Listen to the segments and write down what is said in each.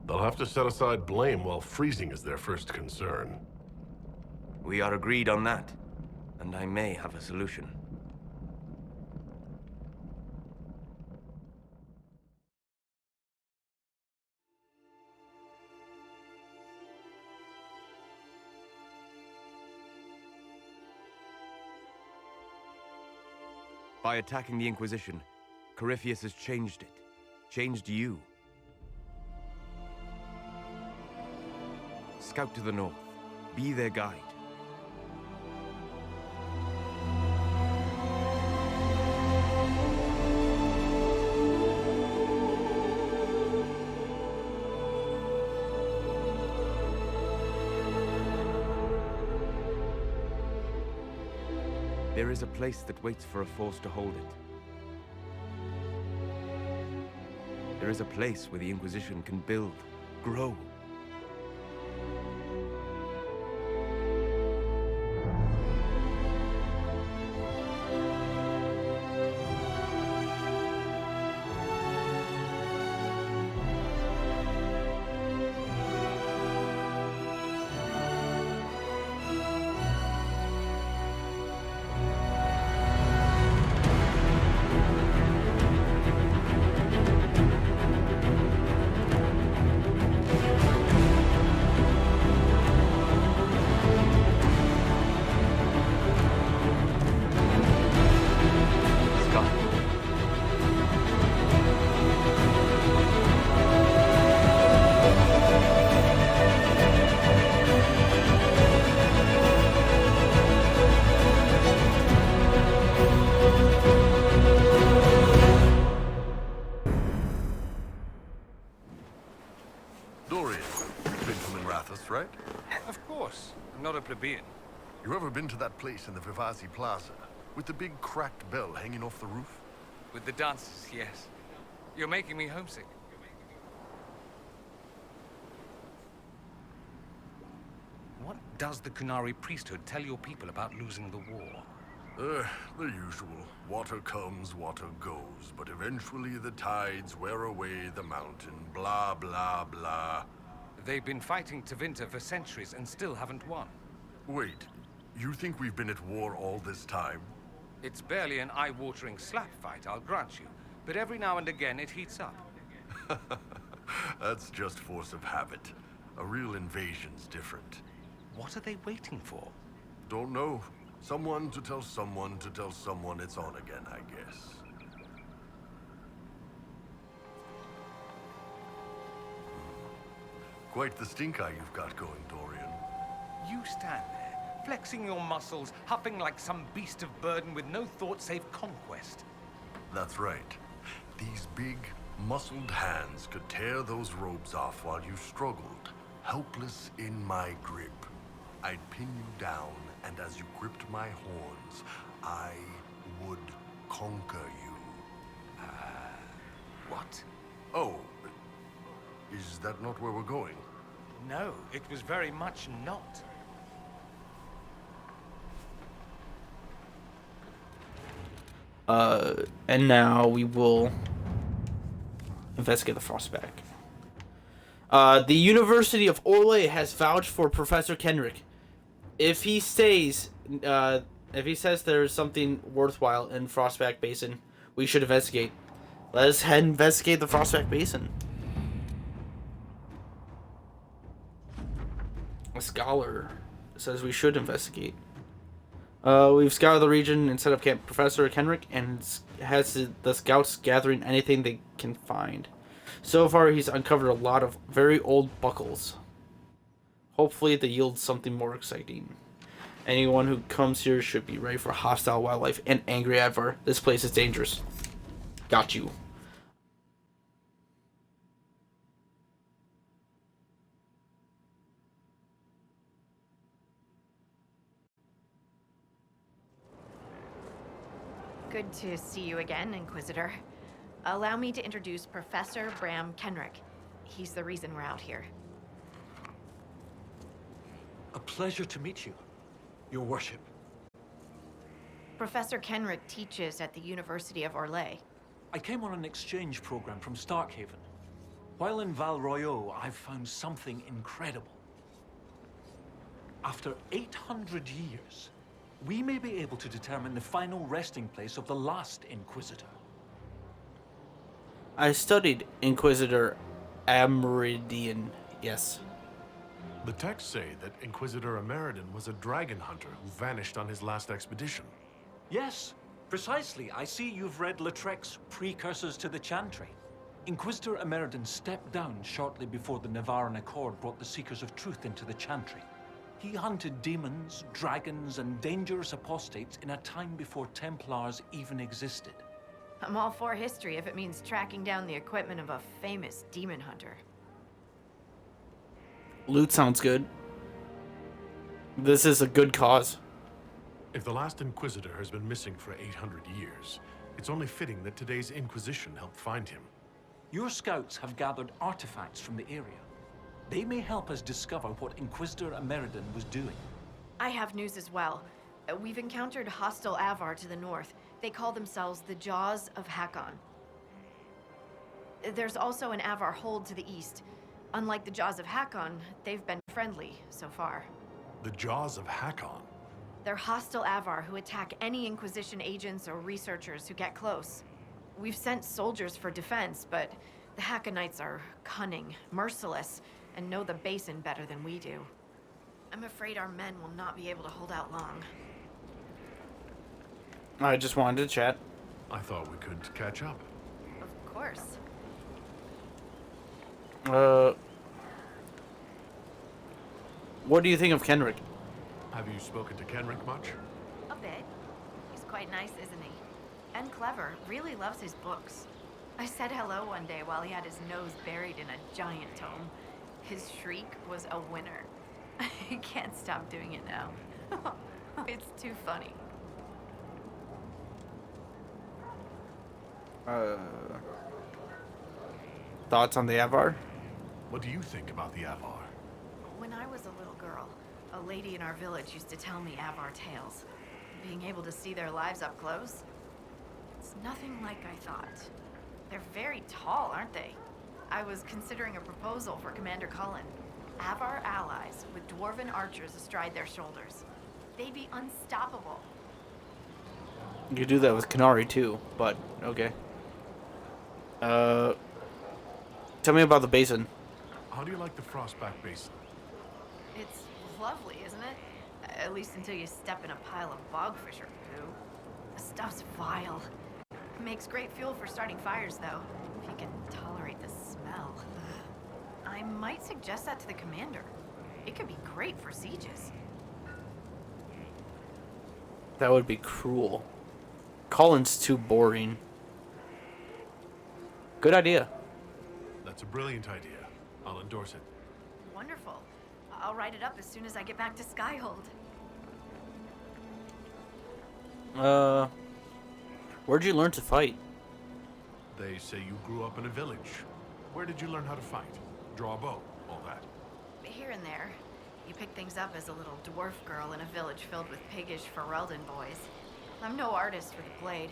They'll have to set aside blame while freezing is their first concern. We are agreed on that, and I may have a solution. By attacking the Inquisition, Corypheus has changed it. Changed you. Scout to the north. Be their guide. There is a place that waits for a force to hold it. There is a place where the Inquisition can build, grow. Right? Of course. I'm not a plebeian. You ever been to that place in the Vivasi Plaza? With the big cracked bell hanging off the roof? With the dancers, yes. You're making me homesick. What does the Qunari priesthood tell your people about losing the war? The usual. Water comes, water goes, but eventually the tides wear away the mountain. Blah, blah, blah. They've been fighting Tevinter for centuries and still haven't won. Wait, you think we've been at war all this time? It's barely an eye-watering slap fight, I'll grant you. But every now and again it heats up. That's just force of habit. A real invasion's different. What are they waiting for? Don't know. Someone to tell someone to tell someone it's on again, I guess. Quite the stink eye you've got going, Dorian. You stand there, flexing your muscles, huffing like some beast of burden with no thought save conquest. That's right. These big, muscled hands could tear those robes off while you struggled, helpless in my grip. I'd pin you down, and as you gripped my horns, I would conquer you. What? Oh, is that not where we're going? No, it was very much not. And now we will investigate the Frostback. The University of Orlais has vouched for Professor Kenrick. If he says there's something worthwhile in Frostback Basin, we should investigate. Let us head investigate the Frostback Basin. A scholar says we should investigate. We've scouted the region and set up camp. Professor Kenrick and has the scouts gathering anything they can find. So far, he's uncovered a lot of very old buckles. Hopefully, they yield something more exciting. Anyone who comes here should be ready for hostile wildlife and angry adver. This place is dangerous. Got you. Good to see you again, Inquisitor. Allow me to introduce Professor Bram Kenrick. He's the reason we're out here. A pleasure to meet you, Your Worship. Professor Kenrick teaches at the University of Orlais. I came on an exchange program from Starkhaven. While in Val Royeaux, I've found something incredible. After 800 years, we may be able to determine the final resting place of the last Inquisitor. I studied Inquisitor Ameridian. Yes. The texts say that Inquisitor Ameridan was a dragon hunter who vanished on his last expedition. Yes, precisely. I see you've read Lautrec's Precursors to the Chantry. Inquisitor Ameridan stepped down shortly before the Navaran Accord brought the Seekers of Truth into the Chantry. He hunted demons, dragons, and dangerous apostates in a time before Templars even existed. I'm all for history if it means tracking down the equipment of a famous demon hunter. Loot sounds good. This is a good cause. If the last Inquisitor has been missing for 800 years, it's only fitting that today's Inquisition helped find him. Your scouts have gathered artifacts from the area. They may help us discover what Inquisitor Ameridan was doing. I have news as well. We've encountered hostile Avar to the north. They call themselves the Jaws of Hakkon. There's also an Avar hold to the east. Unlike the Jaws of Hakkon, they've been friendly so far. The Jaws of Hakkon? They're hostile Avar who attack any Inquisition agents or researchers who get close. We've sent soldiers for defense, but the Hakkonites are cunning, merciless, and know the basin better than we do. I'm afraid our men will not be able to hold out long. I just wanted to chat. I thought we could catch up. Of course. What do you think of Kenrick? Have you spoken to Kenrick much? A bit. He's quite nice, isn't he? And clever. Really loves his books. I said hello one day while he had his nose buried in a giant tome. His shriek was a winner. I can't stop doing it now. It's too funny. Thoughts on the Avar? What do you think about the Avar? When I was a little girl, a lady in our village used to tell me Avar tales. Being able to see their lives up close, it's nothing like I thought. They're very tall, aren't they? I was considering a proposal for Commander Cullen. Avar allies with dwarven archers astride their shoulders. They'd be unstoppable. You could do that with Canary too, but okay. Tell me about the basin. How do you like the Frostback basin? It's lovely, isn't it? At least until you step in a pile of bogfish or poo. The stuff's vile. Makes great fuel for starting fires, though, if you can tolerate the smell. I might suggest that to the commander. It could be great for sieges. That would be cruel. Colin's too boring. Good idea. That's a brilliant idea. I'll endorse it. Wonderful. I'll write it up as soon as I get back to Skyhold. Where'd you learn to fight? They say you grew up in a village. Where did you learn how to fight? Draw a bow, all that. Here and there, you pick things up as a little dwarf girl in a village filled with piggish Ferelden boys. I'm no artist with a blade.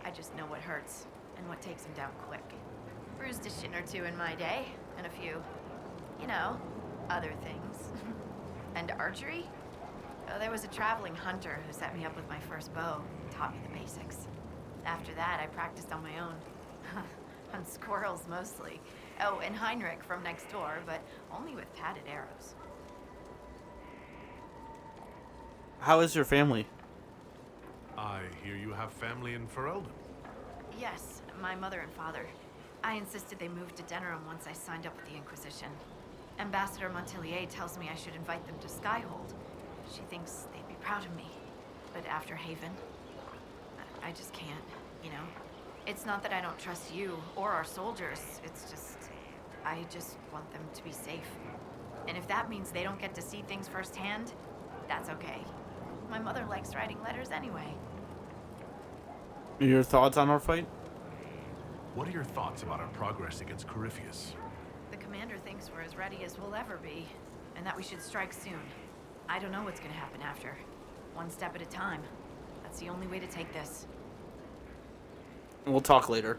I just know what hurts and what takes them down quick. Bruised a shin or two in my day, and a few, other things. And archery? Oh, there was a traveling hunter who set me up with my first bow and taught me the basics. After that, I practiced on my own. On squirrels, mostly. Oh, and Heinrich from next door, but only with padded arrows. How is your family? I hear you have family in Ferelden. Yes, my mother and father. I insisted they move to Denerim once I signed up with the Inquisition. Ambassador Montilier tells me I should invite them to Skyhold. She thinks they'd be proud of me. But after Haven, I just can't, It's not that I don't trust you or our soldiers. It's just, I just want them to be safe. And if that means they don't get to see things firsthand, that's okay. My mother likes writing letters anyway. Your thoughts on our fight? What are your thoughts about our progress against Corypheus? The commander thinks we're as ready as we'll ever be, and that we should strike soon. I don't know what's gonna happen after. One step at a time. That's the only way to take this. We'll talk later.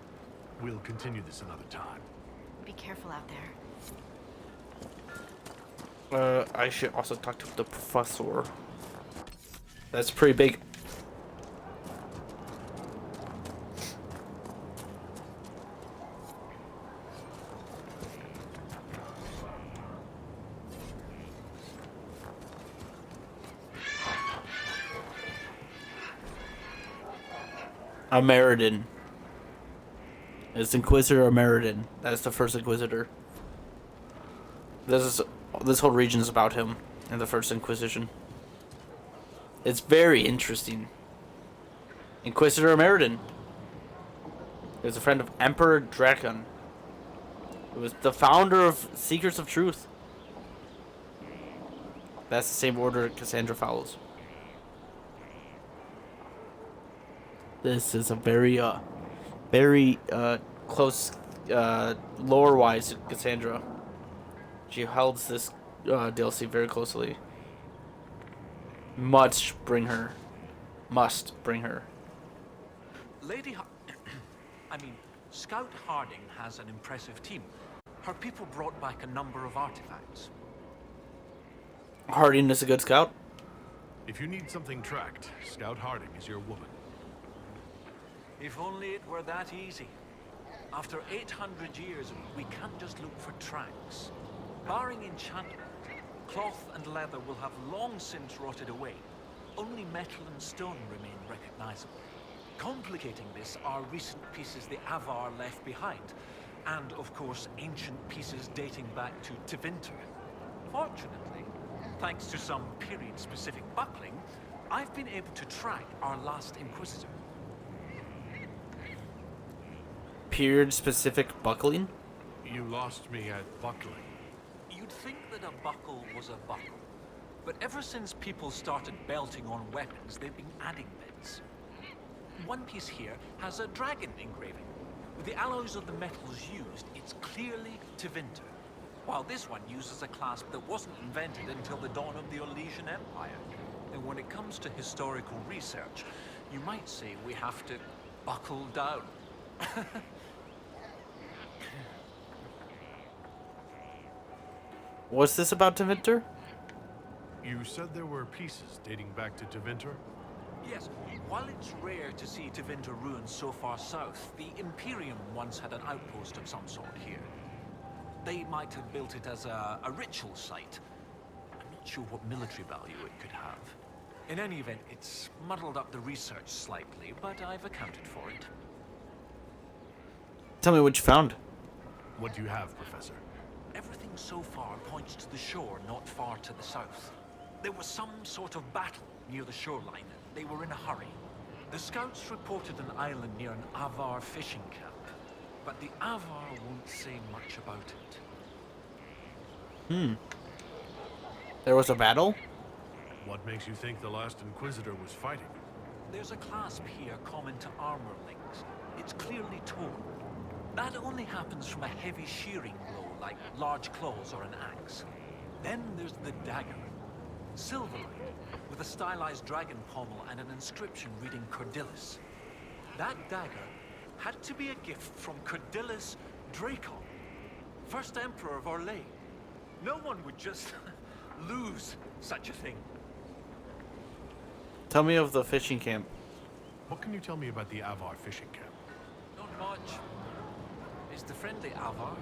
We'll continue this another time. Be careful out there. I should also talk to the professor. That's pretty big. Ameridan. It's Inquisitor Ameridan. That's the first Inquisitor. This whole region is about him in the first Inquisition. It's very interesting. Inquisitor Ameridan. He was a friend of Emperor Drakon. He was the founder of Seekers of Truth. That's the same order Cassandra follows. This is a very close lore-wise to Cassandra. She holds this DLC very closely. Must bring her. Scout Harding has an impressive team. Her people brought back a number of artifacts. Harding is a good scout. If you need something tracked, Scout Harding is your woman. If only it were that easy. After 800 years, we can't just look for tracks. Barring enchantment, cloth and leather will have long since rotted away. Only metal and stone remain recognizable. Complicating this are recent pieces the Avar left behind, and of course ancient pieces dating back to Tevinter. Fortunately, thanks to some period-specific buckling, I've been able to track our last Inquisitor. Period-specific buckling? You lost me at buckling. You'd think that a buckle was a buckle, but ever since people started belting on weapons, they've been adding bits. One piece here has a dragon engraving. With the alloys of the metals used, it's clearly Tevinter, while this one uses a clasp that wasn't invented until the dawn of the Elysian Empire. And when it comes to historical research, you might say we have to buckle down. What's this about Tevinter? You said there were pieces dating back to Tevinter? Yes, while it's rare to see Tevinter ruins so far south, the Imperium once had an outpost of some sort here. They might have built it as a ritual site. I'm not sure what military value it could have. In any event, it's muddled up the research slightly, but I've accounted for it. Tell me what you found. What do you have, Professor? Everything so far points to the shore not far to the south. There was some sort of battle near the shoreline. They were in a hurry. The scouts reported an island near an Avar fishing camp, but the Avar won't say much about it. There was a battle? What makes you think the last Inquisitor was fighting? There's a clasp here common to armor links. It's clearly torn. That only happens from a heavy shearing blow, like large claws or an axe. Then there's the dagger. Silverline, with a stylized dragon pommel and an inscription reading Cordilis. That dagger had to be a gift from Cordilis Drakon, first Emperor of Orlais. No one would just lose such a thing. Tell me of the fishing camp. What can you tell me about the Avar fishing camp? Not much. It's the friendly Avar,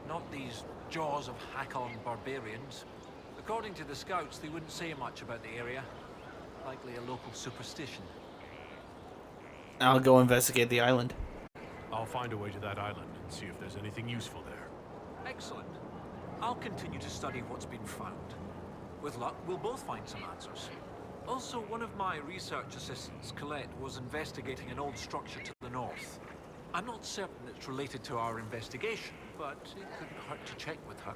not these Jaws of Hakkon barbarians. According to the scouts, they wouldn't say much about the area. Likely a local superstition. I'll go investigate the island. I'll find a way to that island and see if there's anything useful there. Excellent. I'll continue to study what's been found. With luck, we'll both find some answers. Also, one of my research assistants, Colette, was investigating an old structure to the north. I'm not certain it's related to our investigation, but it couldn't hurt to check with her.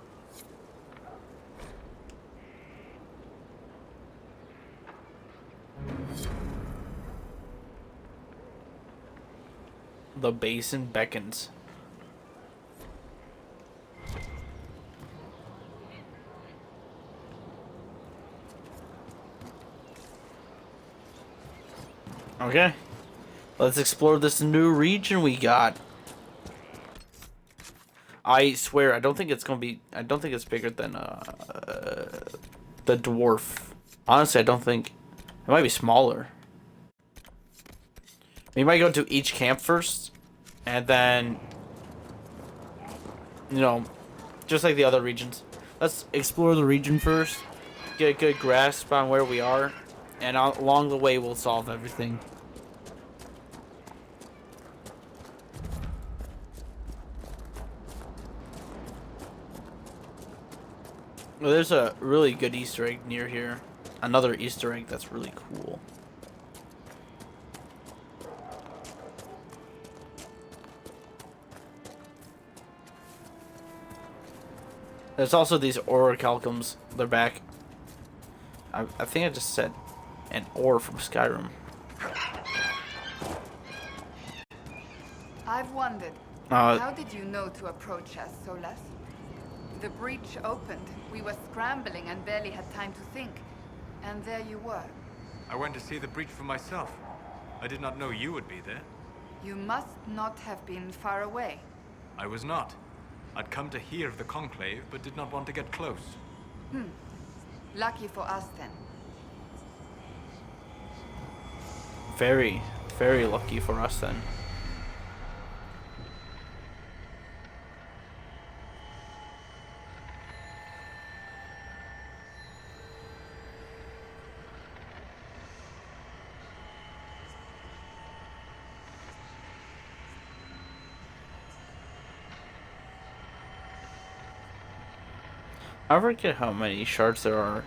The basin beckons. Okay. Let's explore this new region we got. I swear, I don't think it's gonna be. I don't think it's bigger than the dwarf. Honestly, I don't think it might be smaller. We might go to each camp first, and then just like the other regions. Let's explore the region first, get a good grasp on where we are, and along the way we'll solve everything. Well, there's a really good Easter egg near here. Another Easter egg that's really cool. There's also these orichalcums. They're back. I think I just said an ore from Skyrim. I've wondered. How did you know to approach us, Solas? The breach opened. We were scrambling and barely had time to think. And there you were. I went to see the breach for myself. I did not know you would be there. You must not have been far away. I was not. I'd come to hear of the conclave, but did not want to get close. Lucky for us, then. Very, very lucky for us then. I forget how many shards there are.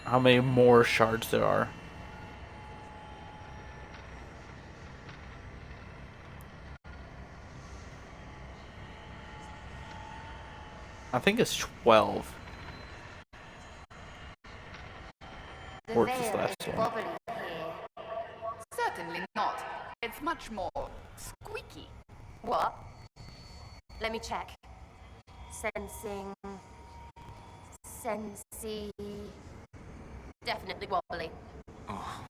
How many more shards there are. I think it's 12. Or it's this last one. Certainly not. It's much more squeaky. What? Let me check. Sensing. Sensey. Definitely wobbly. Oh.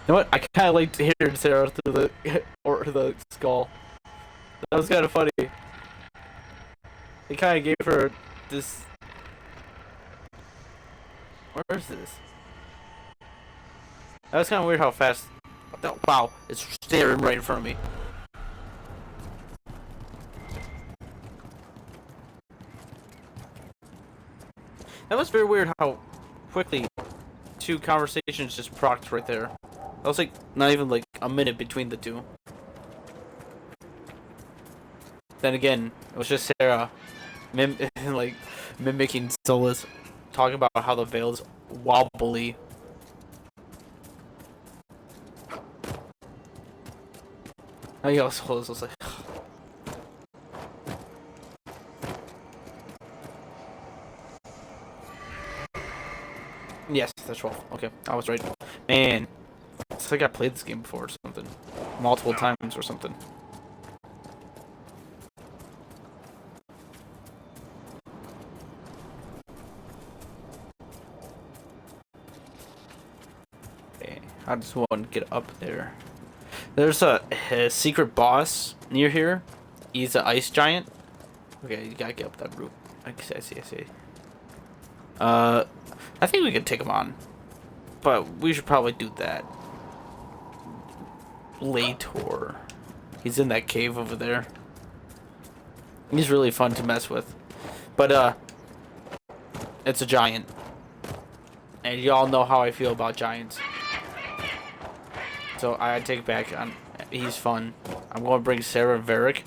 You know what? I kind of liked hearing Sera through the skull. That was kind of funny. He kind of gave her this. Where is this? That was kind of weird how fast. Wow, it's staring right in front of me. That was very weird how quickly two conversations just procced right there. That was like not even like a minute between the two. Then again, it was just Sera mimicking Solas, talking about how the veil is wobbly. I guess Solas was like, yes, that's 12. Okay, I was right. Man, it's like I played this game before or something. Multiple times or something. Okay, how does one get up there? There's a secret boss near here. He's an ice giant. Okay, you gotta get up that route. I see. I think we could take him on, but we should probably do that later. He's in that cave over there. He's really fun to mess with, but it's a giant, and y'all know how I feel about giants. So I take it back. He's fun. I'm going to bring Sera, Varric,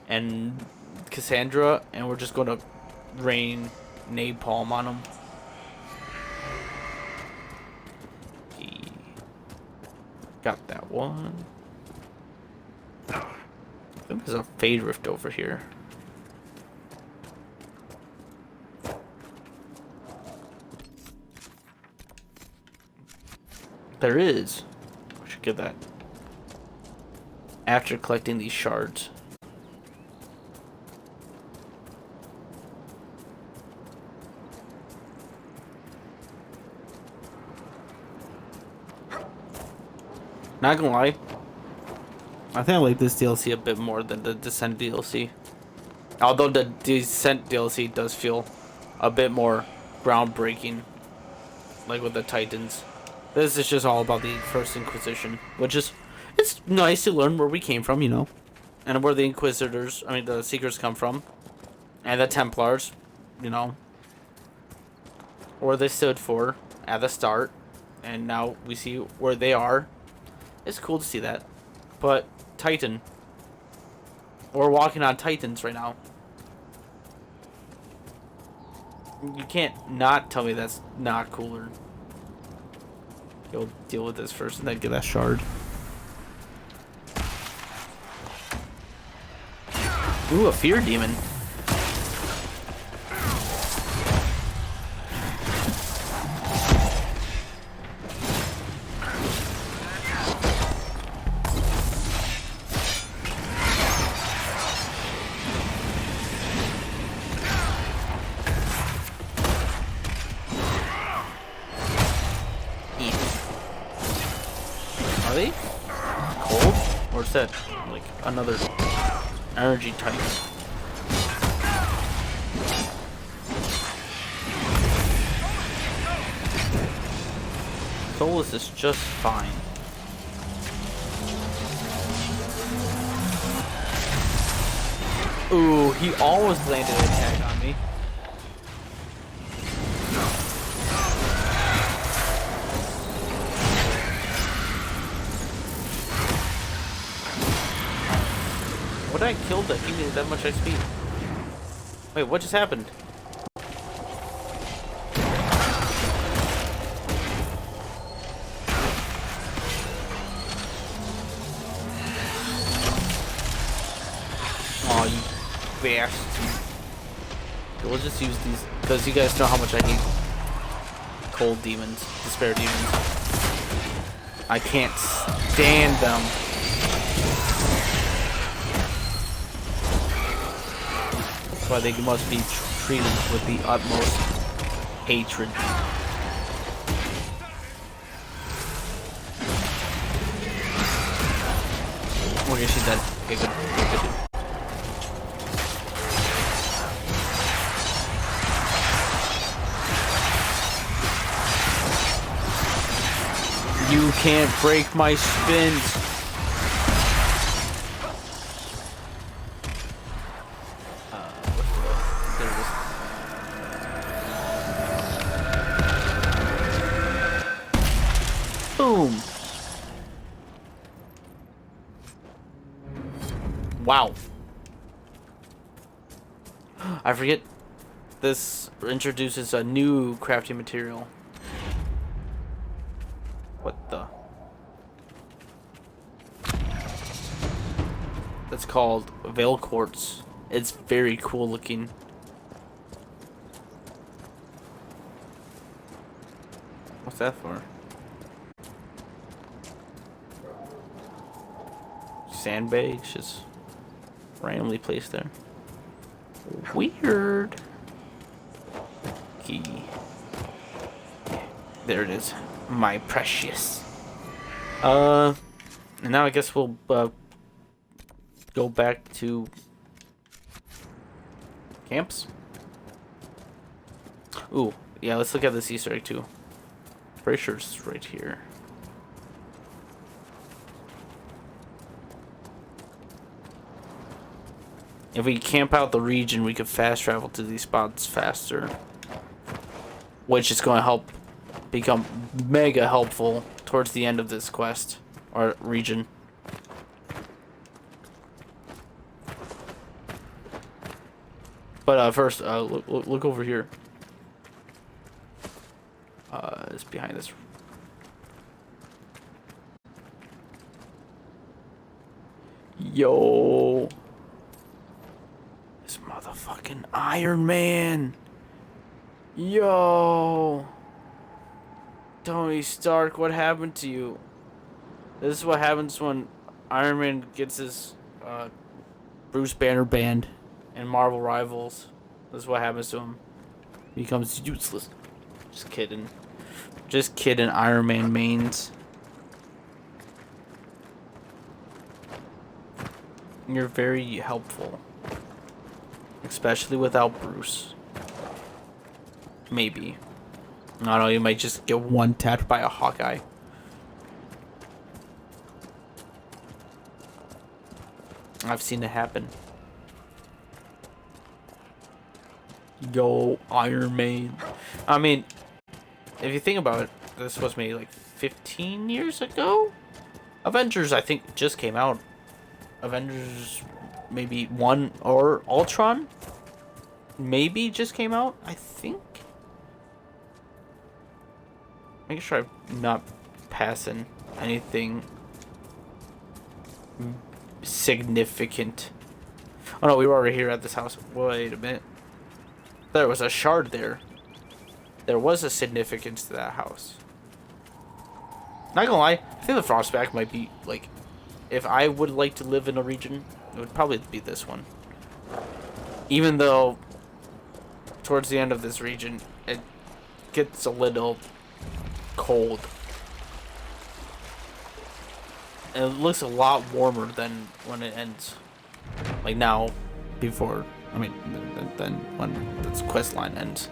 and Cassandra, and we're just going to rain napalm on him. Got that one. I think there's a Fade Rift over here. There is. We should get that after collecting these shards. Not gonna lie, I think I like this DLC a bit more than the Descent DLC. Although the Descent DLC does feel a bit more groundbreaking, like with the Titans. This is just all about the First Inquisition, which is, it's nice to learn where we came from, you know, and where the Inquisitors, I mean the Seekers come from, and the Templars, you know, where they stood for at the start, and now we see where they are. It's cool to see that. But Titan, we're walking on Titans right now. You can't not tell me that's not cooler. Go deal with this first and then get that shard. Ooh, a fear demon. Are they cold? Or is that like another energy type? Solas is just fine. Ooh, he almost landed an attack on me. What did I kill that gave me that much XP? Wait, what just happened? Aw, you bastard. We'll just use these, because you guys know how much I hate cold demons, despair demons. I can't stand them. That's why they must be treated with the utmost hatred. Okay, she's dead. Okay, good. Good. You can't break my spins. Boom. Wow. I forget this introduces a new crafting material. What the? That's called Veil Quartz. It's very cool looking. What's that for? Sandbags just randomly placed there. Weird. Key. There it is. My precious. And now I guess we'll go back to camps. Ooh, yeah, let's look at this Easter egg too. Pretty sure it's right here. If we camp out the region, we could fast travel to these spots faster. Which is going to help become mega helpful towards the end of this quest or region. But first, look over here. It's behind this. Yo, this motherfucking Iron Man. Yo, Tony Stark, what happened to you? This is what happens when Iron Man gets his Bruce Banner banned in Marvel Rivals. This is what happens to him. He becomes useless. Just kidding. Just kidding, Iron Man mains. You're very helpful. Especially without Bruce. Maybe. I don't know, you might just get one tapped by a Hawkeye. I've seen it happen. Yo, Iron Man. I mean, if you think about it, this was maybe like 15 years ago? Avengers, I think, just came out. Avengers, maybe 1 or Ultron? Maybe just came out, I think. Making sure I'm not passing anything significant. Oh no, we were already here at this house. Wait a minute. There was a shard there. There was a significance to that house. Not gonna lie, I think the Frostback might be, like, if I would like to live in a region, it would probably be this one. Even though, towards the end of this region, it gets a little cold. And it looks a lot warmer than when it ends. Like now, before, I mean, than when this quest line ends.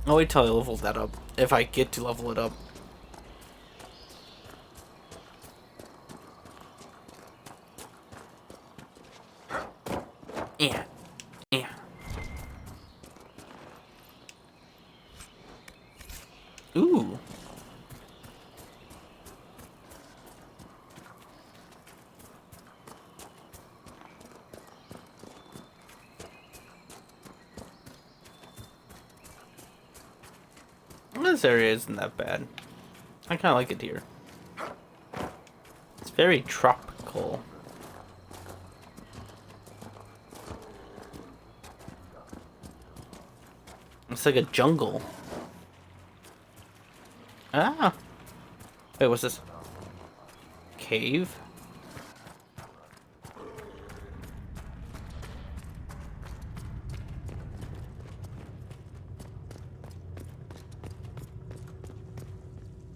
I'll wait till I level that up, if I get to level it up. Yeah. Yeah. Ooh. This area isn't that bad. I kind of like it here. It's very tropical. It's like a jungle. Ah. Wait, what's this? Cave?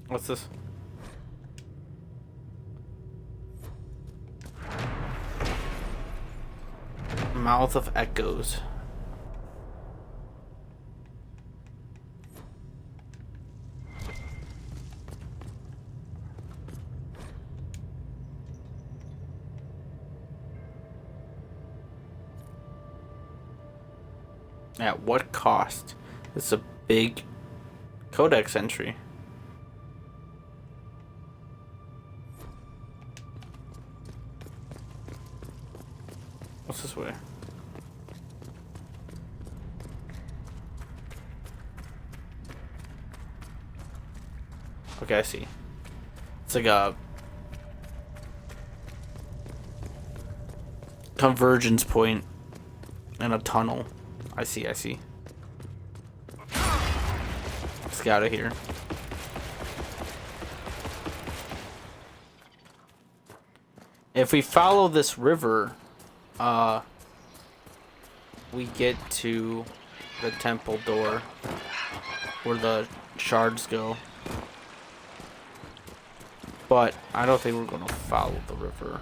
What's this? Mouth of Echoes. At what cost? It's a big codex entry. What's this way? Okay, I see. It's like a convergence point and a tunnel. I see, I see. Let's get out of here. If we follow this river, we get to the temple door where the shards go. But I don't think we're gonna follow the river.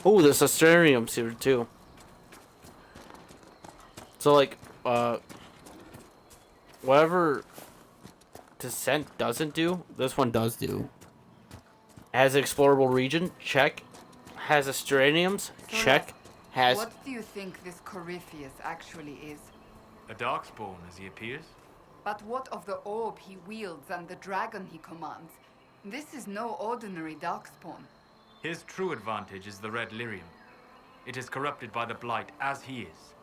Oh, there's astrariums here too. So like, whatever Descent doesn't do, this one does do. Has explorable region, check. Has astrariums, check. Has. What do you think this Corypheus actually is? A darkspawn as he appears? But what of the orb he wields and the dragon he commands? This is no ordinary darkspawn. His true advantage is the red lyrium. It is corrupted by the blight as he is.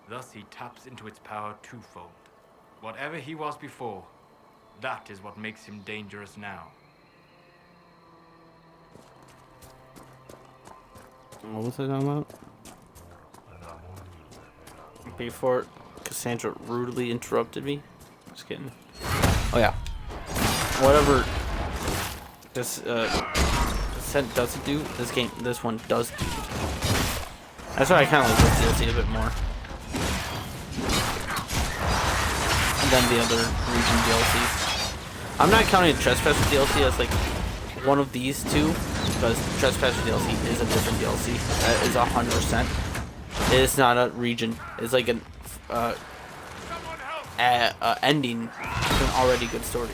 Thus he taps into its power twofold. Whatever he was before, that is what makes him dangerous now. What was I talking about? Before Cassandra rudely interrupted me. Just kidding. Oh yeah. Whatever this Descent doesn't do, this one does do. That's why I kind of like this DLC a bit more than the other region DLCs. I'm not counting the Trespasser DLC as like one of these two, because Trespasser DLC is a different DLC. That is 100%. It is not a region. It's like an ending to an already good story.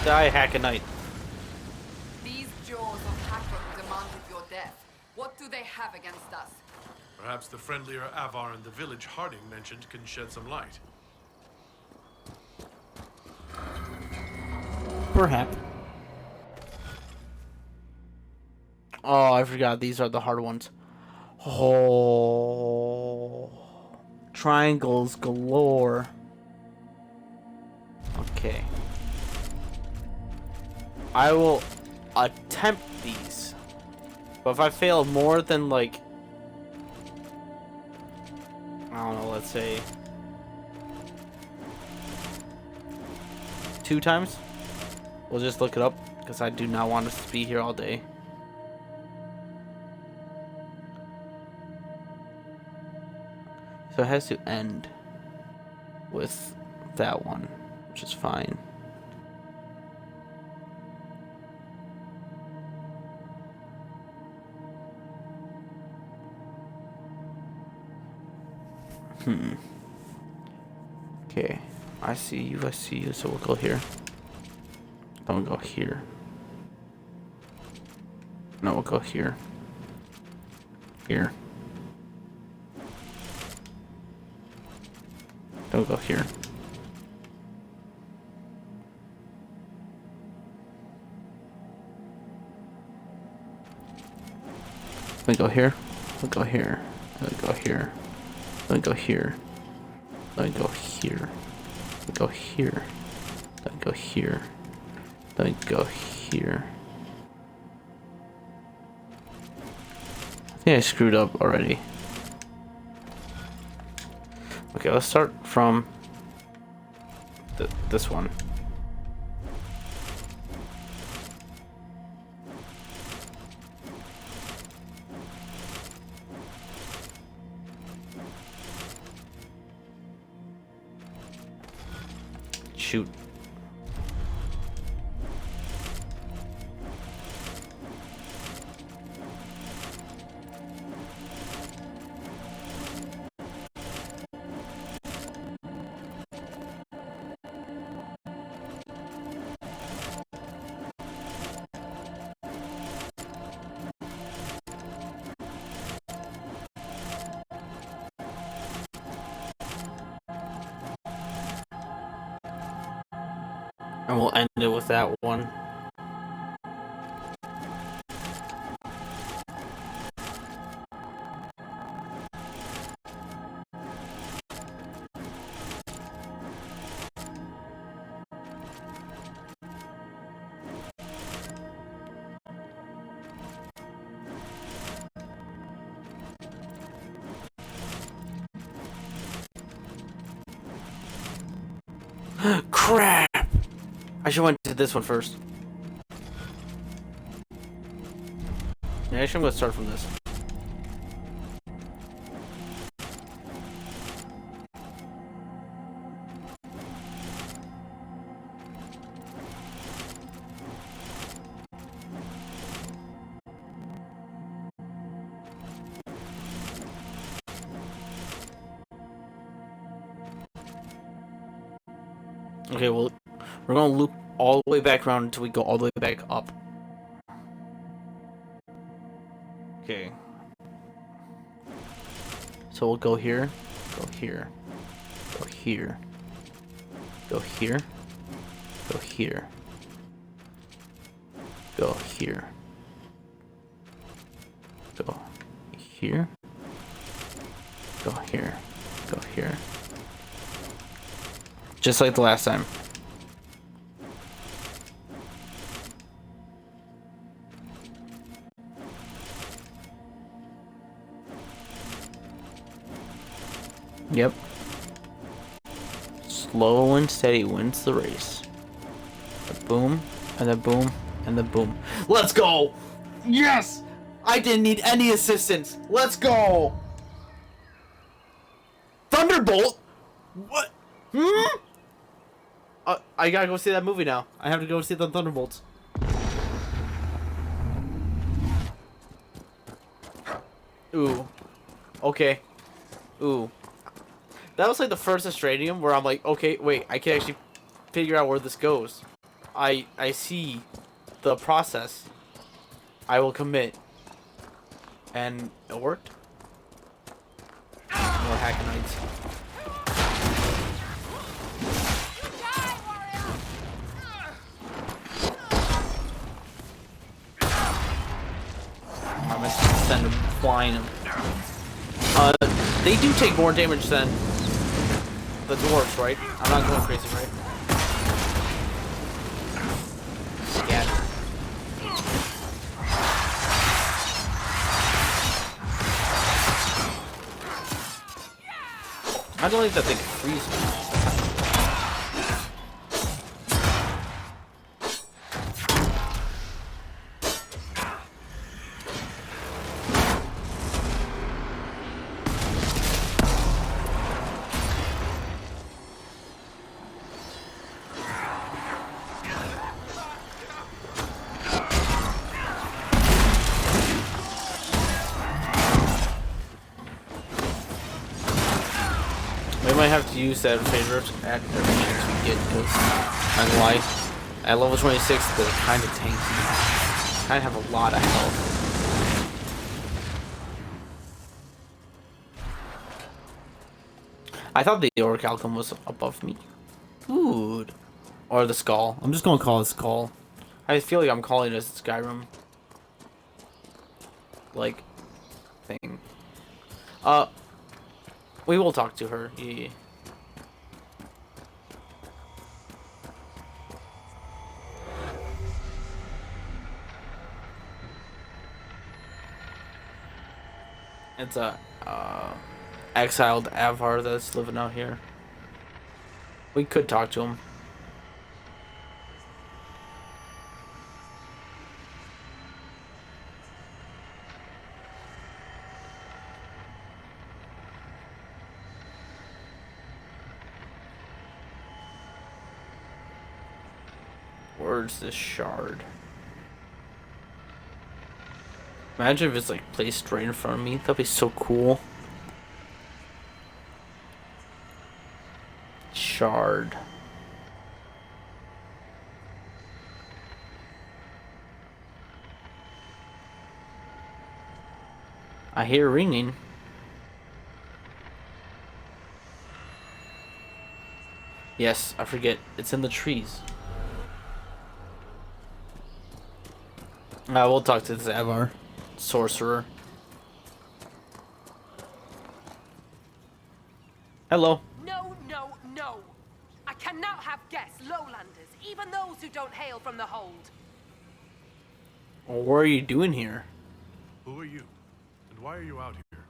Die, Hackon. These Jaws of Hakkon demanded your death. What do they have against us? Perhaps the friendlier Avar in the village Harding mentioned can shed some light. Perhaps. Oh, I forgot. These are the hard ones. Oh. Triangles galore. Okay. I will attempt these. But if I fail more than, like, I don't know, let's say 2 times, we'll just look it up, because I do not want us to be here all day. So it has to end with that one, which is fine. Okay, I see you, so we'll go here. Don't go here. No, we'll go here. Here. Don't go here. Let me go here. We'll go here. Let me go here. Let me go here. Let me go here. Let me go here. Let me go here. Let me go here. I think I screwed up already. Okay, let's start from this one. Shoot. And we'll end it with that one. Crap! I should went to this one first. Yeah, actually I'm gonna start from this. Okay, well, we're gonna loop all the way back around until we go all the way back up. Okay. So we'll go here, go here, go here, go here, go here, go here, go here, go here, go here. Just like the last time. Yep. Slow and steady wins the race. A boom, and a boom, and a boom. Let's go! Yes! I didn't need any assistance. Let's go! Thunderbolt? What? Hmm? I gotta go see that movie now. I have to go see the Thunderbolts. Ooh. Okay. Ooh. That was like the first Astradium where I'm like, okay, wait, I can actually figure out where this goes. I see the process. I will commit. And it worked. More Hakkonites. I'm gonna send them flying them. They do take more damage than the dwarves, right? I'm not going crazy, right? Scatter. I don't think that thing can freeze me. We might have to use that favorite at every chance we get, because I'm gonna lie, at level 26 they're kind of tanky. Kind of have a lot of health. I thought the orichalcum was above me. Ooh. Or the skull. I'm just gonna call it skull. I feel like I'm calling it Skyrim. Like, thing. We will talk to her. Yeah. It's a exiled Avar that's living out here. We could talk to him. Where's this shard? Imagine if it's like placed right in front of me. That'd be so cool. Shard. I hear ringing. Yes, I forget. It's in the trees. We'll talk to this Avar. Sorcerer. Hello. No, no, no. I cannot have guests, lowlanders, even those who don't hail from the hold. Well, what are you doing here? Who are you? And why are you out here?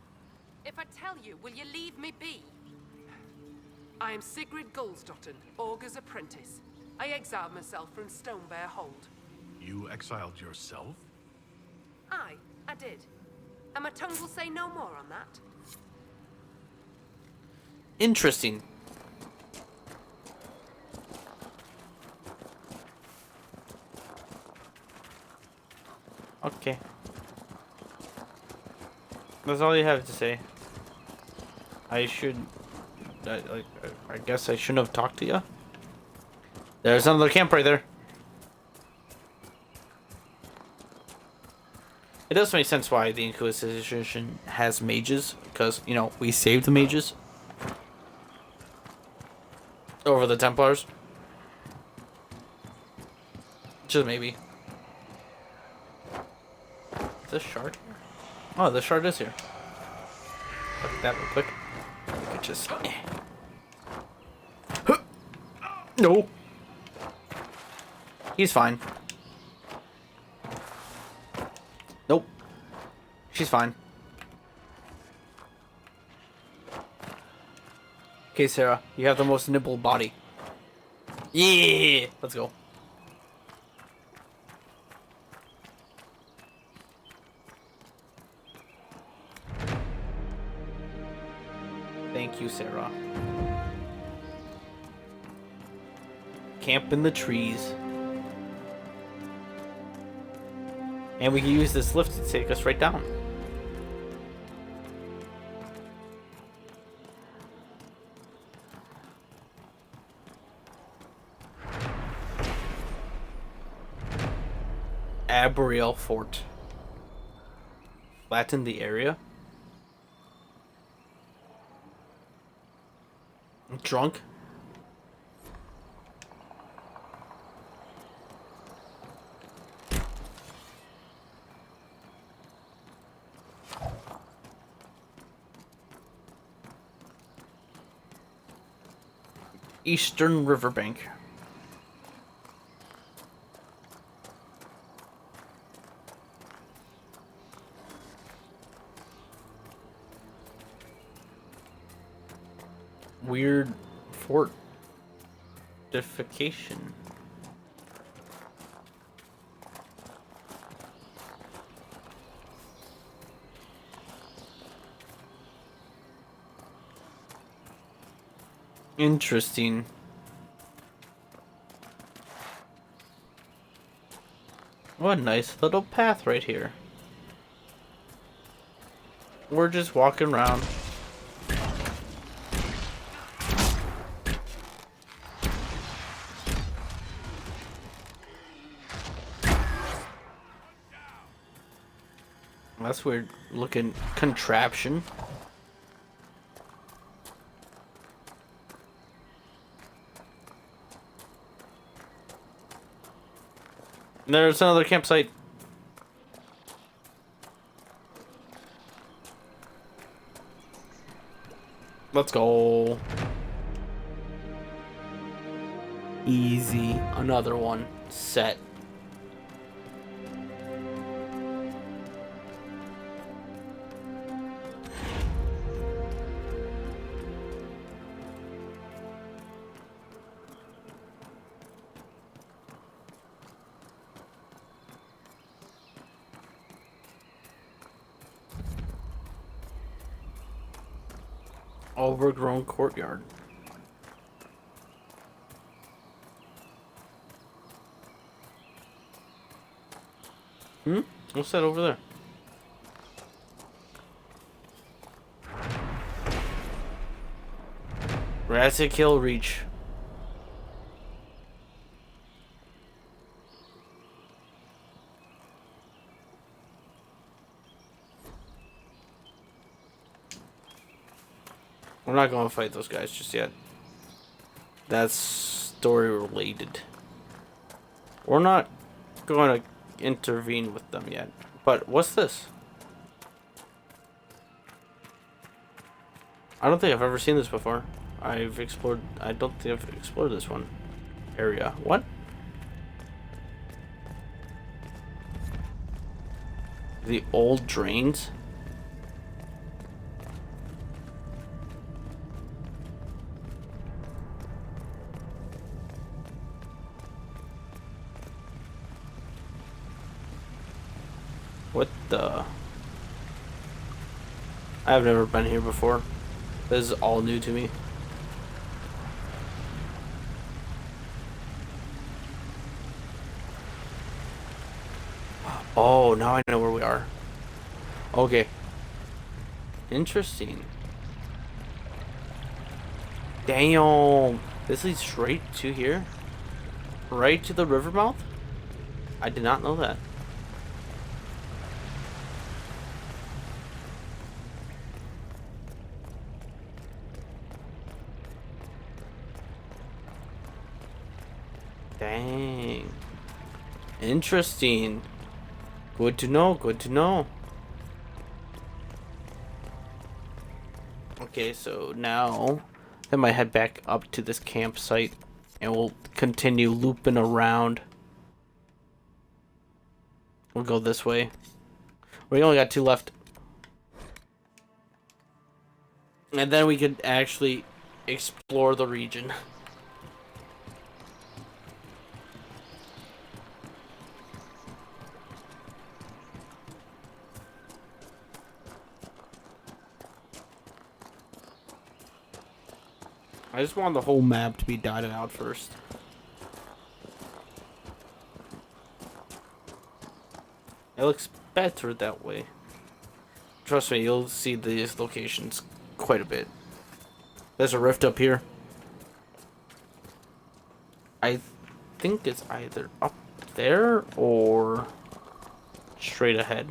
If I tell you, will you leave me be? I am Sigrid Gulsdotten, Augur's apprentice. I exiled myself from Stonebear Hold. You exiled yourself? Aye, I did. And my tongue will say no more on that. Interesting. Okay. That's all you have to say. I guess I shouldn't have talked to you. There's another camp right there. It does make sense why the Inquisition has mages, because, you know, we saved the mages over the Templars. Just maybe. Is this shard here? Oh, the shard is here. Look at that real quick. We could just... No! He's fine. Nope. She's fine. Okay, Sera, you have the most nimble body. Yeah! Let's go. Thank you, Sera. Camp in the trees. And we can use this lift to take us right down. Arboreal Fort. Flatten the area. Drunk. Eastern Riverbank. Weird fortification. Interesting. What a nice little path right here. We're just walking around. That's weird looking contraption. There's another campsite. Let's go. Easy. Another one. Set. Overgrown courtyard. What's that over there? Jurassic Hill Reach. We're not going to fight those guys just yet. That's story related. We're not going to intervene with them yet. But what's this? I don't think I've ever seen this before. I don't think I've explored this one area. What? The old drains? What the? I've never been here before. This is all new to me. Oh, now I know where we are. Okay. Interesting. Damn. This leads straight to here? Right to the river mouth? I did not know that. Dang. Interesting. Good to know, good to know. Okay, so now I might head back up to this campsite and we'll continue looping around. We'll go this way. We only got 2 left. And then we could actually explore the region. I just want the whole map to be dotted out first. It looks better that way. Trust me, you'll see these locations quite a bit. There's a rift up here. I think it's either up there or straight ahead.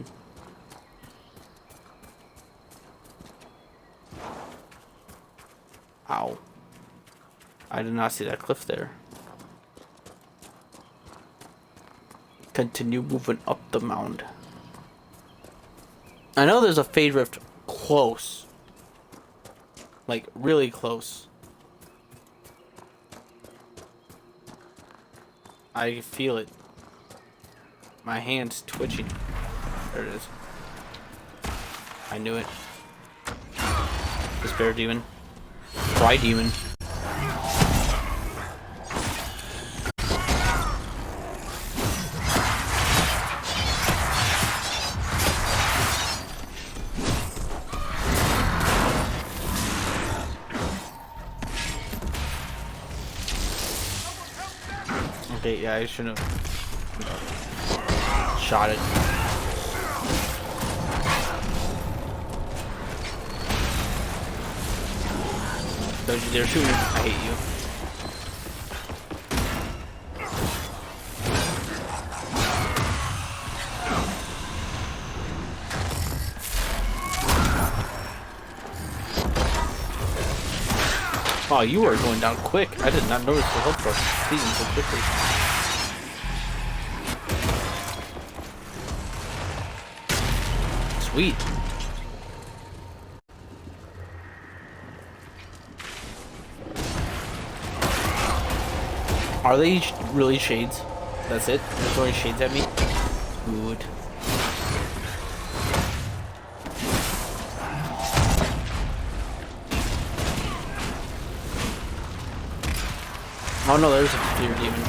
Ow. I did not see that cliff there. Continue moving up the mound. I know there's a fade rift close. Like, really close. I feel it. My hand's twitching. There it is. I knew it. This bear demon. Fry demon. Okay, yeah, I shouldn't have shot it. Don't you dare shoot me. I hate you. Oh, you are going down quick. I did not notice the health bar speeding so quickly. Sweet. Are they really shades? That's it? They're throwing shades at me? Good. Oh no, there's a fear demon.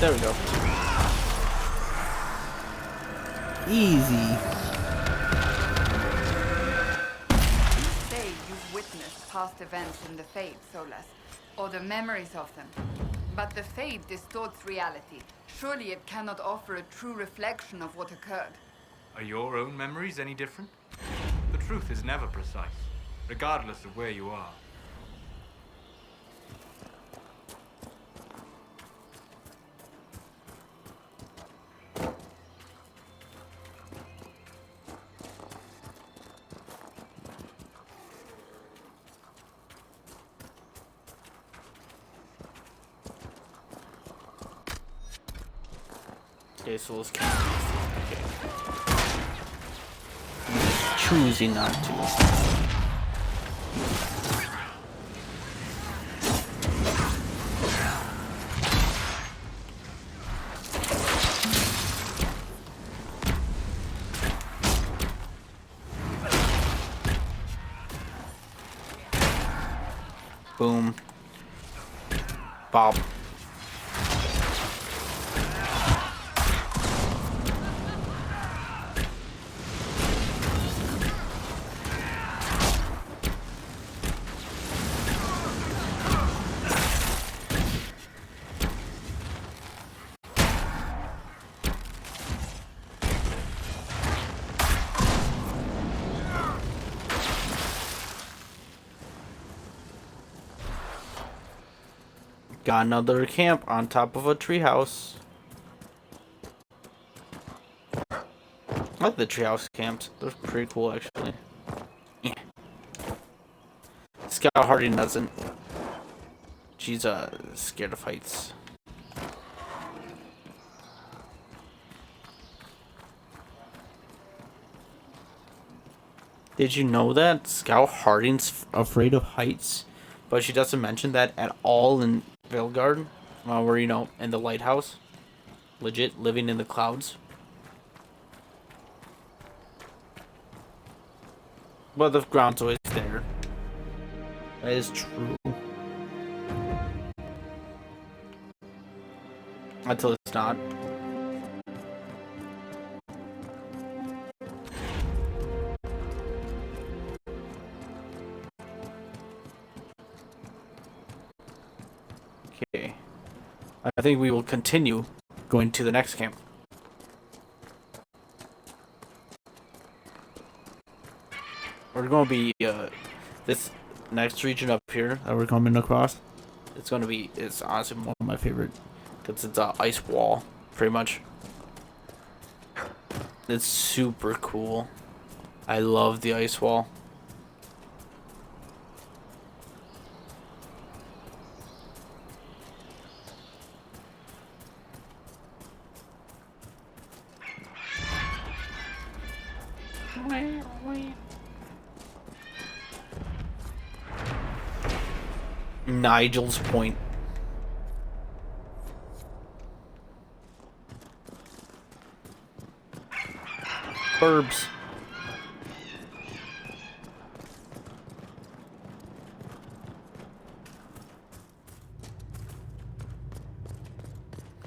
There we go. Easy. You say you've witnessed past events in the Fade, Solas, or the memories of them. But the Fade distorts reality. Surely it cannot offer a true reflection of what occurred. Are your own memories any different? The truth is never precise, regardless of where you are. Okay, so let's okay. Choosing not to. Boom. Bob. Got another camp on top of a treehouse. I like the treehouse camps. They're pretty cool, actually. Yeah. Scout Harding doesn't. She's scared of heights. Did you know that Scout Harding's afraid of heights? But she doesn't mention that at all in Vilgard, where, you know, in the lighthouse. Legit living in the clouds. But the ground's always there. That is true. Until it's not. Okay. I think we will continue going to the next camp. We're going to be, this next region up here that we're coming across. It's honestly one of my favorite. Because it's an ice wall, pretty much. It's super cool. I love the ice wall. Nigel's Point. Burbs.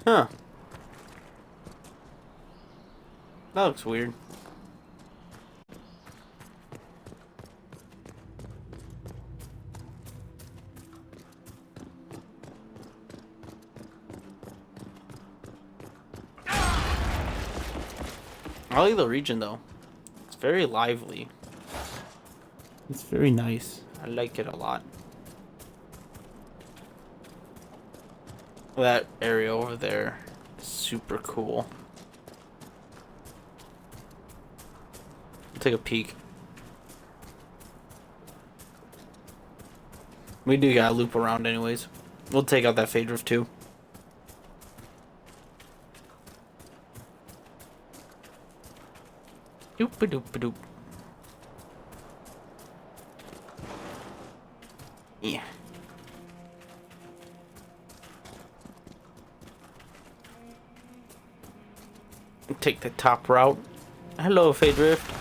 Huh. That looks weird. I like the region though. It's very lively. It's very nice. I like it a lot. That area over there is super cool. I'll take a peek. We do gotta loop around anyways. We'll take out that fade drift too. Doop-a-doop-a-doop. Yeah. Take the top route. Hello, fade drift.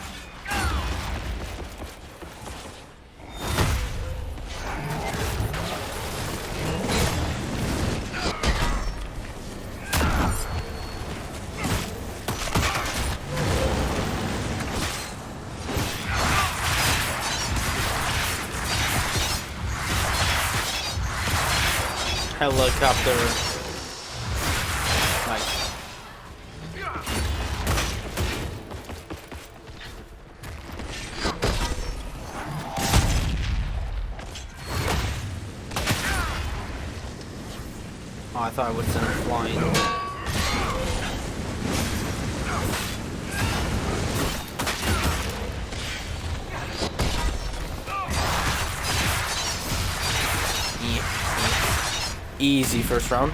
Helicopter. Nice. Oh, I thought I would send him flying. Easy first round.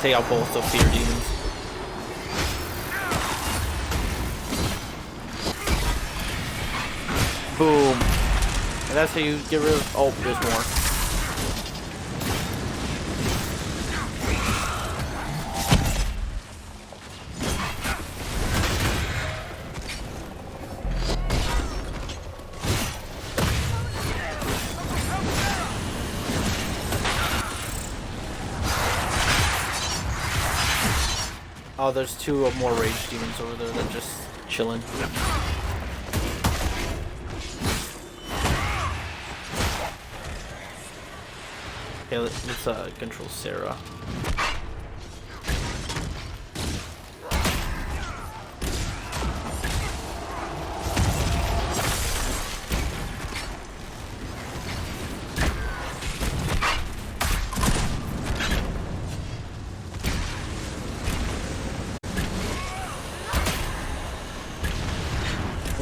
Take out both the fear demons. Boom. And that's how you get rid of. Oh, there's more. Oh, there's two more rage demons over there that just chilling. Okay, let's control Sera.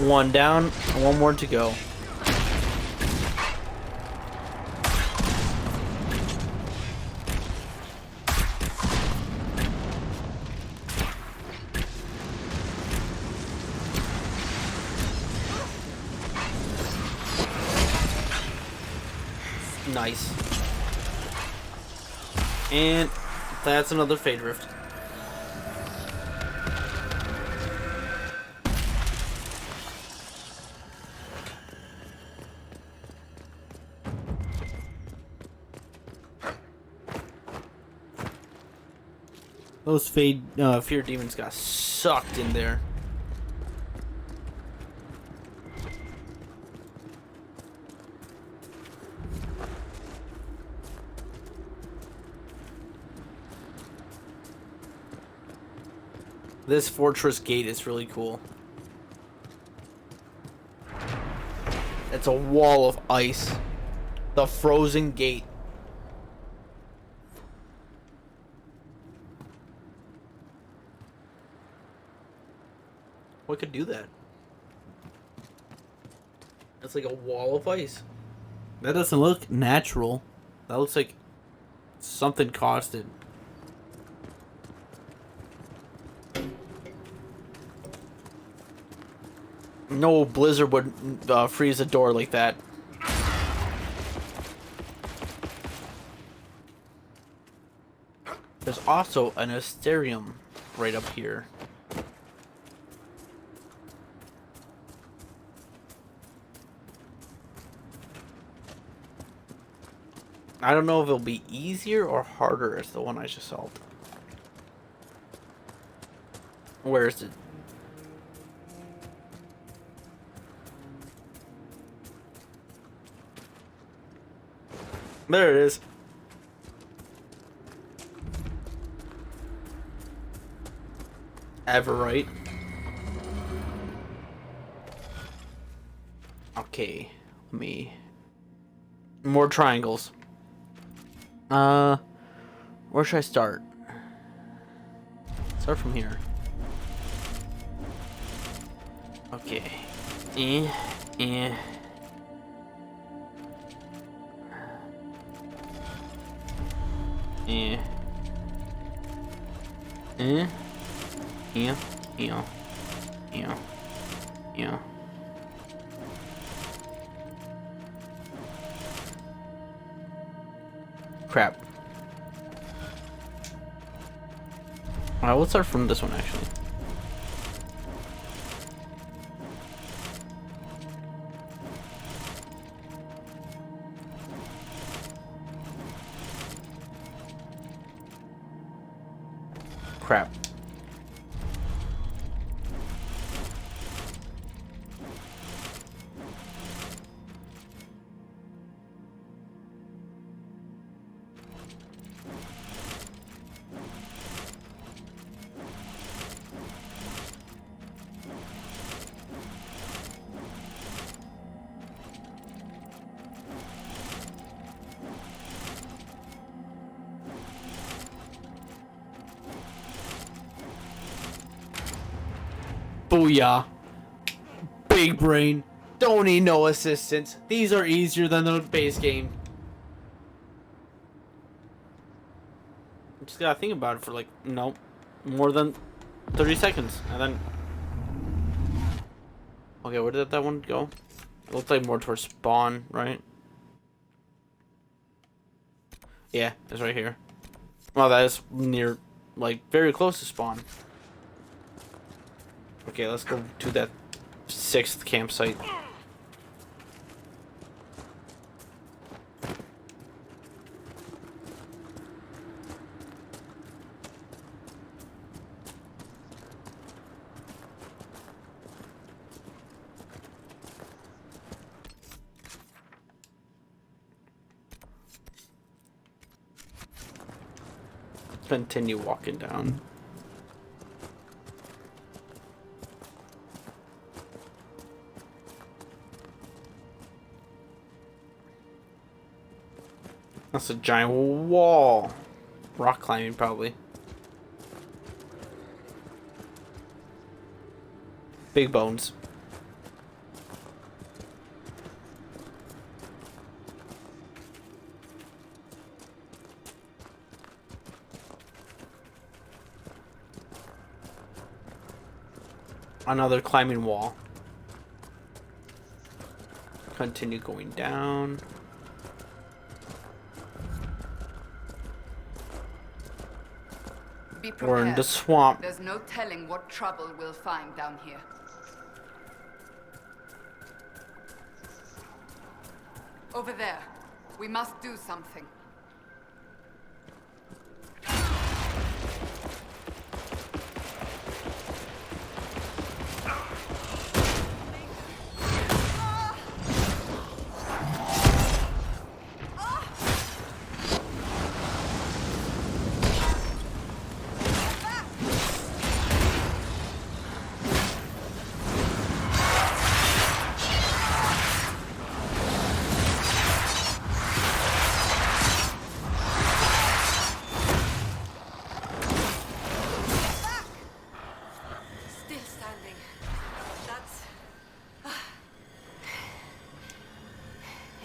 One down, and one more to go. Nice. And that's another Fade Rift. Those Fear Demons got sucked in there. This fortress gate is really cool. It's a wall of ice. The frozen gate. What could do that? It's like a wall of ice. That doesn't look natural. That looks like something caused it. No blizzard would freeze a door like that. There's also an Asterium right up here. I don't know if it'll be easier or harder as the one I just solved. Where is it? There it is. Everite. Okay, let me... More triangles. Where should I start? Start from here. Okay. Eh. Yeah. Yeah. Crap. Alright, let's start from this one actually. Crap. Booyah. Big brain. Don't need no assistance. These are easier than the base game. Just gotta think about it for like, no, more than 30 seconds. And then... Okay, where did that one go? It looked like more towards spawn, right? Yeah, it's right here. Well, that is near, like, very close to spawn. Okay, let's go to that 6th campsite. Continue walking down. That's a giant wall. Rock climbing, probably. Big bones. Another climbing wall. Continue going down. Be We're in the prepared. swamp. There's no telling what trouble we'll find down here. Over there. We must do something. Still standing. That's...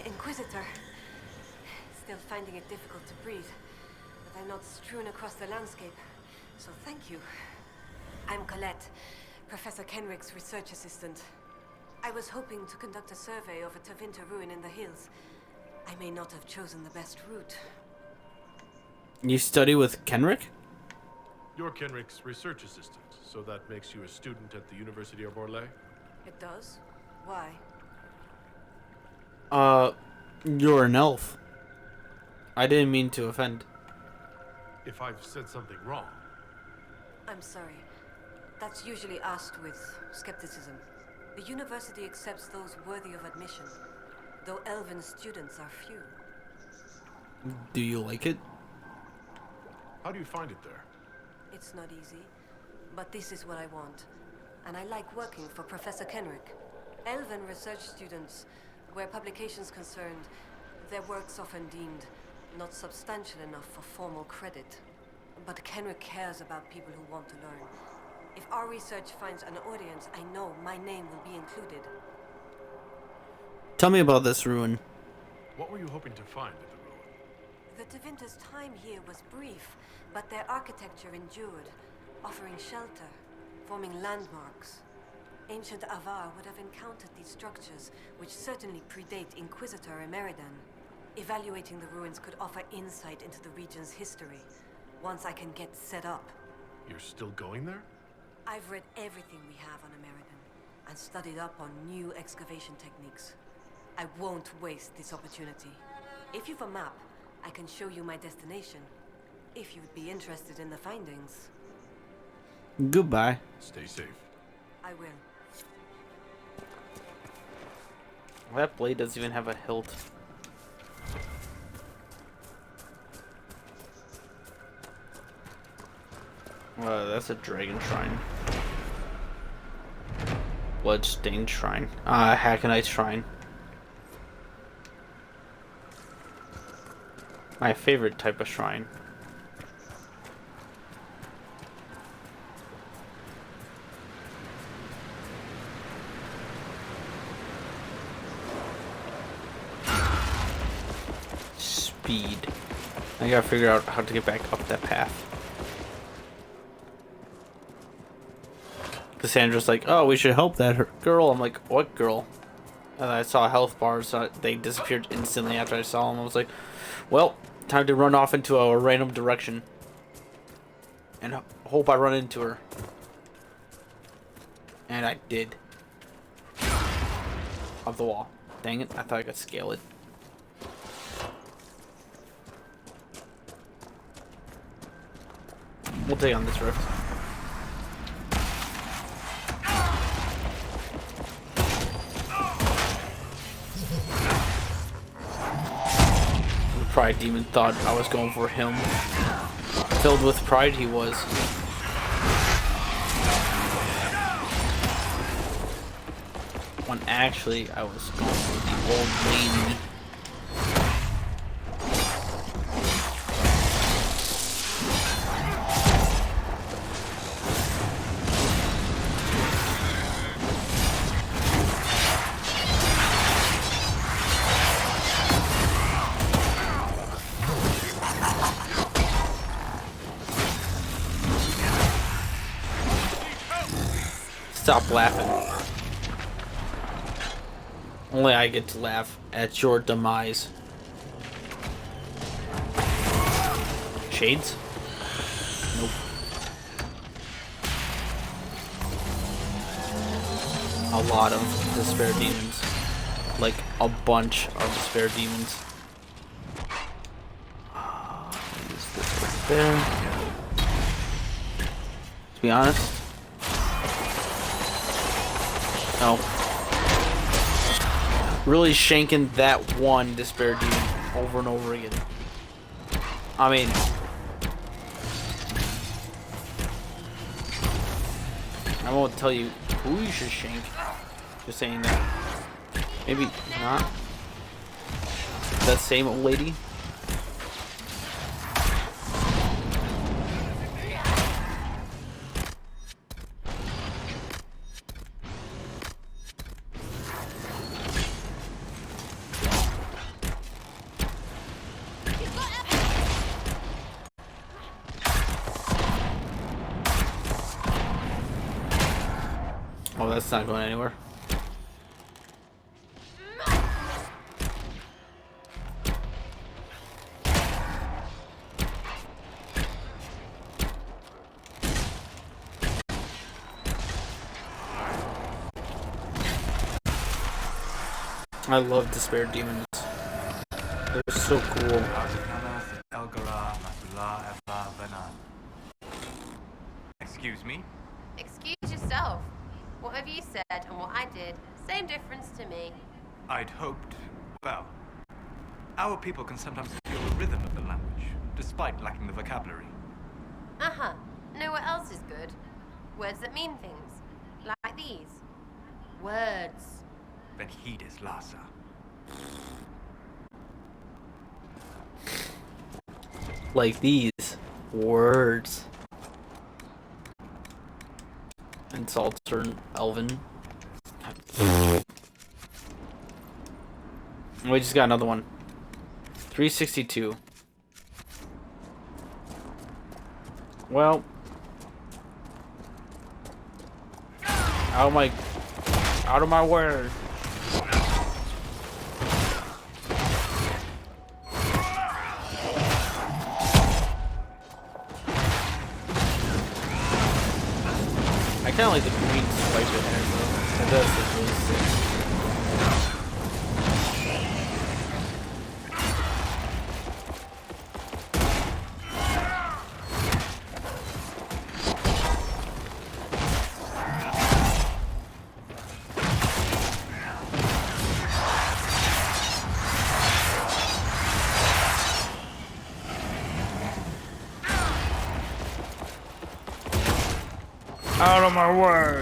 Inquisitor. Still finding it difficult to breathe, but I'm not strewn across the landscape, so thank you. I'm Colette, Professor Kenrick's research assistant. I was hoping to conduct a survey of a Tevinter ruin in the hills. I may not have chosen the best route. You study with Kenrick? You're Kenrick's research assistant, so that makes you a student at the University of Orlais? It does? Why? You're an elf. I didn't mean to offend. If I've said something wrong, I'm sorry. That's usually asked with skepticism. The university accepts those worthy of admission, though elven students are few. Do you like it? how do you find it there? It's not easy, but this is what I want. And I like working for Professor Kenrick. Elven research students, where publications concerned, their work's often deemed not substantial enough for formal credit. But Kenrick cares about people who want to learn. If our research finds an audience, I know my name will be included. Tell me about this ruin. What were you hoping to find at the ruin? The Tevinter's time here was brief, but their architecture endured, offering shelter, forming landmarks. Ancient Avar would have encountered these structures, which certainly predate Inquisitor Emeridan. Evaluating the ruins could offer insight into the region's history, once I can get set up. You're still going there? I've read everything we have on Emeridan, and studied up on new excavation techniques. I won't waste this opportunity. If you've a map, I can show you my destination, if you'd be interested in the findings. Goodbye. Stay safe. I will. That blade doesn't even have a hilt. That's a dragon shrine. Bloodstained shrine. Hackenite shrine. My favorite type of shrine. Speed. I gotta figure out how to get back up that path. Cassandra's like, oh, we should help that girl. I'm like, what girl? And I saw health bars. So they disappeared instantly after I saw them. I was like, well, time to run off into a random direction. And hope I run into her. And I did. Up the wall. Dang it, I thought I could scale it. We'll take on this rift. The Pride Demon thought I was going for him. Filled with pride he was. When actually I was going for the old lady. stop laughing. Only I get to laugh at your demise. Shades? Nope. A lot of despair demons. Like a bunch of despair demons. Use this right there. To be honest. No. Really shanking that one despair demon over and over again. I mean, I won't tell you who you should shank. Just saying that. Maybe not. That same old lady. Oh, that's not going anywhere. I love despair demons. They're so cool. Excuse me? Excuse yourself. What have you said and what I did, same difference to me. I'd hoped, well, our people can sometimes feel the rhythm of the language, despite lacking the vocabulary. Uh-huh. Know what else is good? Words that mean things. Like these. Words. Then heed is Lhasa. Like these words. Insults or Elven. We just got another one. 362. Well, out of my way. I kind of like the green stripe in there, though. That does look really sick. Out of my way!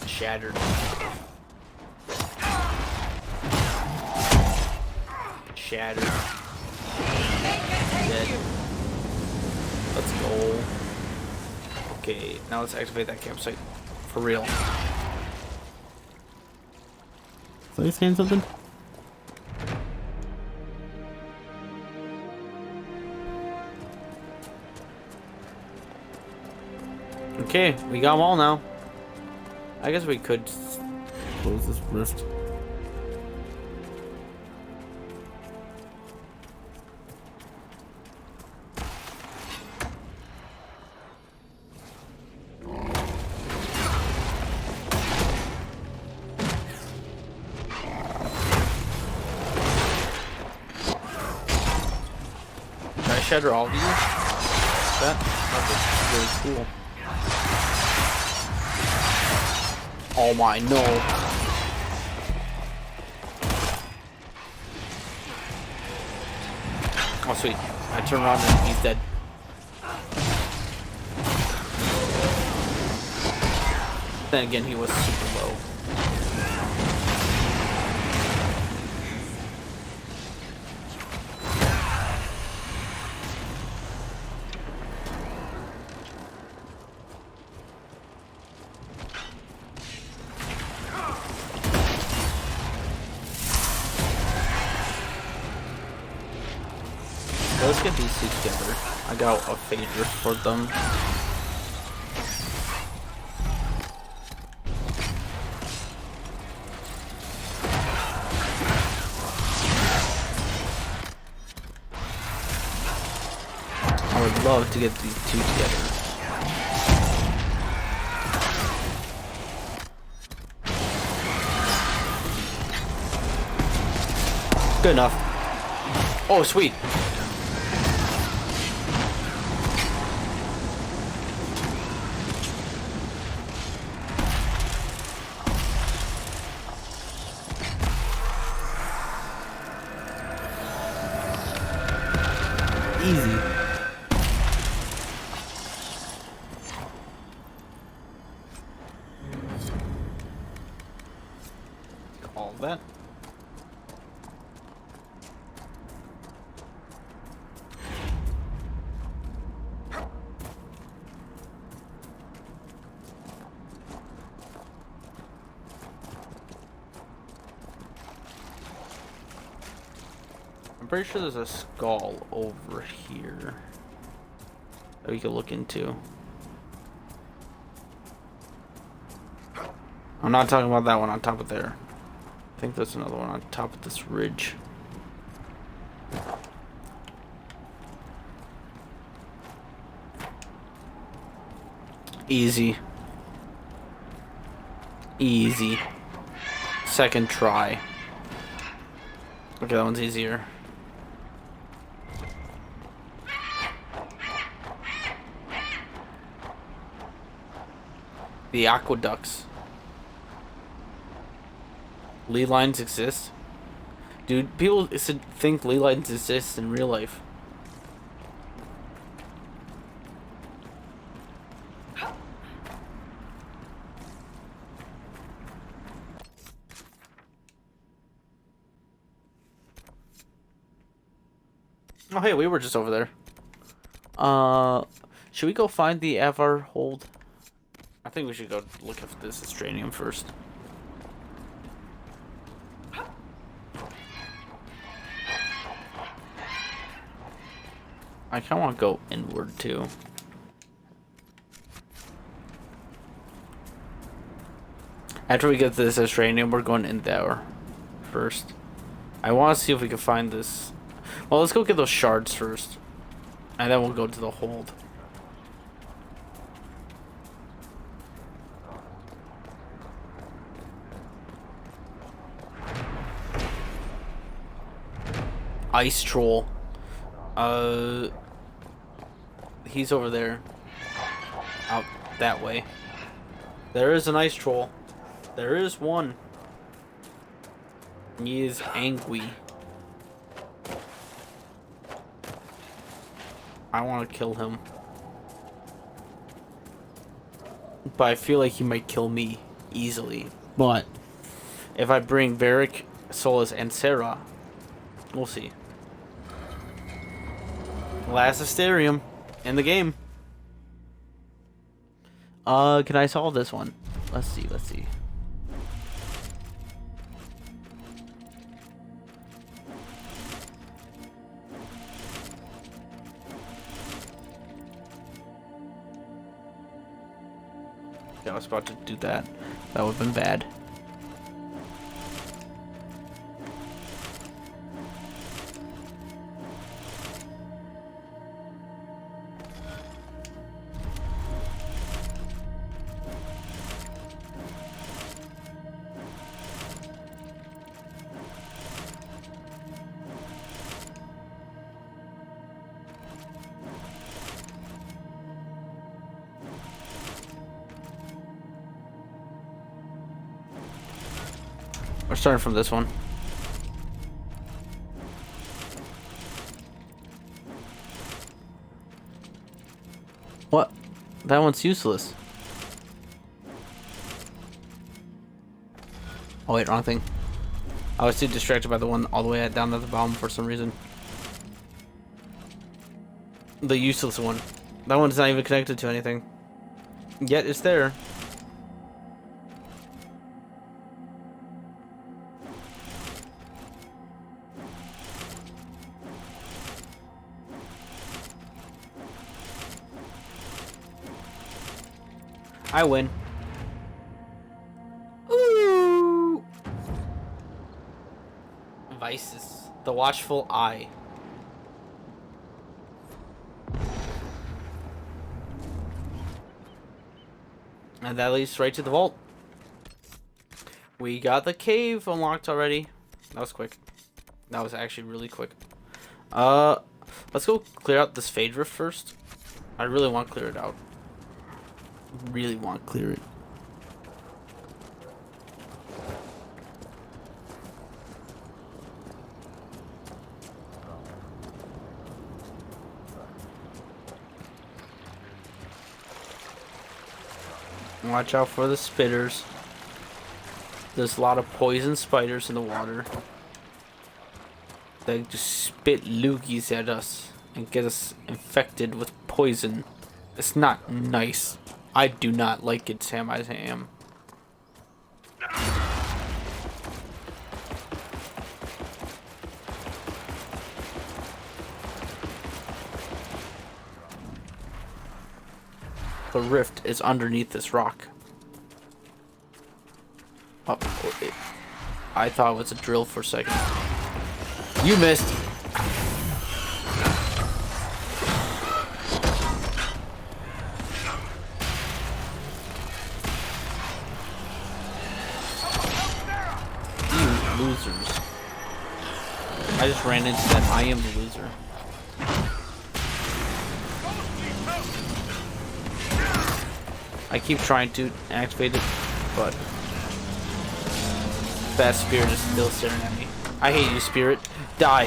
Shattered. Shattered. Dead. Let's go. Okay, now let's activate that campsite. For real. Are you saying something? Okay, we got them all now. I guess we could close this rift. Can I shatter all of you? That was really cool. Oh my, no. Oh sweet. I turn around and he's dead. Then again, he was super low. Let's get these two together. I got a phaser for them. would love to get these two together. Good enough. Oh, sweet. Easy. All that. I'm pretty sure there's a skull over here that we could look into. I'm not talking about that one on top of there. I think there's another one on top of this ridge. Easy. Easy. Second try. Okay, that one's easier. The aqueducts. Ley lines exist? Dude, people think ley lines exist in real life. Oh, hey, we were just over there. Should we go find the Avar hold? I think we should go look at this Astranium first. I kind of want to go inward too. After we get this Astranium, we're going in there first. I want to see if we can find this. Well, let's go get those shards first. And then we'll go to the hold. Ice troll. He's over there. Out that way. There is an ice troll. There is one. He is angry. I want to kill him. But I feel like he might kill me easily. But if I bring Varric, Solas, and Sera, we'll see. Last Asterium in the game. Can I solve this one? Let's see, let's see. Yeah, I was about to do that. That would have been bad. We're starting from this one. What? That one's useless. Oh wait, wrong thing. I was too distracted by the one all the way down at the bottom for some reason. The useless one. That one's not even connected to anything. Yet it's there. I win. Ooh! Vices. The watchful eye. And that leads right to the vault. We got the cave unlocked already. That was quick. That was actually really quick. Let's go clear out this Fade Rift first. I really want to clear it out. Really want to clear it. Watch out for the spitters. There's a lot of poison spiders in the water. They just spit loogies at us and get us infected with poison. It's not nice. I do not like it, Sam. I am. The rift is underneath this rock. Oh, I thought it was a drill for a second. You missed. You losers. I just ran into that. I am the loser. I keep trying to activate it, but that spirit is still staring at me. I hate you, spirit. Die.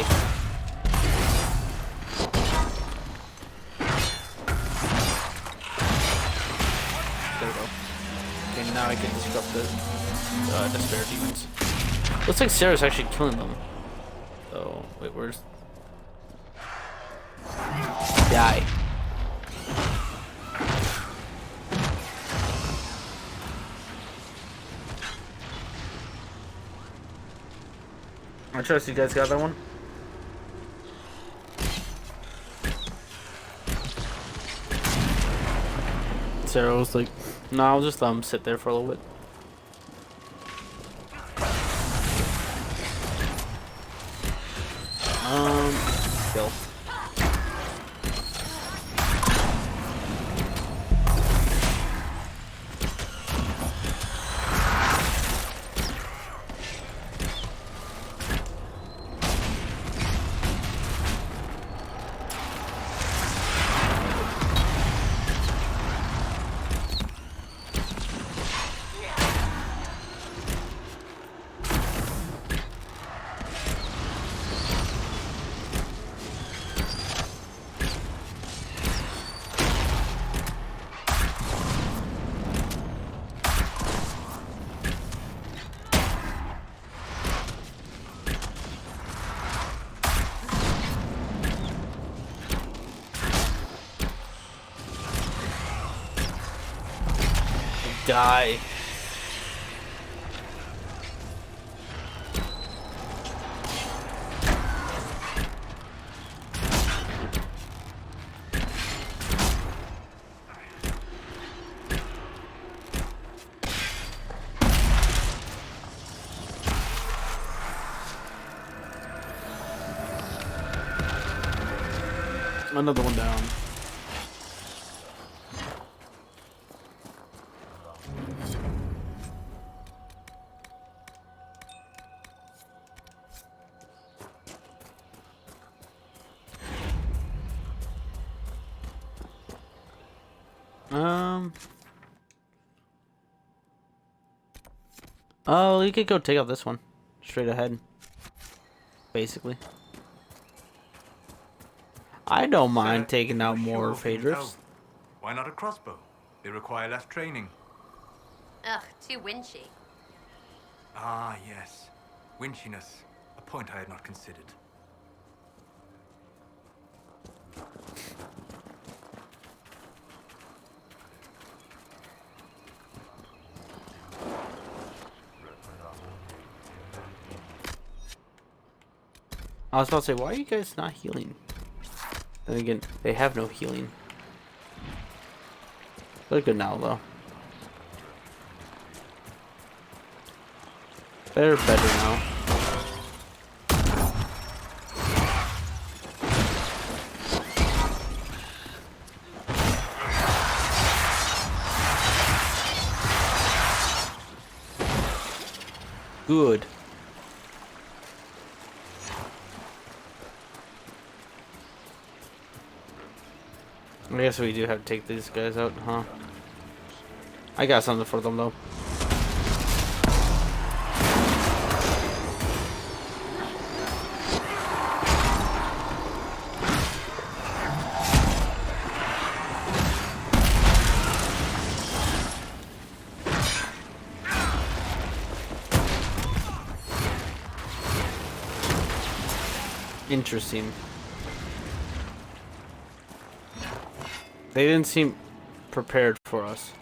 There we go. Okay, now I can disrupt the despair demons. Looks like Sera's actually killing them. Oh, wait, where's... Die. I trust you guys got that one. Sera was like, no, I'll just let him sit there for a little bit. Kill. Die. Another one down. Oh, you could go take out this one. Straight ahead. Basically. I don't mind taking out more Fade Rifts. Why not a crossbow? They require less training. Ugh, too winchy. Ah, yes. Winchiness. A point I had not considered. I was about to say, why are you guys not healing? Then again, they have no healing. They're good now, though. They're better now. good. I guess we do have to take these guys out, huh? I got something for them though. Interesting. They didn't seem prepared for us.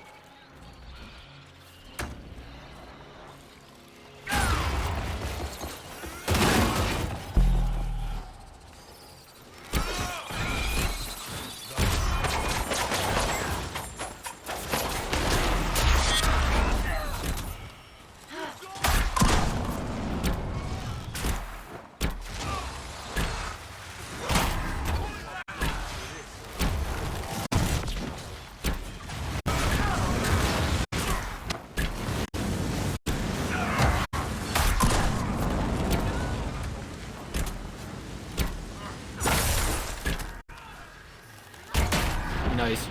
Nice.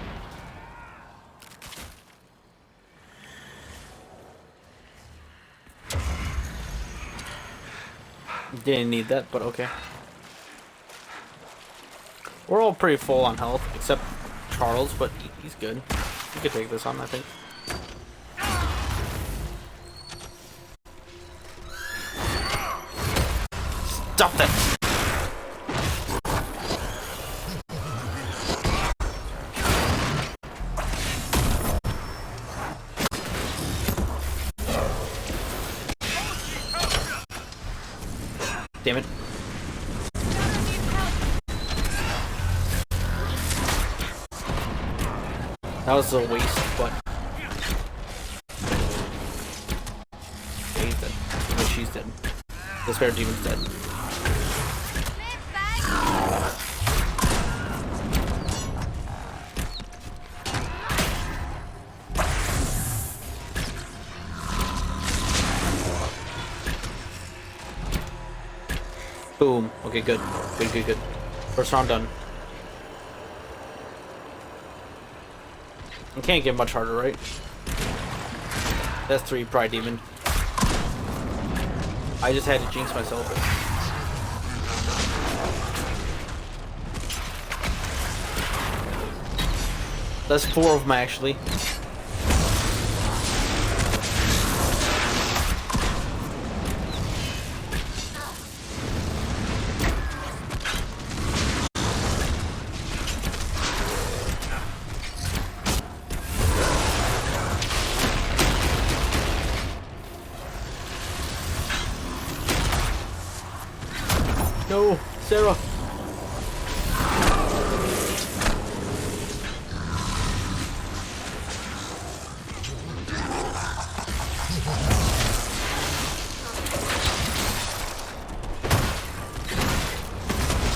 Didn't need that, but okay. We're all pretty full on health, except Charles, but he's good. You could take this on, I think. Stop that! Damn it. That was a waste, but... Okay, he's dead. No, she's dead. The spare demon's dead. Boom. Okay, good. Good. First round done. It can't get much harder, right? That's 3 Pride Demon. I just had to jinx myself. That's 4 of them, actually. No, Sarah.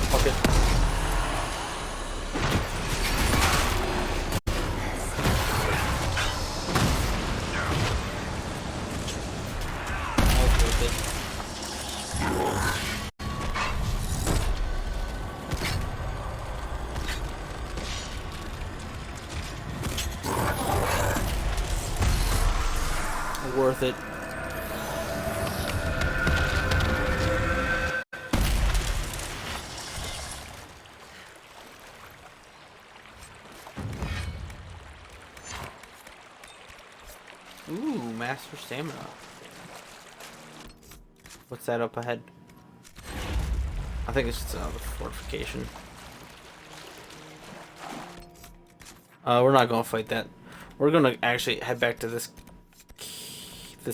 Fuck it. That's worth it. Worth it. Ooh, master stamina. What's that up ahead? I think it's just another fortification. We're not gonna fight that. We're gonna actually head back to this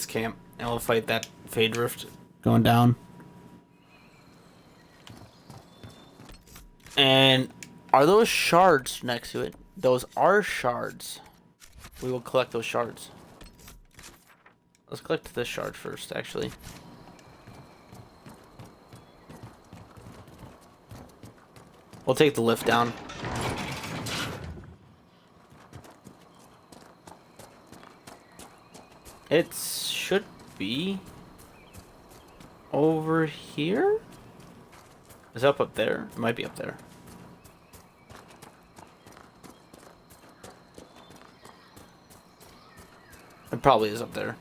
camp and we'll fight that Fade Rift going down. And are those shards next to it? Those are shards. We will collect those shards. Let's collect this shard first, actually. We'll take the lift down. It should be over here? Is it up there? It might be up there. It probably is up there.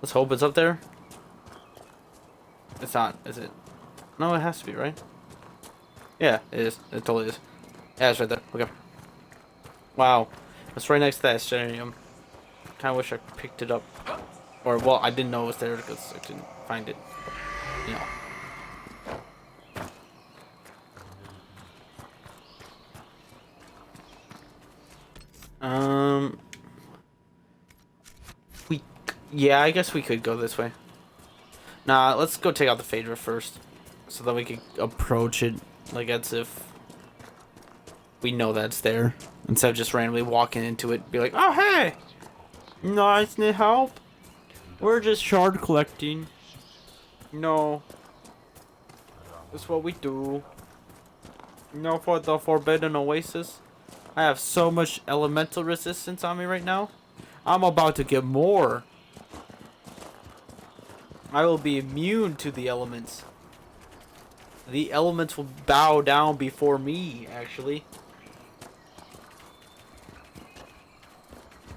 Let's hope it's up there. It's not, is it? No, it has to be, right? Yeah, it is. It totally is. Yeah, it's right there. Okay. Wow. It's right next to that stadium. Kinda wish I picked it up. Or, well, I didn't know it was there because I couldn't find it. You know. Yeah, I guess we could go this way. Nah, let's go take out the Phaedra first. So that we can approach it like as if we know that's there. Instead of just randomly walking into it, be like, oh hey! Nice, need help? We're just shard collecting. No. That's what we do. No, for the Forbidden Oasis. I have so much elemental resistance on me right now. I'm about to get more. I will be immune to the elements. The elements will bow down before me, actually.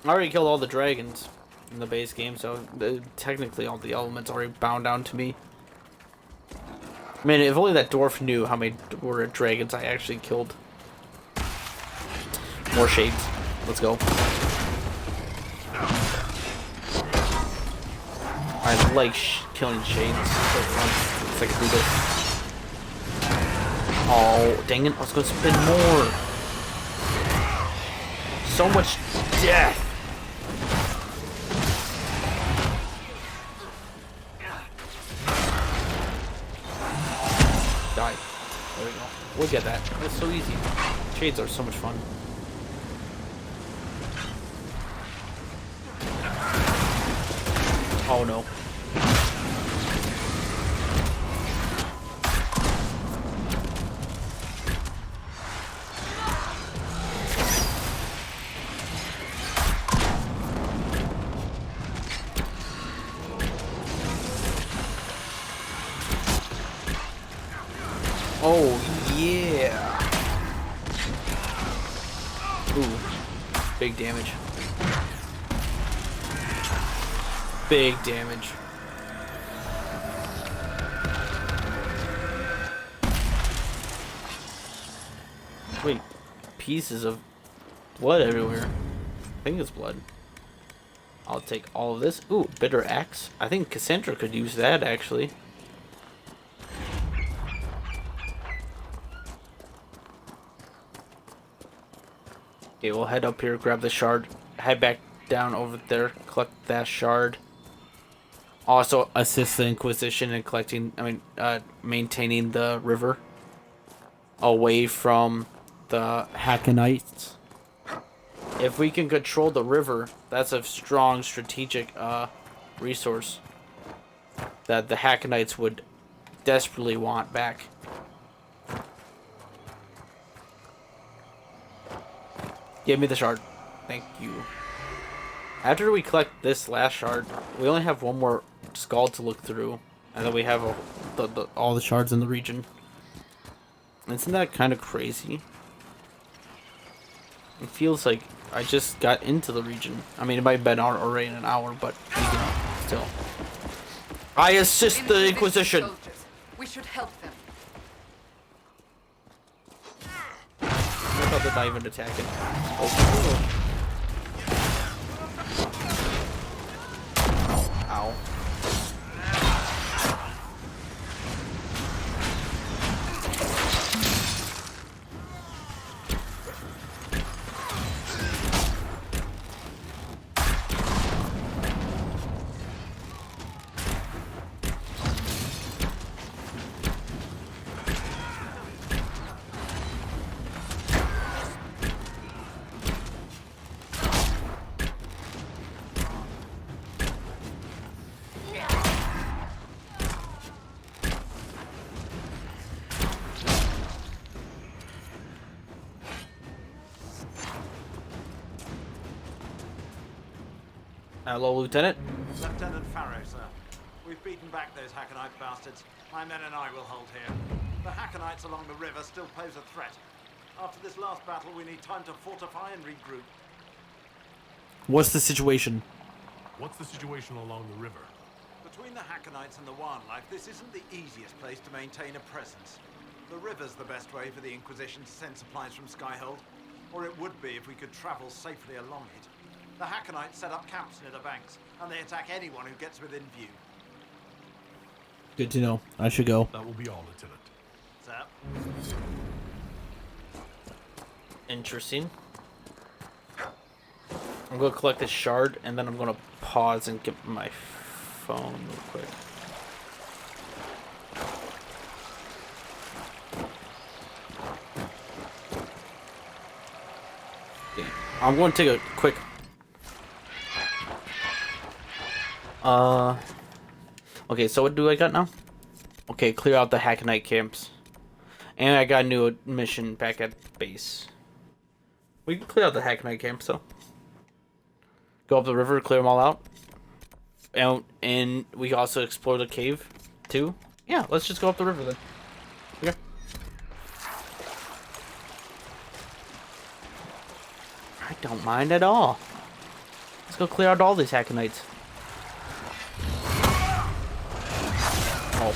I already killed all the dragons in the base game, so technically all the elements already bound down to me. I mean, if only that dwarf knew how many dragons I actually killed. More shades. Let's go. I like killing shades. It's like a do this. Oh, dang it. I was going to spin more. So much death. Die. There we go. We'll get that. It's so easy. Shades are so much fun. Oh no. Oh yeah. Ooh. Big damage. Big damage. Wait, pieces of blood everywhere. I think it's blood. I'll take all of this. Ooh, bitter axe. I think Cassandra could use that actually. Okay, we'll head up here, grab the shard, head back down over there, collect that shard. Also assist the Inquisition in collecting, maintaining the river away from the Hakkonites. If we can control the river, that's a strong strategic resource that the Hakkonites would desperately want back. Give me the shard. Thank you. After we collect this last shard, we only have one more skull to look through, and then we have all the shards in the region. Isn't that kind of crazy? It feels like I just got into the region. I mean, it might have been already in an hour, but still. I assist the Inquisition. We should help them. I thought they're not even attacking. Oh. Ow. Hello, Lieutenant. Lieutenant Farrow, sir. We've beaten back those Hakkonite bastards. My men and I will hold here. The Hakkonites along the river still pose a threat. After this last battle, we need time to fortify and regroup. What's the situation? What's the situation along the river? Between the Hakkonites and the wildlife, this isn't the easiest place to maintain a presence. The river's the best way for the Inquisition to send supplies from Skyhold, or it would be if we could travel safely along it. The Hakkonites set up camps near the banks, and they attack anyone who gets within view. Good to know. I should go. That will be all, Lieutenant. Sir? Interesting. I'm gonna collect this shard, and then I'm gonna pause and get my phone real quick. Okay. I'm going to take a quick... Okay, so what do I got now? Okay, clear out the Hakkonite camps. And I got a new mission back at base. We can clear out the Hakkonite camps, though. Go up the river, clear them all out. And we can also explore the cave, too. Yeah, let's just go up the river, then. Okay. I don't mind at all. Let's go clear out all these Hakkonites. Oh.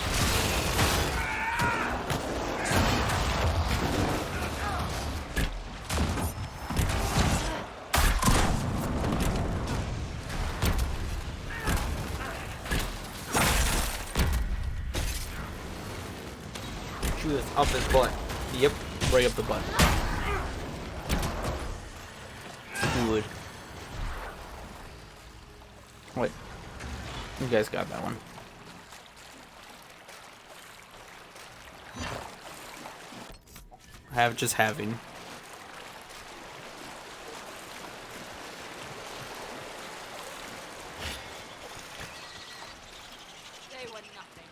Shoot this up his butt. Yep, right up the butt. Good. Wait. You guys got that one. Just having. They were nothing.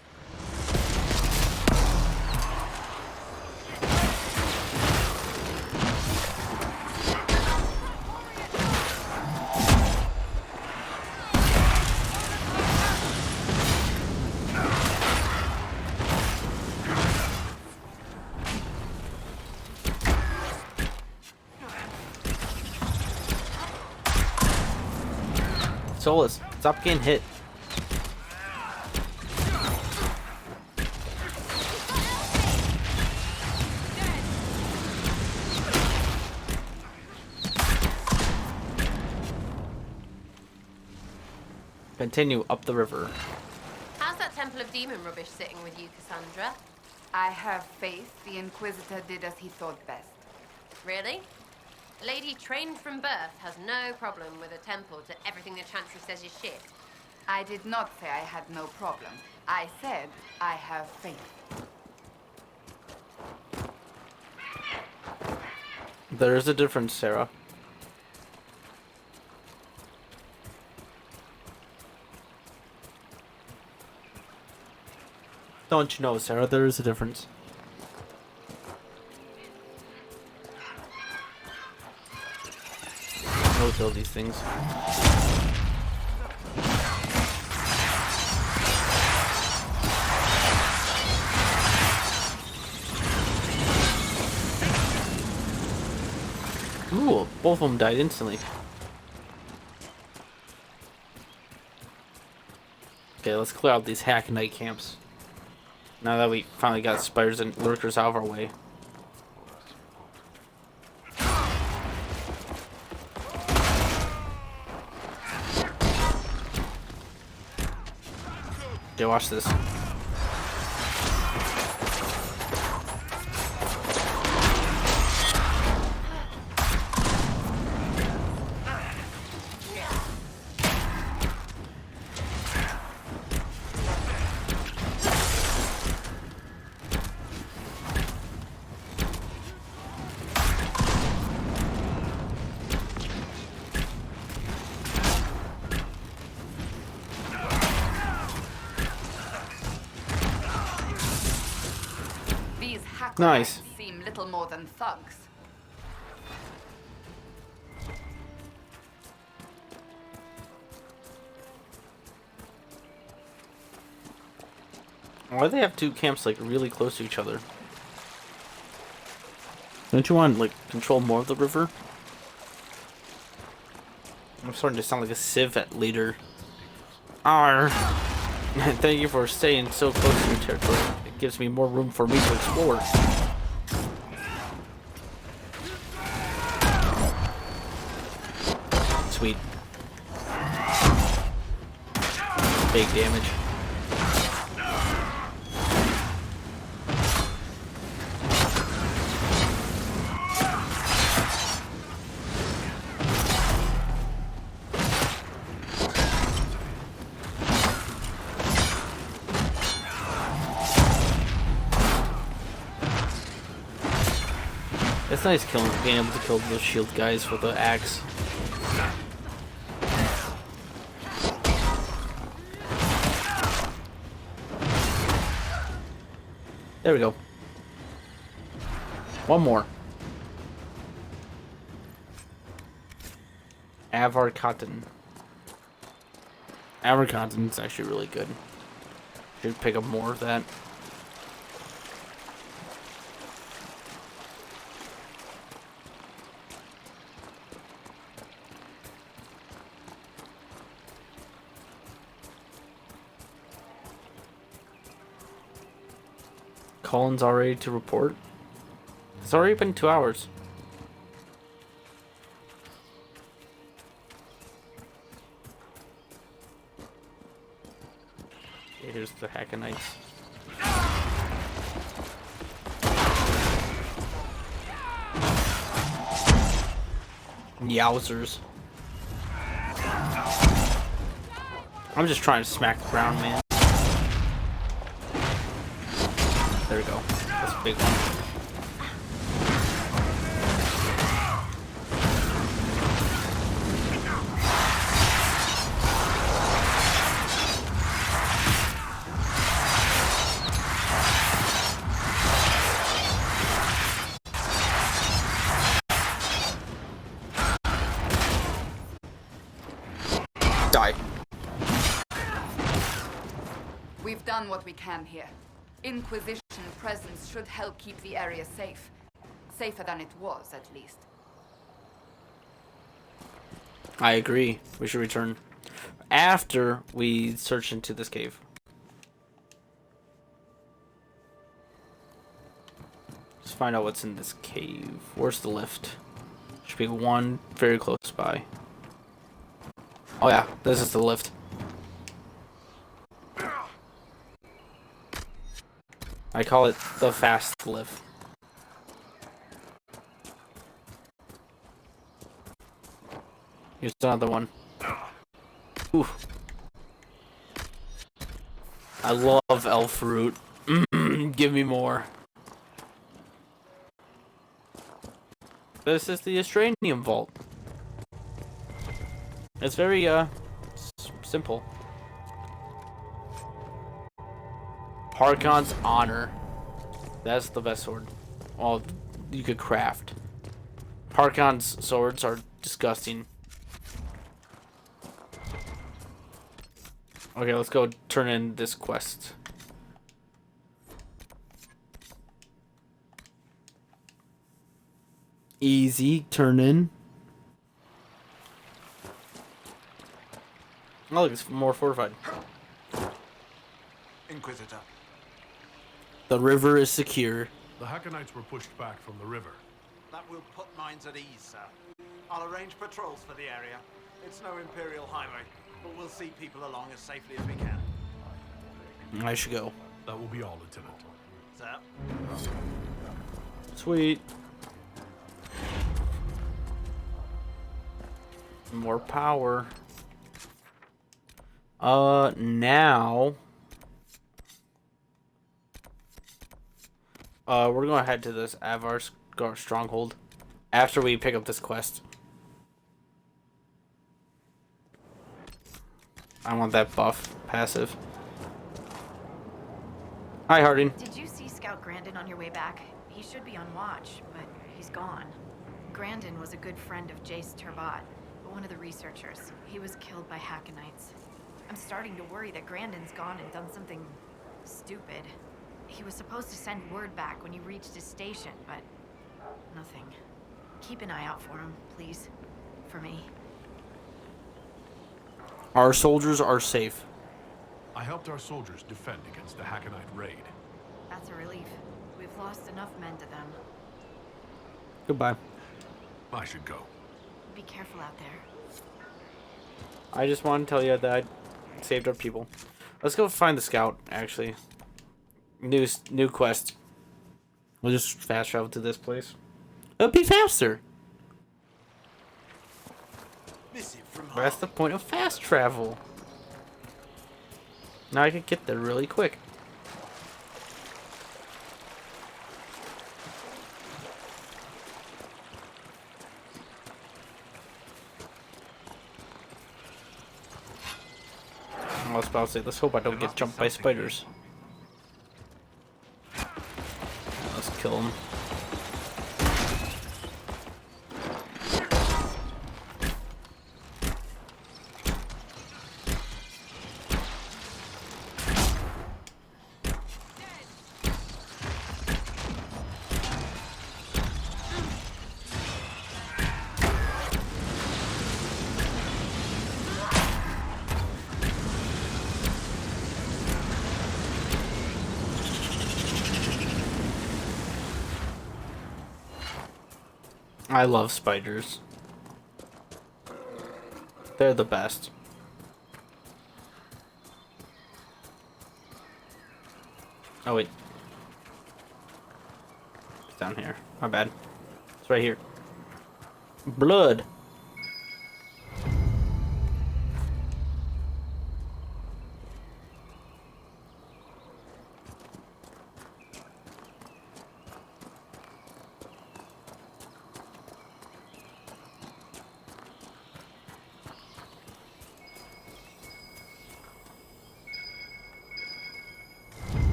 Solas, stop getting hit. Continue up the river. How's that Temple of Demon rubbish sitting with you, Cassandra? I have faith the Inquisitor did as he thought best. Really? A lady trained from birth has no problem with a temple to everything the Chantry says is shit. I did not say I had no problem. I said I have faith. There is a difference, Sarah. Don't you know, Sarah? There is a difference. No kill these things. Ooh, both of them died instantly. Okay, let's clear out these Hakkonite camps. Now that we finally got spiders and lurkers out of our way. Okay, watch this. Nice. Seem little more than thugs. Why do they have two camps like really close to each other? Don't you want to like control more of the river? I'm starting to sound like a civ leader. Arr! Thank you for staying so close to your territory. It gives me more room for me to explore. Sweet. Big damage. It's nice being able to kill those shield guys with the axe. There we go. One more. Avar cotton. Avar cotton is actually really good. Should pick up more of that. Colin's already to report. It's already been 2 hours. Okay, here's the Hakkonites. Yowzers. I'm just trying to smack the ground, man. There we go. That's a big one. Die. We've done what we can here. Inquisition presence should help keep the area safe. Safer than it was, at least. I agree. We should return after we search into this cave. Let's find out what's in this cave. Where's the lift? Should be one very close by. Oh yeah, this is the lift. I call it the fast lift. Here's another one. Ooh. I love elf fruit. Give me more. This is the Astranium Vault. It's very, simple. Harkon's Honor. That's the best sword. Well, you could craft. Harkon's swords are disgusting. Okay, let's go turn in this quest. Easy, turn in. Oh, look, it's more fortified. Inquisitor. The river is secure. The Hakkonites were pushed back from the river. That will put minds at ease, sir. I'll arrange patrols for the area. It's no Imperial highway, but we'll see people along as safely as we can. I should go. That will be all, Lieutenant. Sir? Sweet. More power. Now... we're gonna head to this Avar stronghold after we pick up this quest. I want that buff passive. Hi, Harding. Did you see Scout Grandin on your way back? He should be on watch, but he's gone. Grandin was a good friend of Jace Turbat, one of the researchers. He was killed by Hakkonites. I'm starting to worry that Grandin's gone and done something Stupid. He was supposed to send word back when he reached his station, but nothing. Keep an eye out for him, please. For me. Our soldiers are safe. I helped our soldiers defend against the Hakkonite raid. That's a relief. We've lost enough men to them. Goodbye. I should go. Be careful out there. I just want to tell you that I saved our people. Let's go find the scout, actually. New quest. We'll just fast travel to this place. It'll be faster. That's the point of fast travel. Now I can get there really quick. I was about to say, let's hope I don't get jumped by spiders. Let's kill him. I love spiders. They're the best. Oh wait. It's down here. My bad. It's right here. Blood.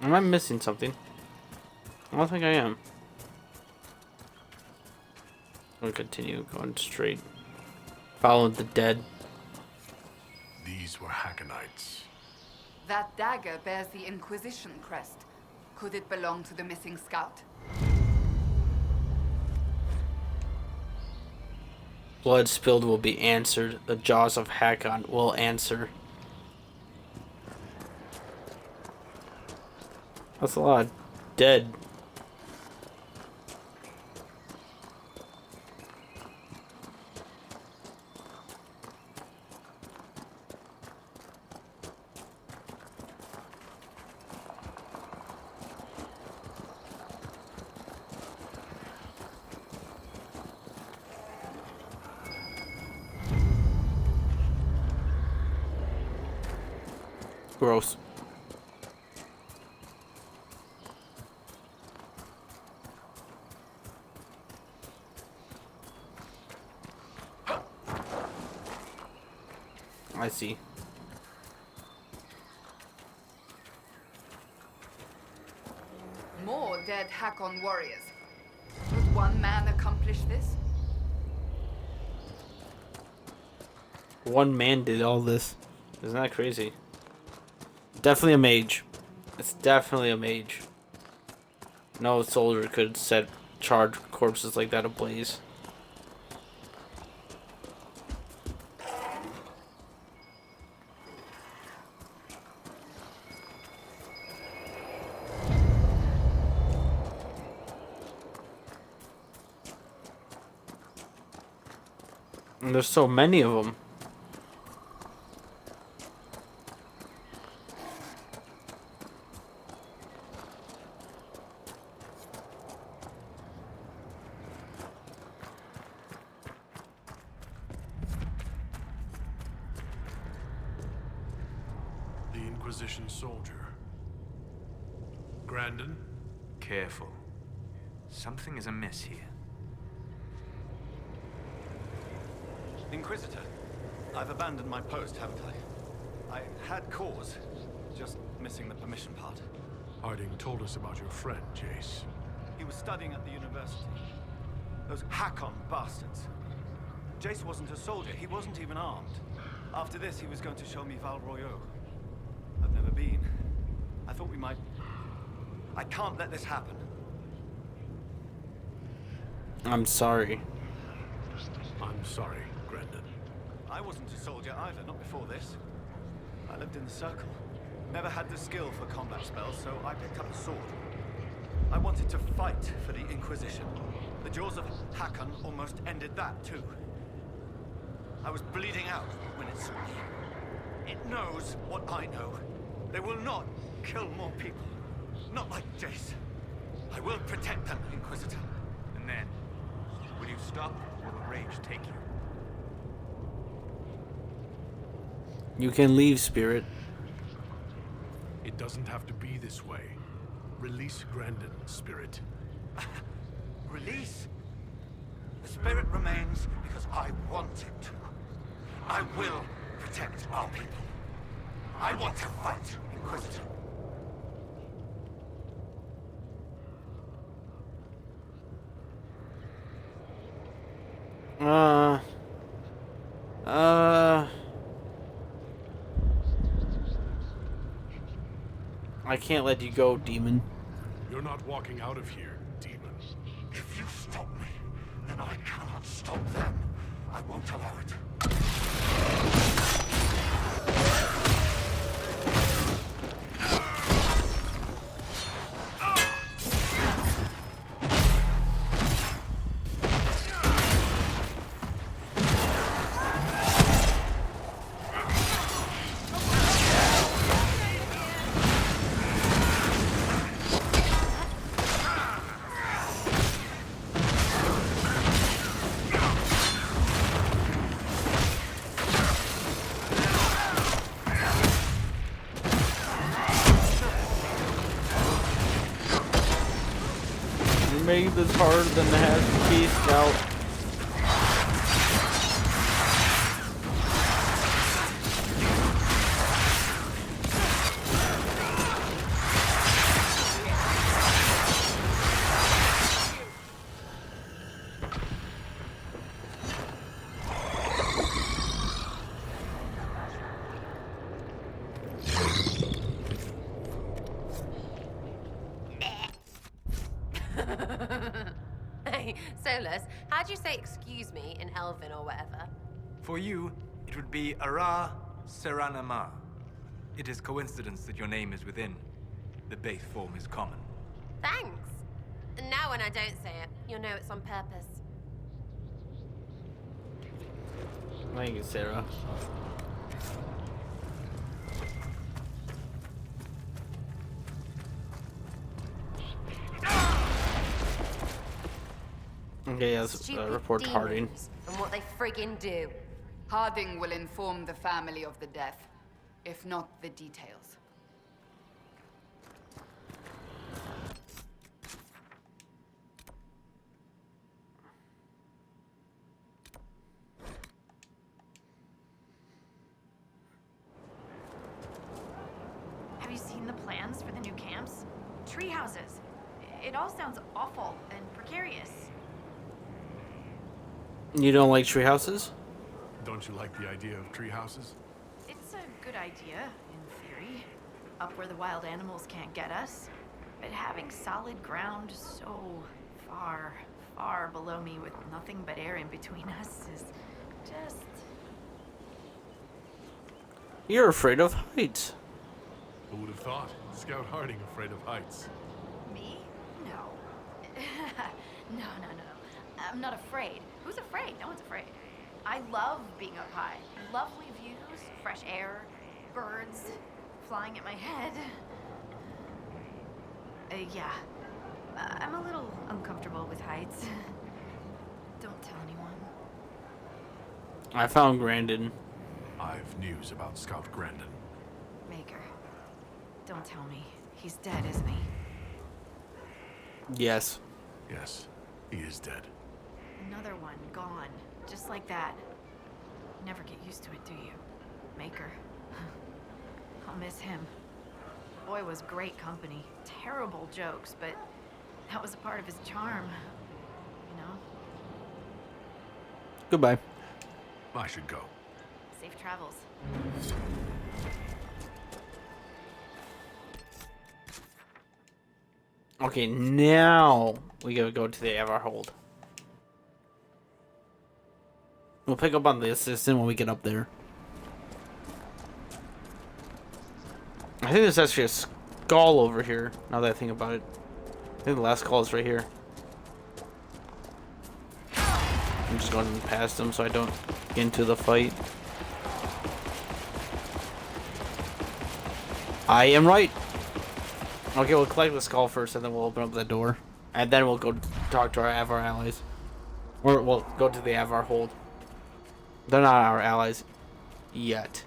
Am I missing something? I don't think I am. I'm gonna continue going straight. Follow the dead. These were Hakkonites. That dagger bears the Inquisition crest. Could it belong to the missing scout? Blood spilled will be answered. The Jaws of Hakkon will answer. That's a lot of dead. Gross. I see. More dead Hakkon warriors. Could one man accomplish this? One man did all this. Isn't that crazy? Definitely a mage. It's definitely a mage. No soldier could set charred corpses like that ablaze. And there's so many of them. The Inquisition soldier. Grandin? Careful. Something is amiss here. Inquisitor, I've abandoned my post, haven't I? I had cause, just missing the permission part. Harding told us about your friend, Jace. He was studying at the university. Those Hakkon bastards. Jace wasn't a soldier. He wasn't even armed. After this, he was going to show me Val Royeaux. I've never been. I thought we might... I can't let this happen. I'm sorry. I'm sorry, Grendon. I wasn't a soldier either, not before this. I lived in the Circle. Never had the skill for combat spells, so I picked up a sword. I wanted to fight for the Inquisition. The Jaws of Hakkon almost ended that, too. I was bleeding out when it saw me. It knows what I know. They will not kill more people. Not like Jace. I will protect them, Inquisitor. And then, will you stop or will rage take you? You can leave, Spirit. It doesn't have to be this way. Release Grendon, Spirit. Release? The spirit remains because I want it to. I will protect our people. I want to fight, Inquisitor. I can't let you go, demon. You're not walking out of here, demon. If you stop me, then I cannot stop them. I won't allow it. Made this harder than it has to be, Scout. Hey, Solas, how'd you say excuse me in Elven or whatever? For you, it would be Ara Seranama. It is coincidence that your name is within. The base form is common. Thanks. And now when I don't say it, you'll know it's on purpose. Thank you, Sarah. Okay, yes, report to Harding. And what they friggin' do. Harding will inform the family of the death, if not the details. Have you seen the plans for the new camps? Tree houses. It all sounds awful and precarious. You don't like tree houses? Don't you like the idea of tree houses? It's a good idea, in theory. Up where the wild animals can't get us. But having solid ground so far, far below me with nothing but air in between us is just... You're afraid of heights. Who would have thought? Scout Harding afraid of heights. Me? No. No. I'm not afraid. Who's afraid? No one's afraid. I love being up high. Lovely views, fresh air, birds flying at my head. Yeah. I'm a little uncomfortable with heights. Don't tell anyone. I found Grendon. I've news about Scout Grendon. Maker. Don't tell me. He's dead, isn't he? Yes. Yes, he is dead. Another one gone. Just like that. Never get used to it, do you? Maker. I'll miss him. Boy was great company. Terrible jokes, but that was a part of his charm. You know? Goodbye. I should go. Safe travels. Okay, now we gotta go to the Avar hold. We'll pick up on the assistant when we get up there. I think there's actually a skull over here, now that I think about it. I think the last skull is right here. I'm just going past him so I don't get into the fight. I am right! Okay, we'll collect the skull first and then we'll open up the door. And then we'll go talk to our Avar allies. Or we'll go to the Avar hold. They're not our allies yet.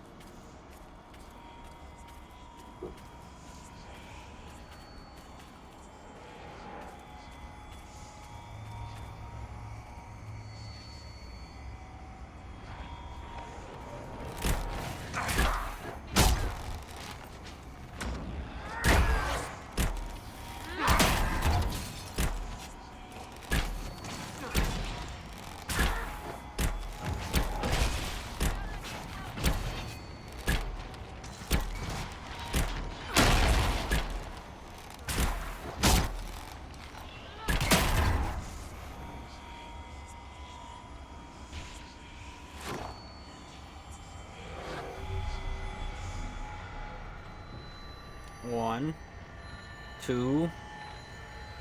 One, two,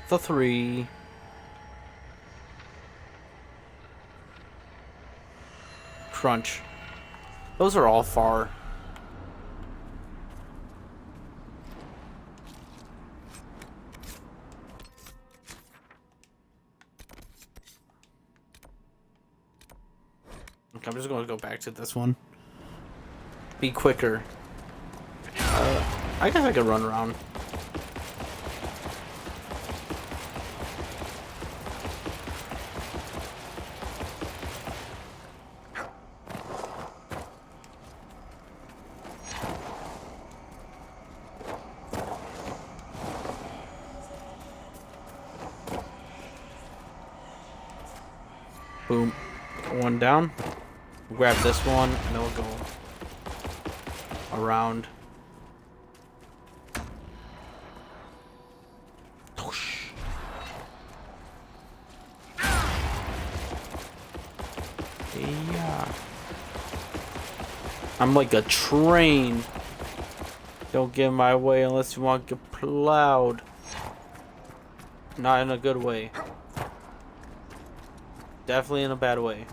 the three. Crunch. Those are all far. Okay, I'm just going to go back to this one. Be quicker. I guess I could run around. Boom. One down. Grab this one, and then we'll go around. Yeah. I'm like a train. Don't get in my way unless you want to get plowed. Not in a good way. Definitely in a bad way.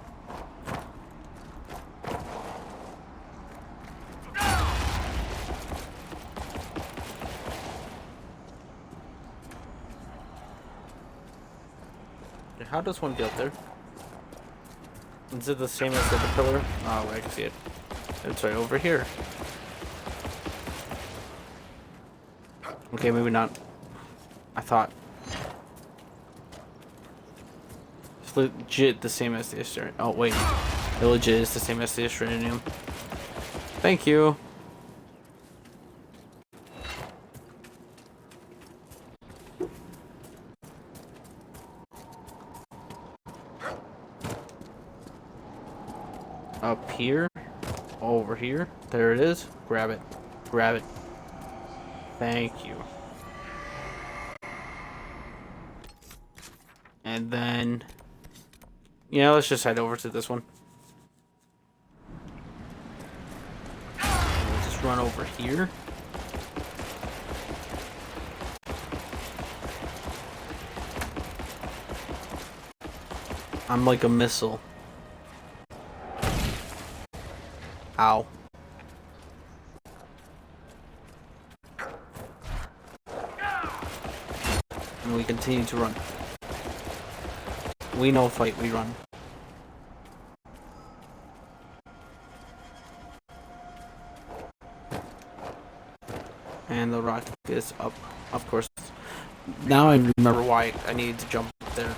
Okay, how does one get up there? Is it the same as the pillar? Oh, I can see it. It's right over here. Okay, maybe not. I thought. It's legit the same as the Astranium. Oh, wait. It legit is the same as the Astranium. Thank you. Up here, over here, there it is. Grab it, grab it. Thank you. And then, yeah, let's just head over to this one. We'll just run over here. I'm like a missile. Ow. And we continue to run. We no fight, we run. And the rock is up, of course. Now I remember why I needed to jump up there.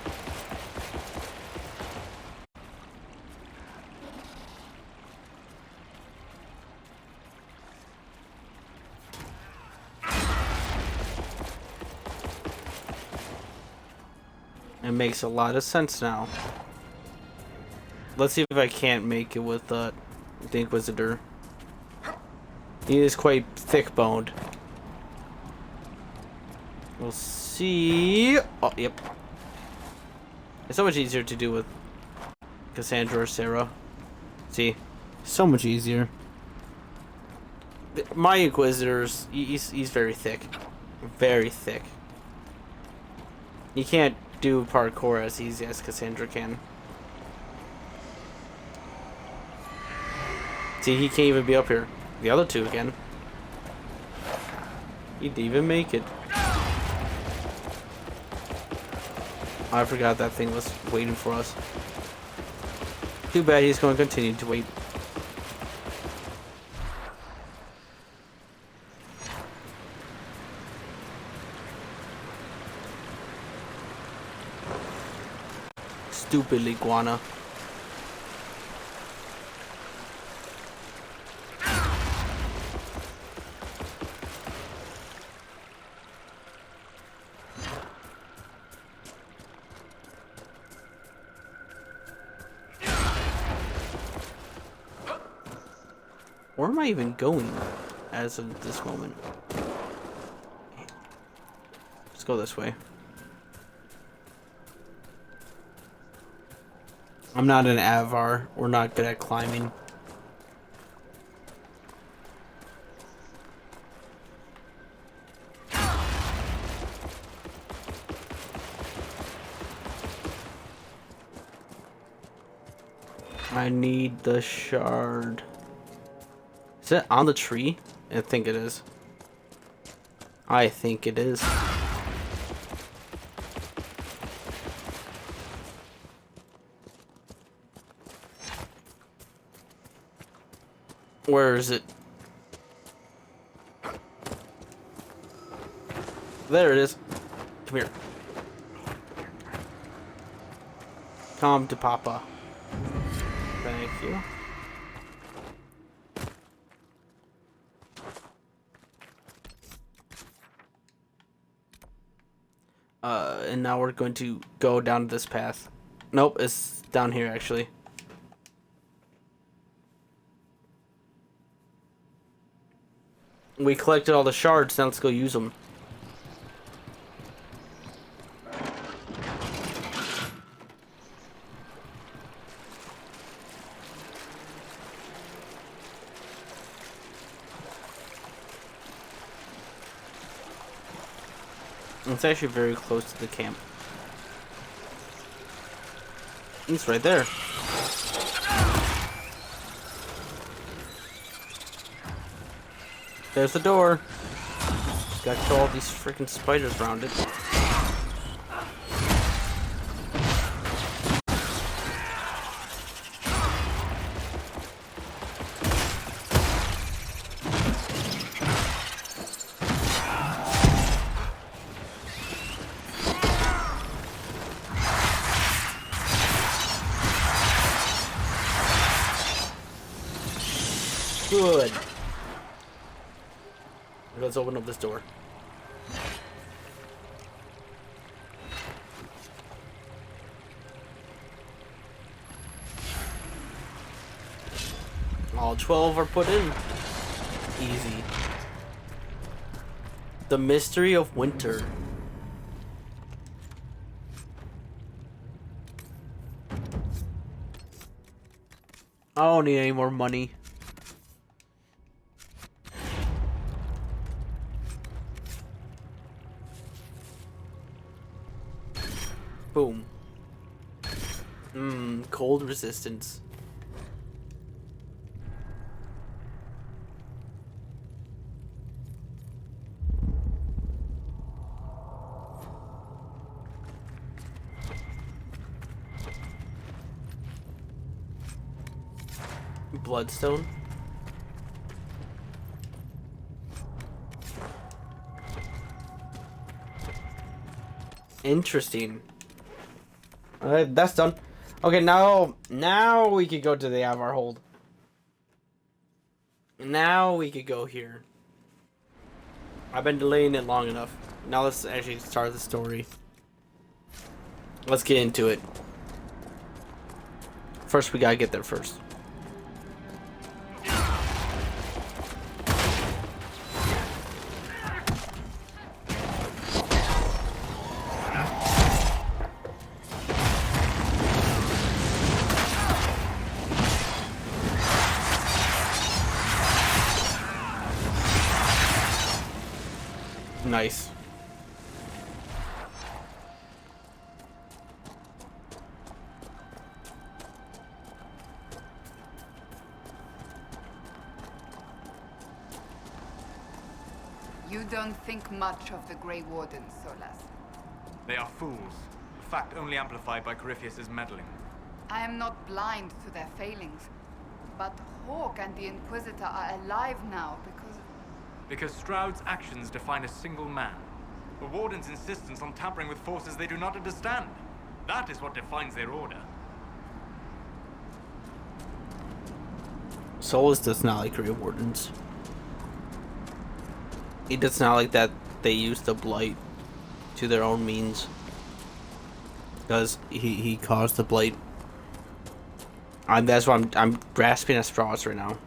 It makes a lot of sense now. Let's see if I can't make it with the Inquisitor. He is quite thick-boned. We'll see. Oh, yep. It's so much easier to do with Cassandra or Sera. See? So much easier. My Inquisitors, he's very thick. Very thick. You can't do parkour as easy as Cassandra can. See, he can't even be up here. The other two again. He'd even make it. I forgot that thing was waiting for us. Too bad he's going to continue to wait. Stupid iguana. Where am I even going as of this moment? Let's go this way. I'm not an Avar. We're not good at climbing. I need the shard. Is it on the tree? I think it is. I think it is. Where is it? There it is. Come here. Come to Papa. Thank you. And now we're going to go down this path. Nope, it's down here actually. We collected all the shards, now let's go use them. It's actually very close to the camp. It's right there. There's the door. Got to kill all these freaking spiders around it. Good. Let's open up this door. All 12 are put in. Easy. The mystery of winter. I don't need any more money. Boom. Cold resistance. Bloodstone. Interesting. Alright, that's done. Okay, now we could go to the Avar hold. Now we could go here. I've been delaying it long enough. Now let's actually start the story. Let's get into it. First, we gotta get there first. Nice. You don't think much of the Grey Wardens, Solas. They are fools. A fact only amplified by Corypheus's meddling. I am not blind to their failings, but Hawk and the Inquisitor are alive now Because Stroud's actions define a single man. The Warden's insistence on tampering with forces they do not understand. That is what defines their order. Solas does not like Grey Wardens. He does not like that they use the Blight to their own means. Because he caused the Blight. And that's why I'm grasping at straws right now.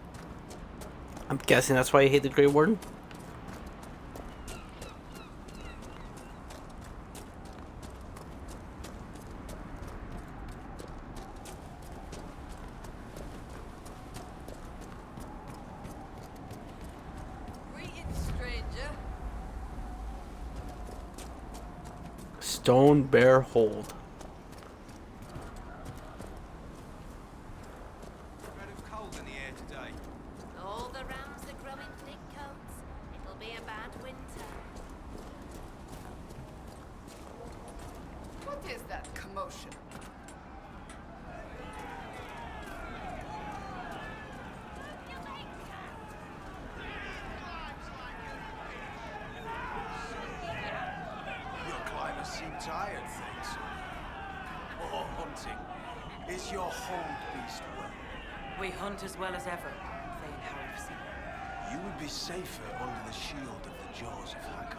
I'm guessing that's why I hate the Grey Warden. Stone Bear Hold. All the rams are growing thick coats. It'll be a bad winter. What is that commotion? Your climbers seem tired, thanks. Or hunting. Is your hold beast well? We hunt as well as ever, Thane Harrison. You would be safer under the shield of the Jaws of Hakkon.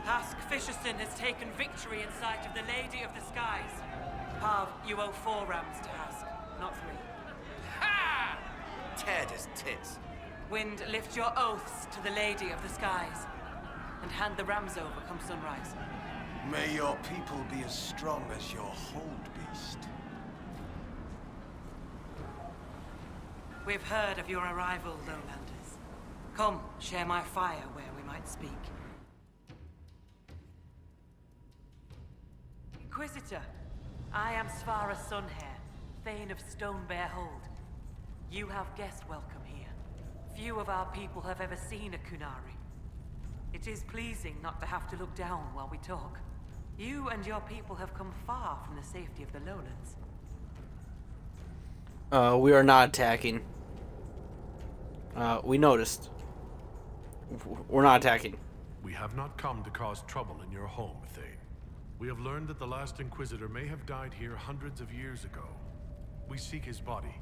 Hask Fisherson has taken victory in sight of the Lady of the Skies. Parv, you owe 4 rams to Hask, not 3. Ha! Tear his tits. Wind, lift your oaths to the Lady of the Skies, and hand the rams over come sunrise. May your people be as strong as your hold beast. We've heard of your arrival, Lowlanders. Come, share my fire where we might speak. Inquisitor, I am Svara Sunhair, Thane of Stonebear Hold. You have guest welcome here. Few of our people have ever seen a Kunari. It is pleasing not to have to look down while we talk. You and your people have come far from the safety of the lowlands. We are not attacking. We noticed. We're not attacking. We have not come to cause trouble in your home, Thane. We have learned that the last Inquisitor may have died here hundreds of years ago. We seek his body.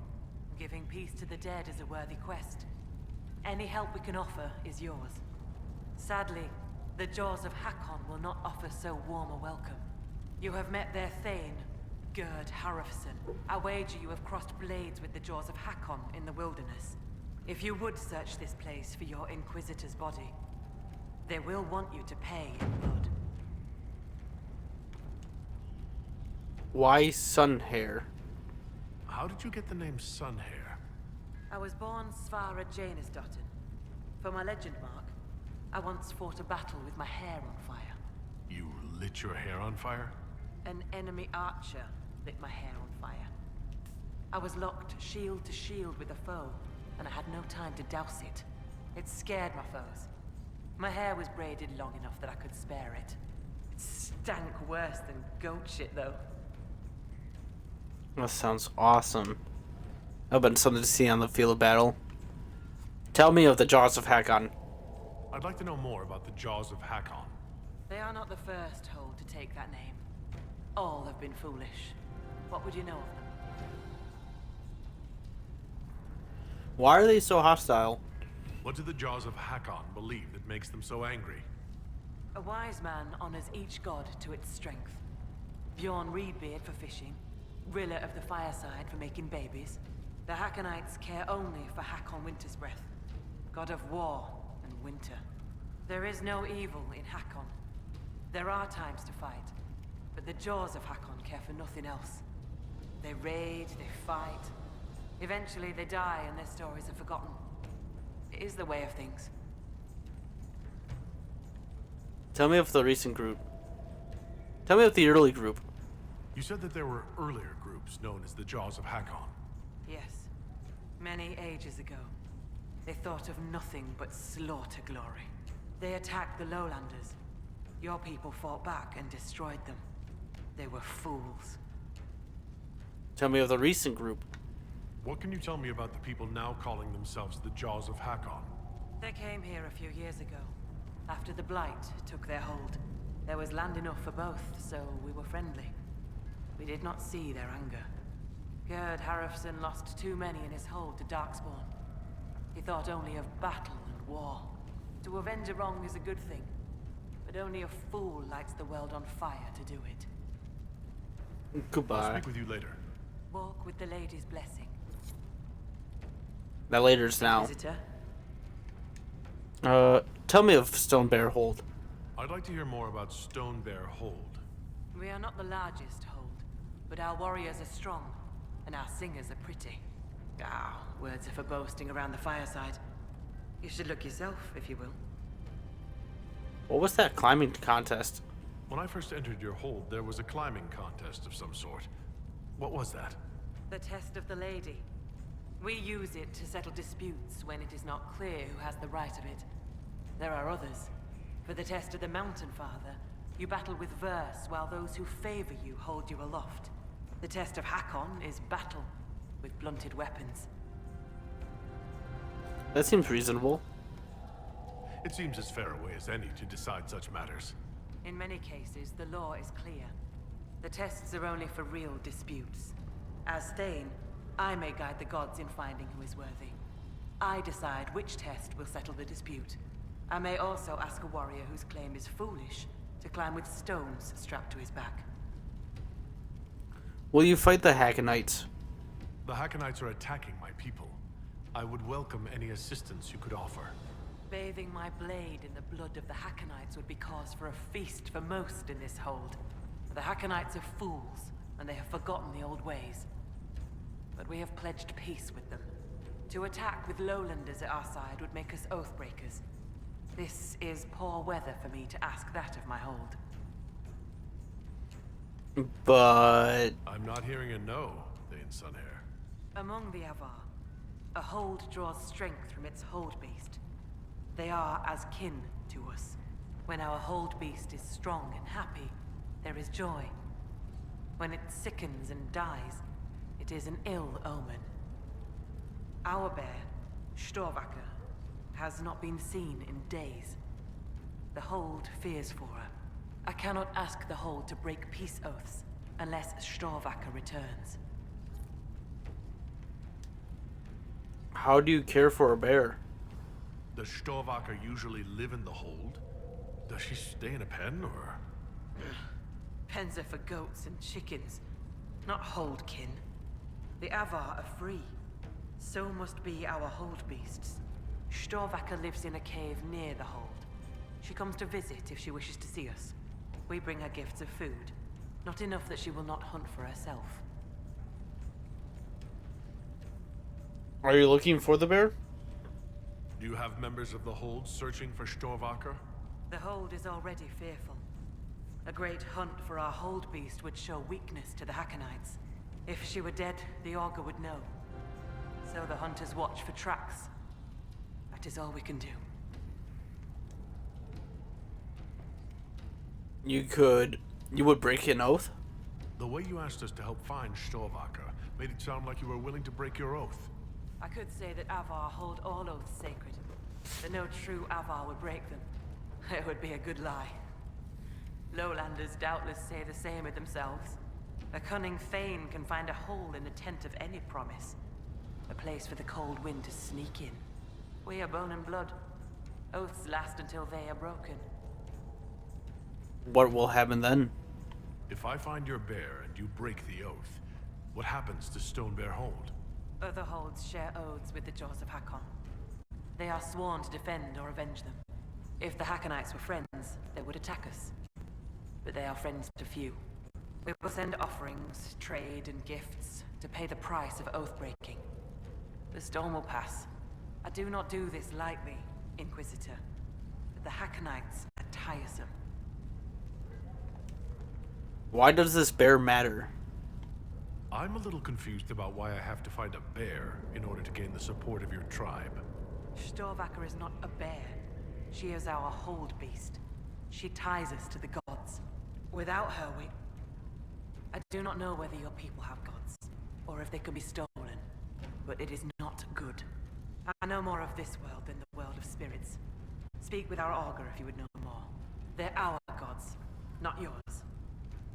Giving peace to the dead is a worthy quest. Any help we can offer is yours. Sadly, the Jaws of Hakkon will not offer so warm a welcome. You have met their Thane, Gerd Harrison. I wager you have crossed blades with the Jaws of Hakkon in the wilderness. If you would search this place for your Inquisitor's body, they will want you to pay in blood. Why Sunhair? How did you get the name Sunhair? I was born Svara Janisdottir. For my legend mark, I once fought a battle with my hair on fire. You lit your hair on fire? An enemy archer lit my hair on fire. I was locked shield to shield with a foe, and I had no time to douse it. It scared my foes. My hair was braided long enough that I could spare it. It stank worse than goat shit, though. That sounds awesome. That'd been something to see on the field of battle. Tell me of the Jaws of Hakkon. I'd like to know more about the Jaws of Hakkon. They are not the first hold to take that name. All have been foolish. What would you know of them? Why are they so hostile? What do the Jaws of Hakkon believe that makes them so angry? A wise man honors each god to its strength. Bjorn Reedbeard for fishing, Ruler of the Fireside for making babies. The Hakkonites care only for Hakkon Winter's Breath, god of war and winter. There is no evil in Hakkon. There are times to fight, but the Jaws of Hakkon care for nothing else. They raid, they fight. Eventually they die and their stories are forgotten. It is the way of things. Tell me of the recent group. Tell me of the early group. You said that there were earlier groups known as the Jaws of Hakkon. Yes. Many ages ago. They thought of nothing but slaughter glory. They attacked the lowlanders. Your people fought back and destroyed them. They were fools. Tell me of the recent group. What can you tell me about the people now calling themselves the Jaws of Hakkon? They came here a few years ago, after the Blight took their hold. There was land enough for both, so we were friendly. We did not see their anger. Gerd Harrison lost too many in his hold to Darkspawn. He thought only of battle and war. To avenge a wrong is a good thing, but only a fool lights the world on fire to do it. Goodbye. I'll speak with you later. Walk with the lady's blessing. That later's now. Visitor? Tell me of Stone Bear Hold. I'd like to hear more about Stone Bear Hold. We are not the largest hold, but our warriors are strong, and our singers are pretty. Ah, words are for boasting around the fireside. You should look yourself, if you will. What was that climbing contest? When I first entered your hold, there was a climbing contest of some sort. What was that? The test of the lady. We use it to settle disputes when it is not clear who has the right of it. There are others. For the test of the Mountain Father, you battle with verse, while those who favor you hold you aloft. The test of Hakkon is battle, with blunted weapons. That seems reasonable. It seems as fair a way as any to decide such matters. In many cases, the law is clear. The tests are only for real disputes. As Thane, I may guide the gods in finding who is worthy. I decide which test will settle the dispute. I may also ask a warrior whose claim is foolish to climb with stones strapped to his back. Will you fight the Hakkonites? The Hakkonites are attacking my people. I would welcome any assistance you could offer. Bathing my blade in the blood of the Hakkonites would be cause for a feast for most in this hold. The Hakkonites are fools, and they have forgotten the old ways. But we have pledged peace with them. To attack with lowlanders at our side would make us oathbreakers. This is poor weather for me to ask that of my hold. But... I'm not hearing a no, Thane Sunhair. Among the Avar, a hold draws strength from its hold beast. They are as kin to us. When our hold beast is strong and happy, there is joy. When it sickens and dies, it is an ill omen. Our bear, Storvacker, has not been seen in days. The hold fears for her. I cannot ask the hold to break peace oaths unless Storvacker returns. How do you care for a bear? Does Storvacker usually live in the hold? Does she stay in a pen, or...? Pens are for goats and chickens, not hold kin. The Avar are free. So must be our hold beasts. Storvacker lives in a cave near the hold. She comes to visit if she wishes to see us. We bring her gifts of food, not enough that she will not hunt for herself. Are you looking for the bear? Do you have members of the hold searching for Storvacker? The hold is already fearful. A great hunt for our hold beast would show weakness to the Hakkonites. If she were dead, the augur would know. So the hunters watch for tracks. That is all we can do. You would break an oath? The way you asked us to help find Storvacker made it sound like you were willing to break your oath. I could say that Avar hold all oaths sacred, that no true Avar would break them. It would be a good lie. Lowlanders doubtless say the same of themselves. A cunning Thane can find a hole in the tent of any promise. A place for the cold wind to sneak in. We are bone and blood. Oaths last until they are broken. What will happen then? If I find your bear and you break the oath, What happens to Stone Bear Hold? Other holds share oaths with the Jaws of Hakkon. They are sworn to defend or avenge them. If the Hakkonites were friends, they would attack us. But they are friends to few. We will send offerings, trade, and gifts to pay the price of oath-breaking. The storm will pass. I do not do this lightly, Inquisitor. But the Hakkonites are tiresome. Why does this bear matter? I'm a little confused about why I have to fight a bear in order to gain the support of your tribe. Storvacker is not a bear. She is our hold beast. She ties us to the gods. Without her, I do not know whether your people have gods, or if they can be stolen, but it is not good. I know more of this world than the world of spirits. Speak with our augur if you would know more. They're our gods, not yours.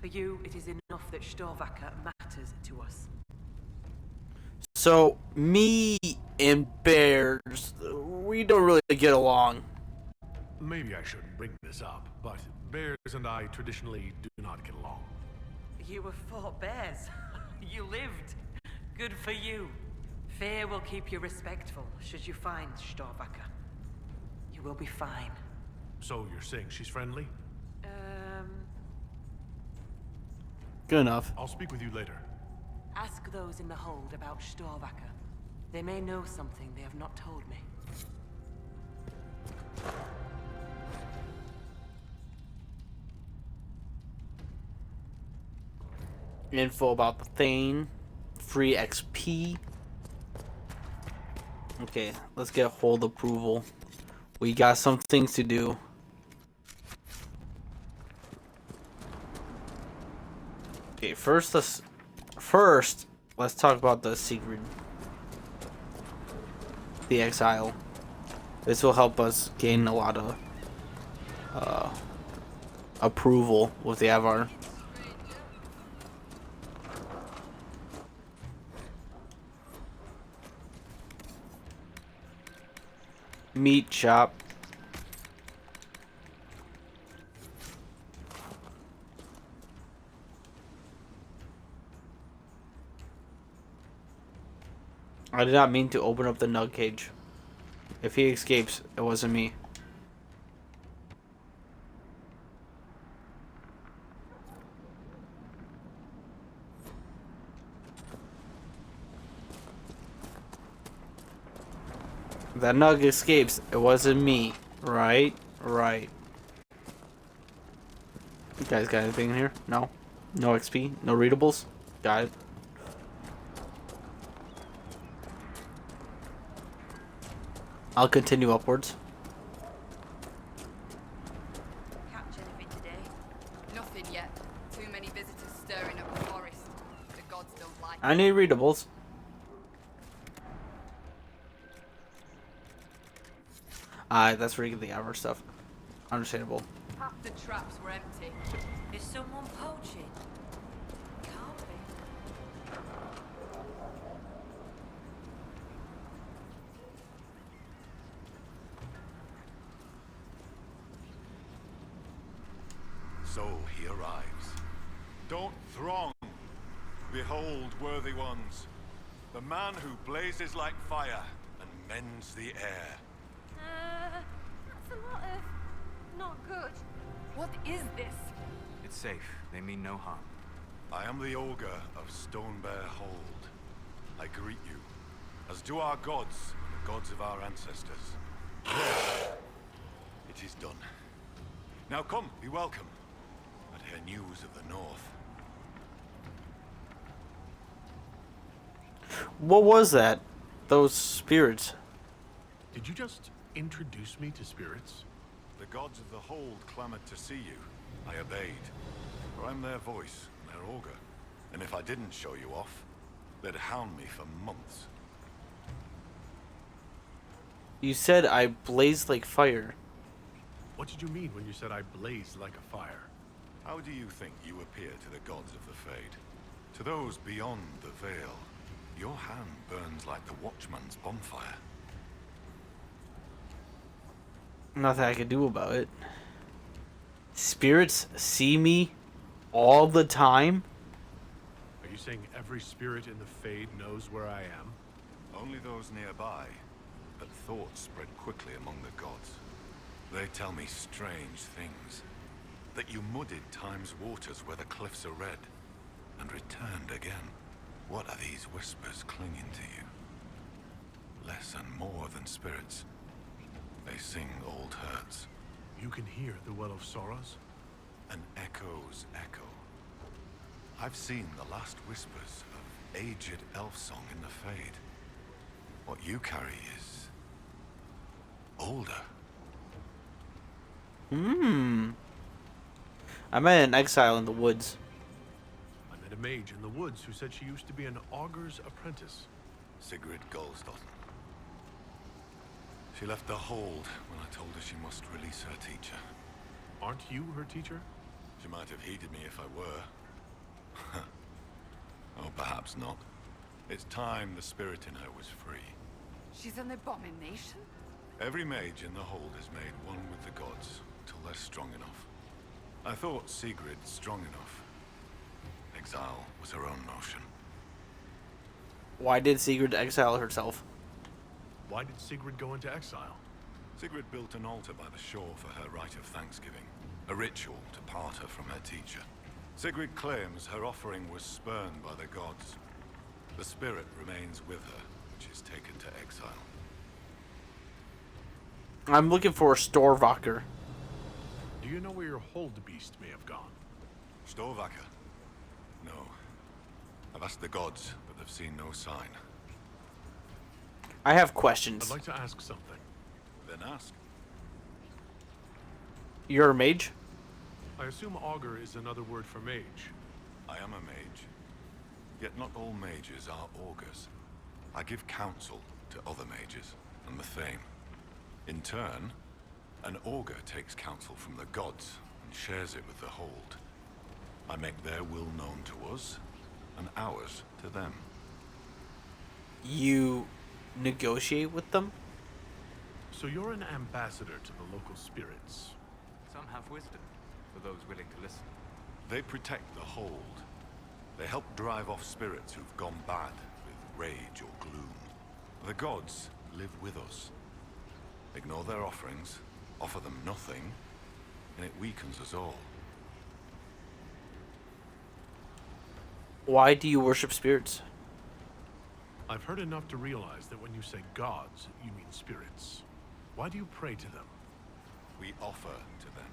For you, it is enough that Storvacker matters to us. So, me and bears, we don't really get along. Maybe I shouldn't bring this up, but bears and I traditionally do not get along. You have fought bears. You lived. Good for you. Fear will keep you respectful should you find Storvacker. You will be fine. So you're saying she's friendly? Good enough. I'll speak with you later. Ask those in the hold about Storvacker. They may know something they have not told me. Info about the Thane. Free XP. Okay, let's get hold approval. We got some things to do. Okay, first let's talk about the secret. The exile. This will help us gain a lot of approval with the Avar. Meat shop. I did not mean to open up the nug cage. If he escapes, it wasn't me. If that nug escapes, it wasn't me. Right? Right. You guys got anything in here? No? No XP? No readables? Got it. I'll continue upwards. Catch anything today? Nothing yet. Too many visitors stirring up the forest. The gods don't like I need readables. That's where you get the Avar stuff. Understandable. Half the traps were empty. Is someone poaching? Can't be. So he arrives. Don't throng. Behold, worthy ones, the man who blazes like fire and mends the air. That's a lot of not good. What is this? It's safe. They mean no harm. I am the Ogre of Stonebear Hold. I greet you, as do our gods and the gods of our ancestors. It is done. Now come, be welcome, and hear news of the North. What was that? Those spirits. Did you just introduce me to spirits? The gods of the Hold clamored to see you. I obeyed, for I'm their voice and their augur. And if I didn't show you off, they'd hound me for months. You said I blazed like fire. What did you mean when you said I blazed like a fire? How do you think you appear to the gods of the Fade? To those beyond the veil, your hand burns like the Watchman's bonfire. Nothing I can do about it. Spirits see me all the time. Are you saying every spirit in the Fade knows where I am? Only those nearby, but thoughts spread quickly among the gods. They tell me strange things. That you muddied time's waters where the cliffs are red, and returned again. What are these whispers clinging to you? Less and more than spirits. They sing old hurts. You can hear the Well of Sorrows? An echo's echo. I've seen the last whispers of aged elf song in the Fade. What you carry is... older. I met an exile in the woods. I met a mage in the woods who said she used to be an augur's apprentice. Sigrid Goldsdotten. She left the hold when I told her she must release her teacher. Aren't you her teacher? She might have heeded me if I were. Oh, perhaps not. It's time the spirit in her was free. She's an abomination? Every mage in the hold is made one with the gods, till they're strong enough. I thought Sigrid strong enough. Exile was her own notion. Why did Sigrid exile herself? Why did Sigrid go into exile? Sigrid built an altar by the shore for her rite of thanksgiving, a ritual to part her from her teacher. Sigrid claims her offering was spurned by the gods. The spirit remains with her, which is taken to exile. I'm looking for a Storvaker. Do you know where your hold beast may have gone? Storvaker? No. I've asked the gods, but they've seen no sign. I have questions. I'd like to ask something. Then ask. You're a mage? I assume augur is another word for mage. I am a mage. Yet not all mages are augurs. I give counsel to other mages and the Thane. In turn, an augur takes counsel from the gods and shares it with the hold. I make their will known to us, and ours to them. You negotiate with them? So you're an ambassador to the local spirits. Some have wisdom, for those willing to listen. They protect the hold. They help drive off spirits who've gone bad with rage or gloom. The gods live with us. Ignore their offerings, offer them nothing, and it weakens us all. Why do you worship spirits? I've heard enough to realize that when you say gods, you mean spirits. Why do you pray to them? We offer to them.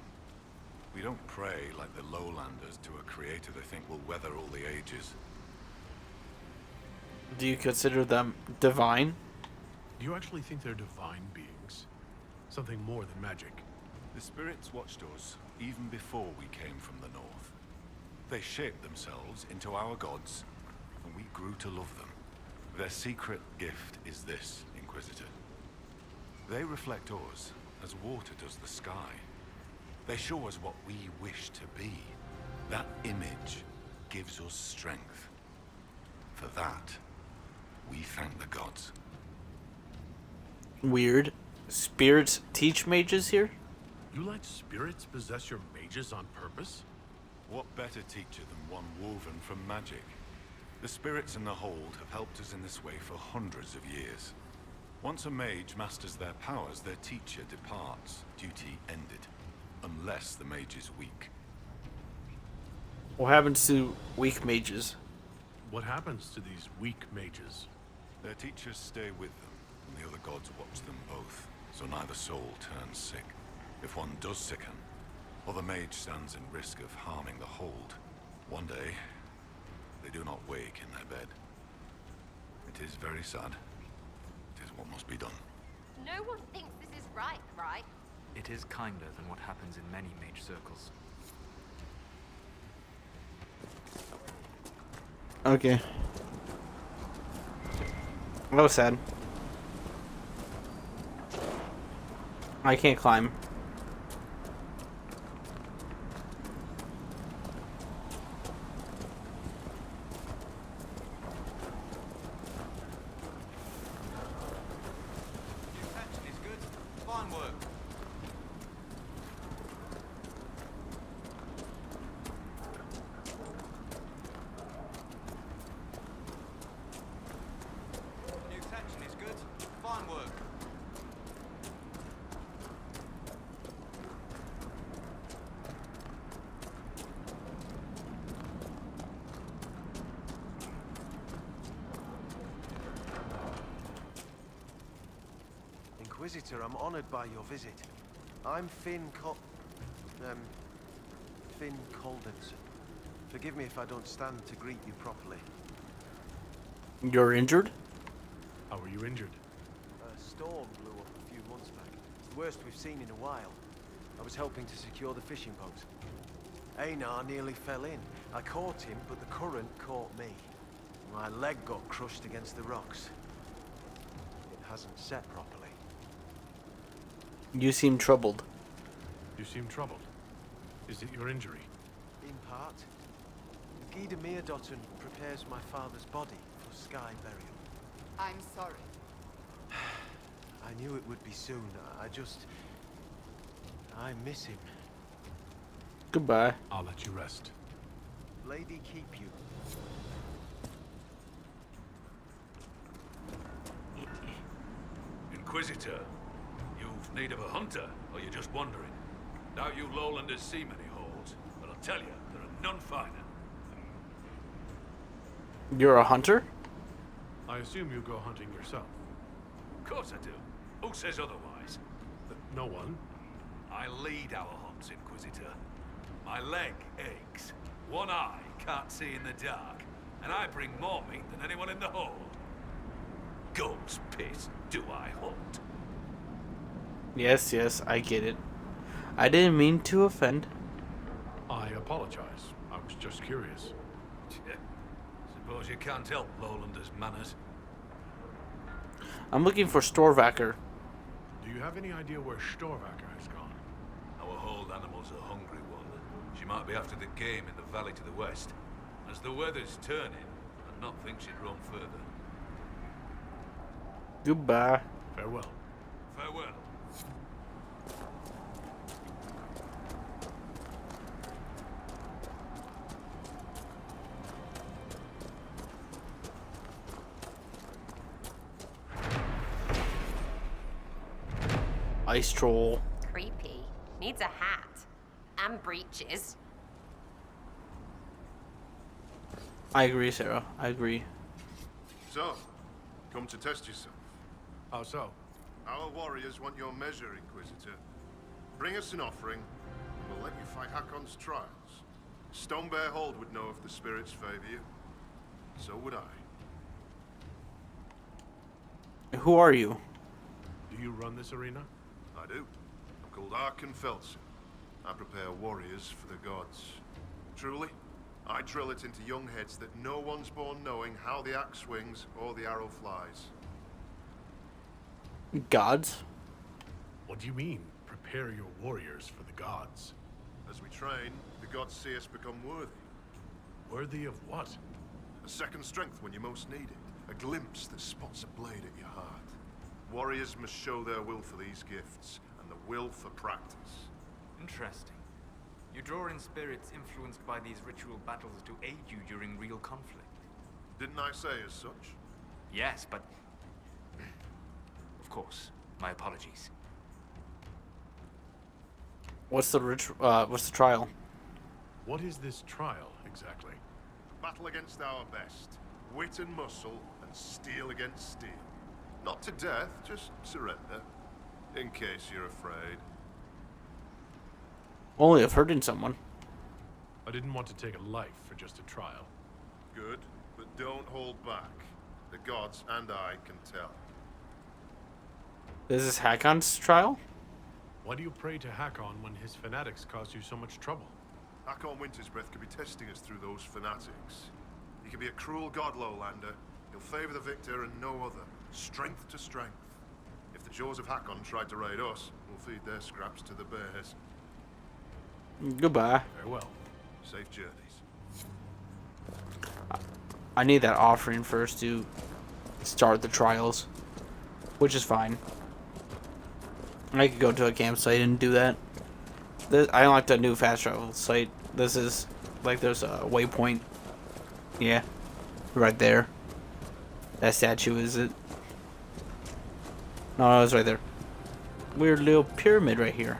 We don't pray like the lowlanders to a creator they think will weather all the ages. Do you consider them divine? Do you actually think they're divine beings? Something more than magic? The spirits watched us even before we came from the north. They shaped themselves into our gods, and we grew to love them. Their secret gift is this, Inquisitor. They reflect us as water does the sky. They show us what we wish to be. That image gives us strength. For that, we thank the gods. Weird. Spirits teach mages here? You let spirits possess your mages on purpose? What better teacher than one woven from magic? The spirits in the hold have helped us in this way for hundreds of years. Once a mage masters their powers, their teacher departs, duty ended. Unless the mage is weak. What happens to weak mages? What happens to these weak mages? Their teachers stay with them, and the other gods watch them both, so neither soul turns sick. If one does sicken, or the mage stands in risk of harming the hold, one day, they do not wake in their bed. It is very sad. It is what must be done. No one thinks this is right? It is kinder than what happens in many mage circles. Okay. That was sad. I can't climb. Inquisitor, I'm honored by your visit. I'm Finn Coldenson. Forgive me if I don't stand to greet you properly. You're injured? How were you injured? A storm blew up a few months back. It's the worst we've seen in a while. I was helping to secure the fishing boat. Einar nearly fell in. I caught him, but the current caught me. My leg got crushed against the rocks. It hasn't set properly. You seem troubled. You seem troubled. Is it your injury? In part. Gida Meerdotten prepares my father's body for sky burial. I'm sorry. I knew it would be soon. I miss him. Goodbye. I'll let you rest. Lady keep you. Inquisitor, you've need of a hunter, or you're just wandering? Doubt you lowlanders see many holds, but I'll tell you, there are none finer. You're a hunter? I assume you go hunting yourself. Of course I do. Who says otherwise? No one. I lead our hunts, Inquisitor. My leg aches. One eye can't see in the dark. And I bring more meat than anyone in the hold. Gum's piss, do I hunt? Yes, I get it. I didn't mean to offend. I apologize. I was just curious. Suppose you can't help lowlanders' manners. I'm looking for Storvacker. Do you have any idea where Storvacker has gone? Our hold animal's a hungry one. She might be after the game in the valley to the west. As the weather's turning, I'd not think she'd roam further. Goodbye. Farewell. Farewell. Ice troll. Creepy. Needs a hat. And breeches. I agree, Sarah. I agree. So, come to test yourself. How so? Our warriors want your measure, Inquisitor. Bring us an offering, and we'll let you fight Hakkon's trials. Stonebear Hold would know if the spirits favor you. So would I. Who are you? Do you run this arena? I do. I'm called Arkan Felsen. I prepare warriors for the gods. Truly, I drill it into young heads that no one's born knowing how the axe swings or the arrow flies. Gods? What do you mean, prepare your warriors for the gods? As we train, the gods see us become worthy. Worthy of what? A second strength when you most need it. A glimpse that spots a blade at your heart. Warriors must show their will for these gifts, and the will for practice. Interesting. You draw in spirits influenced by these ritual battles to aid you during real conflict. Didn't I say as such? Yes, but... Of course. My apologies. What's the trial? What is this trial, exactly? Battle against our best. Wit and muscle, and steel against steel. Not to death, just surrender. In case you're afraid. Only of hurting someone. I didn't want to take a life for just a trial. Good, but don't hold back. The gods and I can tell. Is this Hakkon's trial? Why do you pray to Hakkon when his fanatics cause you so much trouble? Hakkon Winter's Breath could be testing us through those fanatics. He could be a cruel god, Lowlander. He'll favor the victor and no other. Strength to strength. If the Jaws of Hakkon tried to raid us, we'll feed their scraps to the bears. Goodbye. Farewell. Safe journeys. I need that offering first to start the trials, which is fine. I could go to a campsite and do that. I like the new fast travel site. This is like there's a waypoint. Yeah, right there. That statue is it? No, it's right there. Weird little pyramid right here.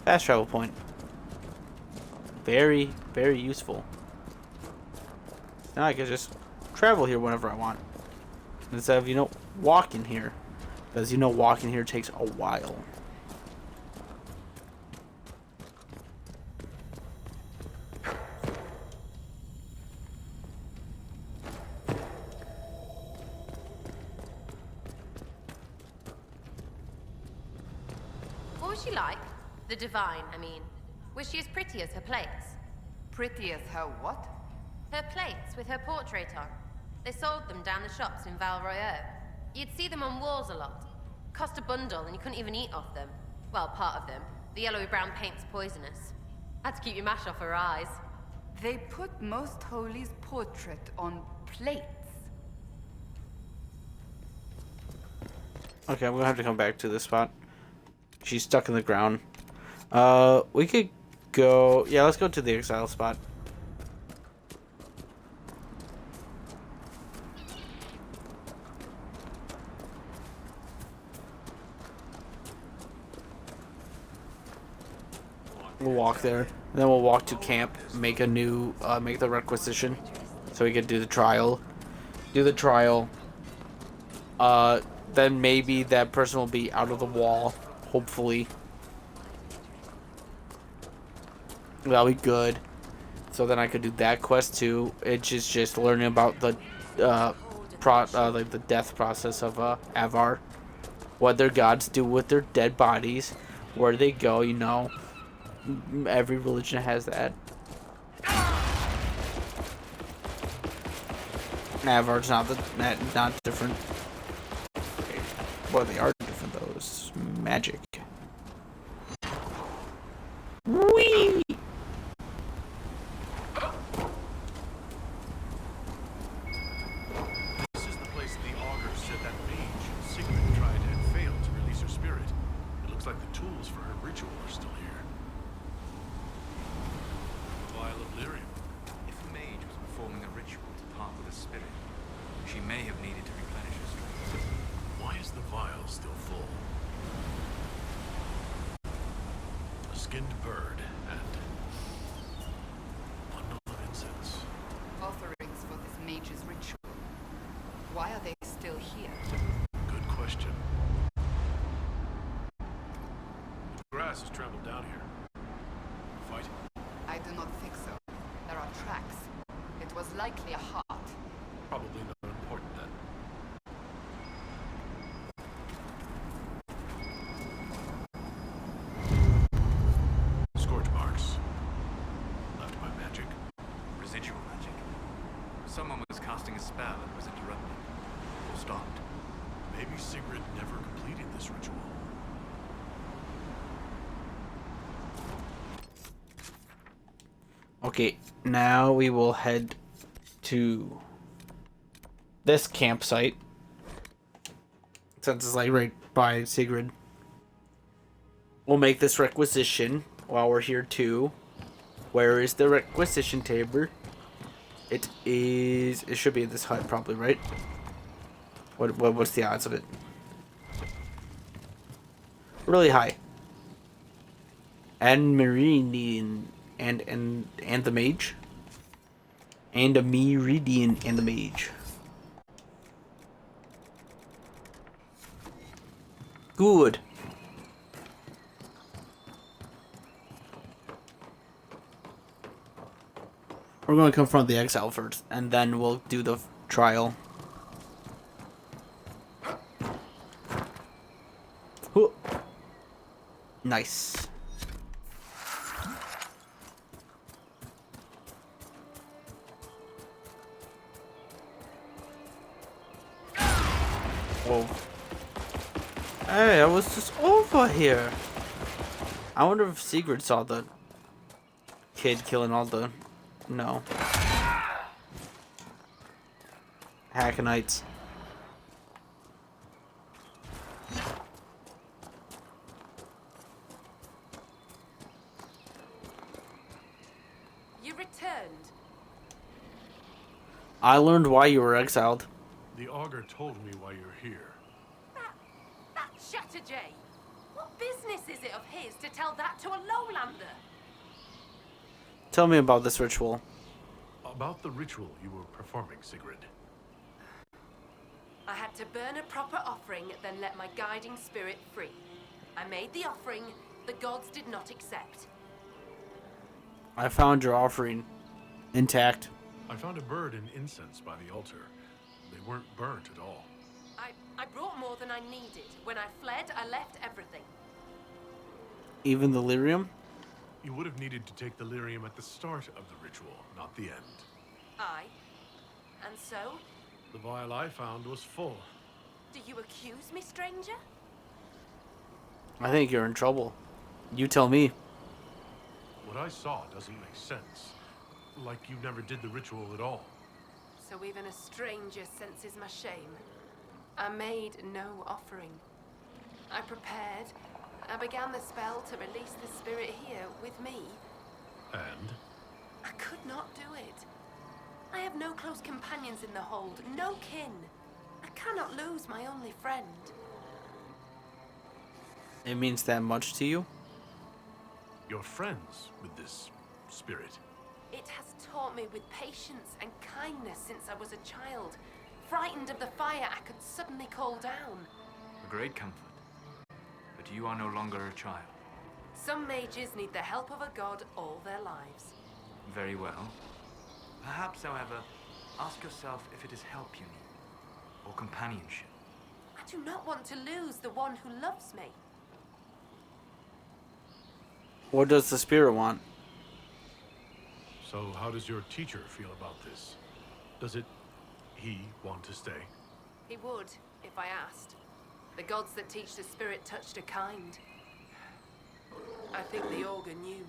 Fast travel point. Very, very useful. Now I can just travel here whenever I want. Instead of, walking here. Because you know walking here takes a while. What was she like? The Divine, I mean. Was she as pretty as her plates? Pretty as her what? Her plates with her portrait on. They sold them down the shops in Val Royeaux. You'd see them on walls a lot. Cost a bundle and you couldn't even eat off them. Well, part of them. The yellowy-brown paint's poisonous. Had to keep your mash off her eyes. They put Most Holy's portrait on plates. Okay, I'm gonna have to come back to this spot. She's stuck in the ground. We could go... Yeah, let's go to the exile spot. We'll walk there. And then we'll walk to camp, make a new, make the requisition. So we can do the trial. Do the trial. Then maybe that person will be out of the wall. Hopefully. That'll be good. So then I could do that quest too. It's just learning about the, like the death process of, Avar. What their gods do with their dead bodies. Where they go, you know. Every religion has that. Avar's not different. Well, they are different though. It's magic. Whee! This is the place the augur said that mage, Sigrid, tried and failed to release her spirit. It looks like the tools for her ritual are still here. Vial of lyrium. If a mage was performing a ritual to part with a spirit, she may have needed to replenish her strength. Why is the vial still full? A skinned bird and bundle of incense. Offerings for this mage's ritual. Why are they still here? Good question. Grass has traveled down here. Fight? I do not think so. There are tracks. It was likely a heart. Probably not important then. Scorch marks. Left by magic. Residual magic. Someone was casting a spell and was interrupted. Or stopped. Maybe Sigrid never completed this ritual. Okay, now we will head to this campsite. Since it's like right by Sigrid. We'll make this requisition while we're here too. Where is the requisition table? It should be in this hut probably, right? What's the odds of it? Really high. And Meridian and the mage. And a Meridian and the mage. Good. We're going to confront the exile first, and then we'll do the trial. Ooh. Nice. Whoa. Hey, I was just over here. I wonder if Sigrid saw the kid killing all the... No. Hakkonites. You returned. I learned why you were exiled. The augur told me why you're here. That Shatterjay. What business is it of his to tell that to a lowlander? Tell me about this ritual. About the ritual you were performing, Sigrid. I had to burn a proper offering, then let my guiding spirit free. I made the offering, the gods did not accept. I found your offering intact. I found a bird and incense by the altar. They weren't burnt at all. I brought more than I needed. When I fled, I left everything. Even the lyrium? You would have needed to take the lyrium at the start of the ritual, not the end. Aye. And so? The vial I found was full. Do you accuse me, stranger? I think you're in trouble. You tell me. What I saw doesn't make sense. Like you never did the ritual at all. So even a stranger senses my shame. I made no offering. I prepared. I began the spell to release the spirit here with me. And? I could not do it. I have no close companions in the hold, no kin. I cannot lose my only friend. It means that much to you? You're friends with this spirit. It has taught me with patience and kindness since I was a child. Frightened of the fire I could suddenly call down. A great comfort. But you are no longer a child. Some mages need the help of a god all their lives. Very well. Perhaps, however, ask yourself if it is help you need, or companionship. I do not want to lose the one who loves me. What does the spirit want? So how does your teacher feel about this? Does he want to stay? He would, if I asked. The gods that teach the spirit touched are kind. I think the augur knew.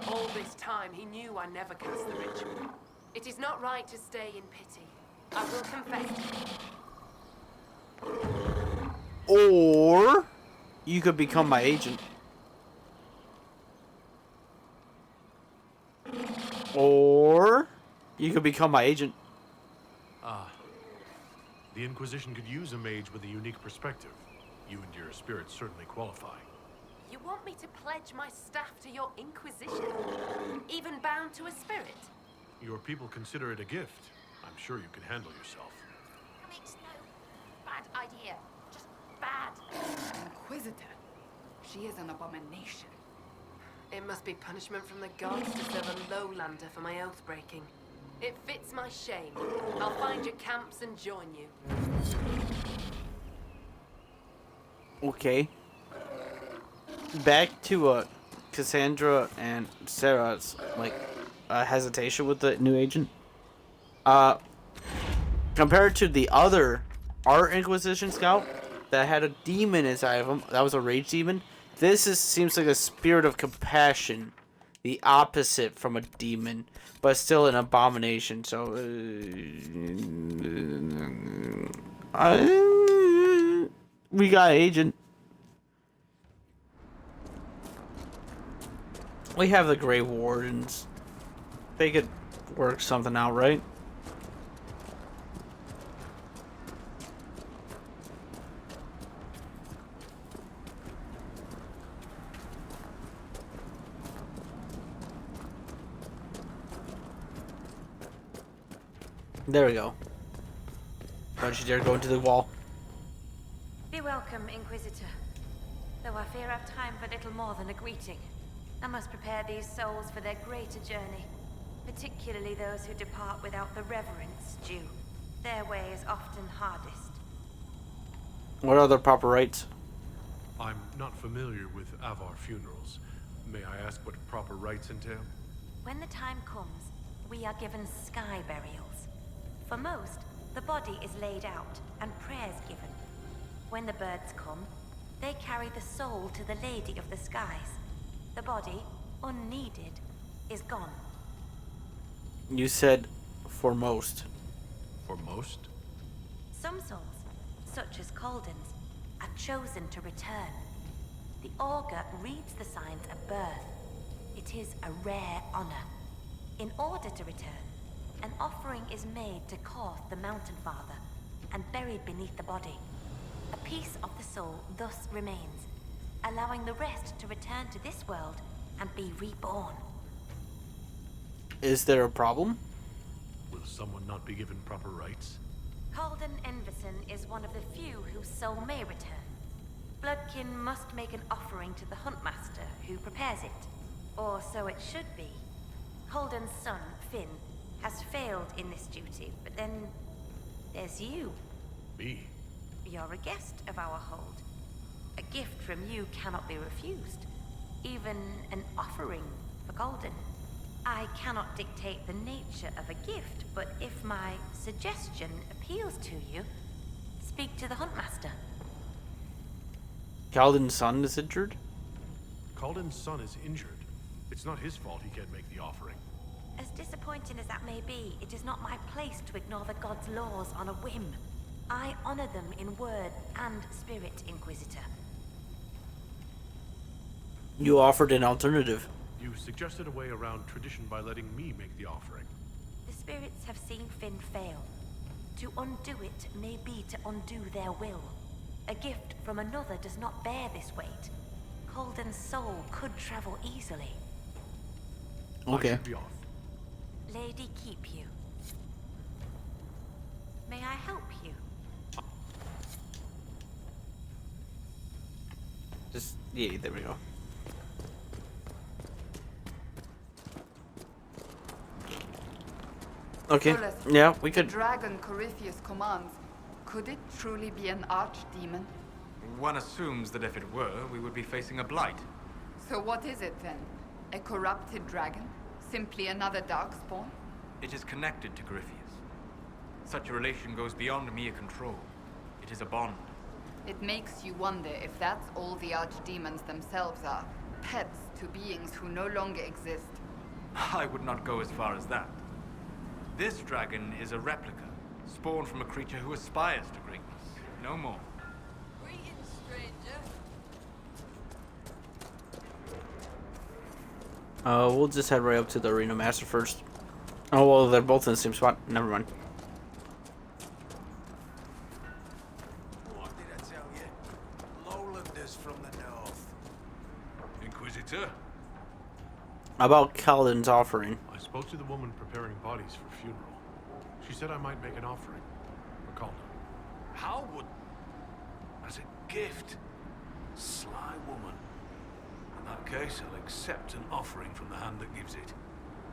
All this time he knew I never cast the ritual. It is not right to stay in pity. I will confess to you. Or you could become my agent. Or you could become my agent. The Inquisition could use a mage with a unique perspective. You and your spirit certainly qualify. You want me to pledge my staff to your Inquisition? Even bound to a spirit? Your people consider it a gift. I'm sure you can handle yourself. That makes no bad idea. Just bad. Inquisitor. She is an abomination. It must be punishment from the gods to serve a lowlander for my oath breaking. It fits my shame. I'll find your camps and join you. Okay. Back to Cassandra and Sera's hesitation with the new agent. Compared to the other Art Inquisition scout that had a demon inside of him, that was a rage demon. This seems like a spirit of compassion, the opposite from a demon, but still an abomination. So, we got agent. We have the Grey Wardens. They could work something out, right? There we go. Don't you dare go into the wall. Be welcome, Inquisitor. Though I fear I've time for little more than a greeting. I must prepare these souls for their greater journey, particularly those who depart without the reverence due. Their way is often hardest. What are the proper rites? I'm not familiar with Avar funerals. May I ask what proper rites entail? When the time comes, we are given sky burials. For most, the body is laid out and prayers given. When the birds come, they carry the soul to the Lady of the Skies. The body, unneeded, is gone. You said for most. For most? Some souls, such as Calden's, are chosen to return. The augur reads the signs at birth. It is a rare honor. In order to return, an offering is made to Korth, the Mountain Father, and buried beneath the body. A piece of the soul thus remains, allowing the rest to return to this world and be reborn. Is there a problem? Will someone not be given proper rites? Calden Enverson is one of the few whose soul may return. Bloodkin must make an offering to the Huntmaster, who prepares it. Or so it should be. Calden's son, Finn, has failed in this duty, but then there's you. Me? You're a guest of our hold. A gift from you cannot be refused. Even an offering for Calden. I cannot dictate the nature of a gift, but if my suggestion appeals to you, speak to the Huntmaster. Calden's son is injured? Calden's son is injured. It's not his fault he can't make the offering. As disappointing as that may be, it is not my place to ignore the gods' laws on a whim. I honor them in word and spirit, Inquisitor. You offered an alternative. You suggested a way around tradition by letting me make the offering. The spirits have seen Finn fail. To undo it may be to undo their will. A gift from another does not bear this weight. Calden's soul could travel easily. Okay. I should be off. Lady, keep you. May I help you? Just, yeah, there we go. Okay, Solas, yeah, we the could. dragon Corypheus commands. Could it truly be an archdemon? One assumes that if it were, we would be facing a blight. So what is it then? A corrupted dragon? Simply another darkspawn? It is connected to Corypheus. Such a relation goes beyond mere control. It is a bond. It makes you wonder if that's all the archdemons themselves are. Pets to beings who no longer exist. I would not go as far as that. This dragon is a replica, spawned from a creature who aspires to greatness. No more. Greetings, stranger. We'll just head right up to the Arena Master first. Oh, well, they're both in the same spot. Never mind. What did I tell you? Lowlanders from the north. Inquisitor? About Calden's offering. I spoke to the woman preparing bodies for funeral. She said I might make an offering for Calden. How would... As a gift? Sly woman. In that case, I'll accept an offering from the hand that gives it.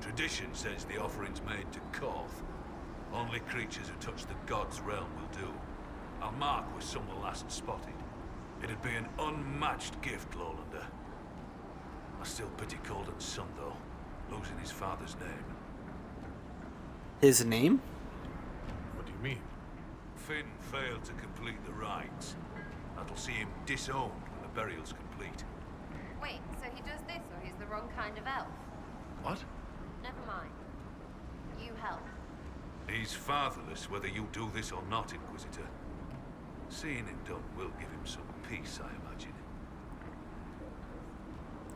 Tradition says the offering's made to Koth. Only creatures who touch the god's realm will do. Our mark was someone last spotted. It'd be an unmatched gift, Lowlander. I still pity Calden's son, though, losing his father's name. His name? What do you mean? Finn failed to complete the rites. That'll see him disowned when the burial's complete. Wait, so he does this, or he's the wrong kind of elf? What? Never mind. You help. He's fatherless whether you do this or not, Inquisitor. Seeing him done will give him some peace, I imagine.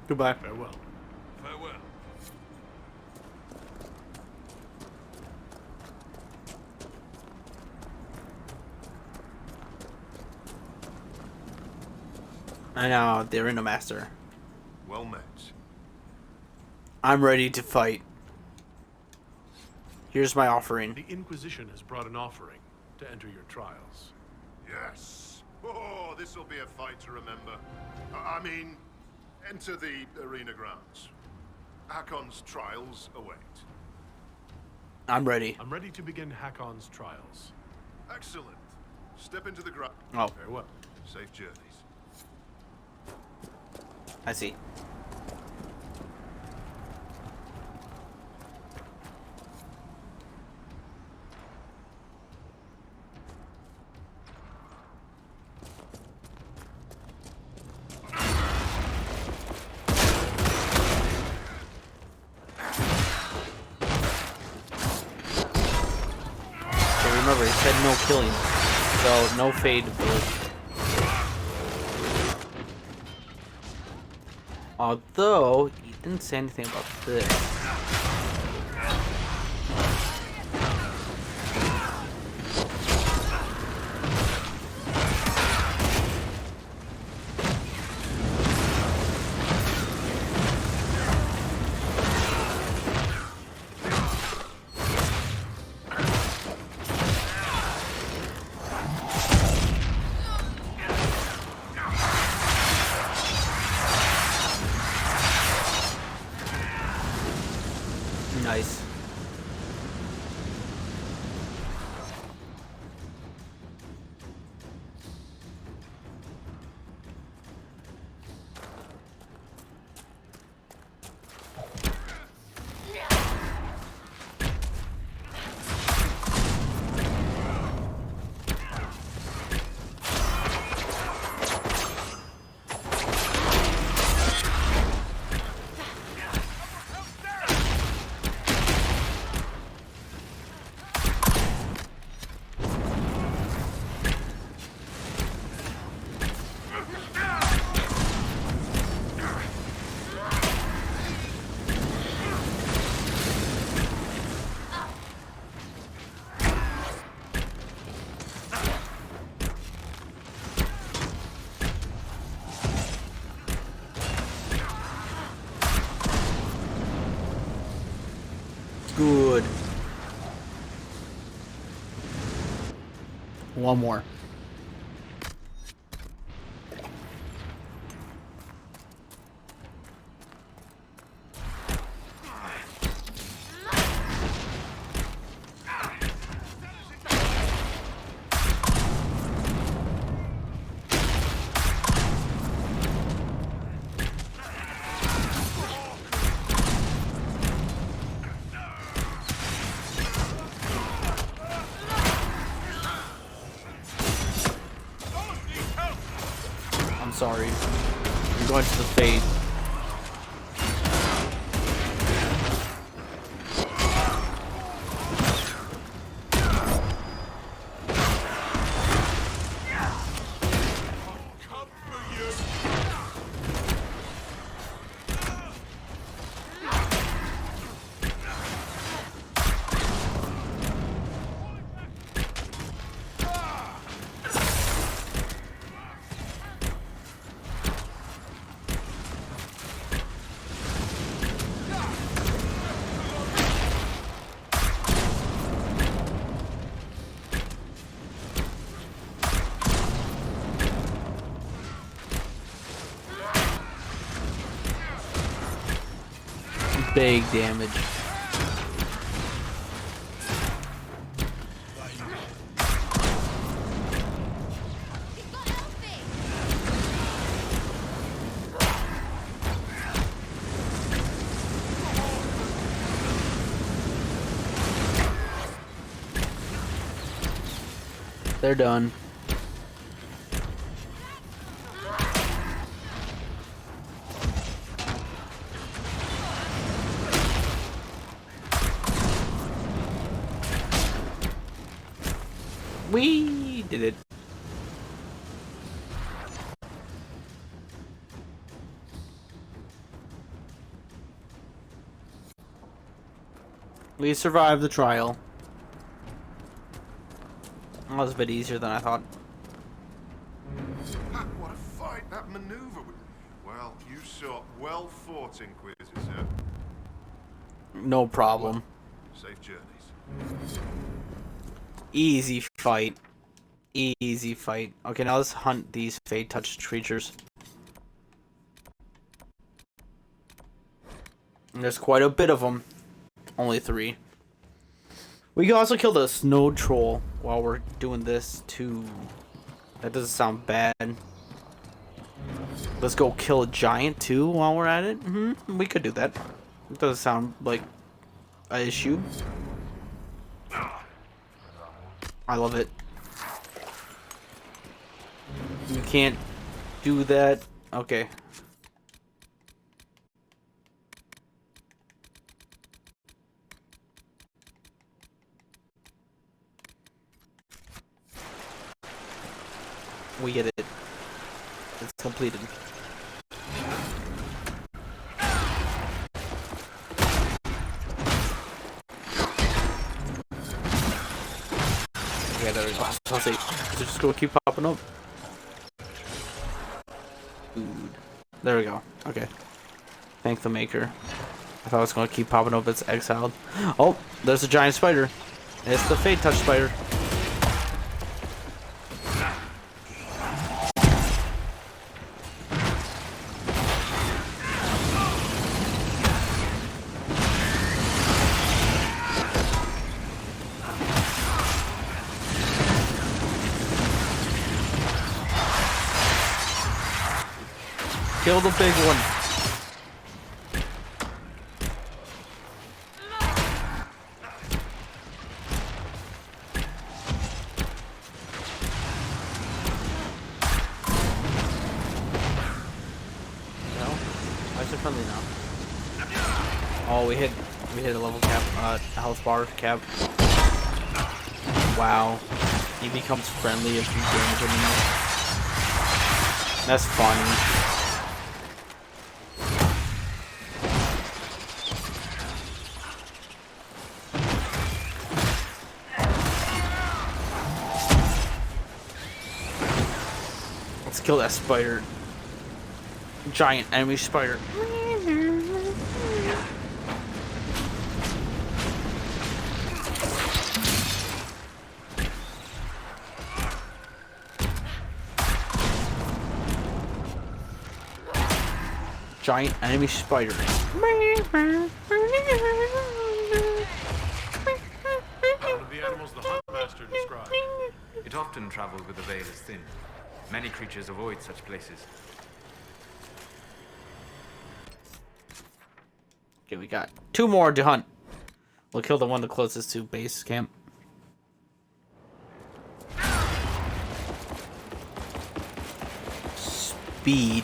Goodbye. Farewell. Farewell. I know, the Arena Master. Well met. I'm ready to fight. Here's my offering. The Inquisition has brought an offering to enter your trials. Yes. Oh, this will be a fight to remember. I mean, enter the arena grounds. Hakkon's trials await. I'm ready. I'm ready to begin Hakkon's trials. Excellent. Step into the ground. Oh. Farewell. Safe journeys. I see. So remember, he said no killing, so no fade ability. Although, he didn't say anything about this. Nice. Good. One more. Sorry. I'm going to the fade. Big damage. They're done. We did it. We survived the trial. That was a bit easier than I thought. What a fight that maneuver was. Well, you saw well fought, Inquisitor. No problem. Safe journeys. Easy fight. Easy fight. Okay, now let's hunt these fate-touched creatures. And there's quite a bit of them. Only 3. We can also kill the snow troll while we're doing this too. That doesn't sound bad. Let's go kill a giant too while we're at it. We could do that. It doesn't sound like an issue. I love it. You can't do that. Okay. We get it. It's completed. Yeah, there we go. I'll see. It's just gonna keep popping up. Food. There we go. Okay. Thank the maker. I thought it was gonna keep popping up. It's exiled. Oh, there's a giant spider. It's the Fate Touch spider. Kill the big one. No? Why is it friendly now? Oh, we hit a level cap, health bar cap. Wow. He becomes friendly if you damage him enough. That's funny. Let's kill that spider. Giant enemy spider. Giant enemy spider. One of the animals the hunt master described. It often travels with the veil as thin. Many creatures avoid such places. Okay, we got 2 more to hunt. We'll kill the one the closest to base camp. Speed.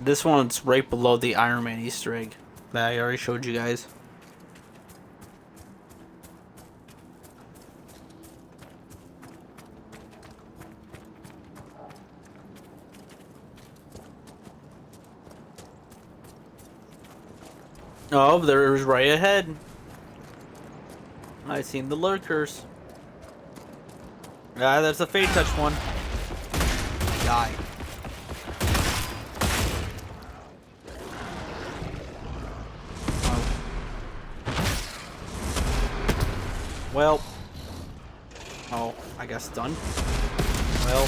This one's right below the Iron Man Easter egg that I already showed you guys. Oh, there's right ahead. I seen the lurkers. Ah, that's a Fate Touch one. Die. Well. Oh, I guess done. Well.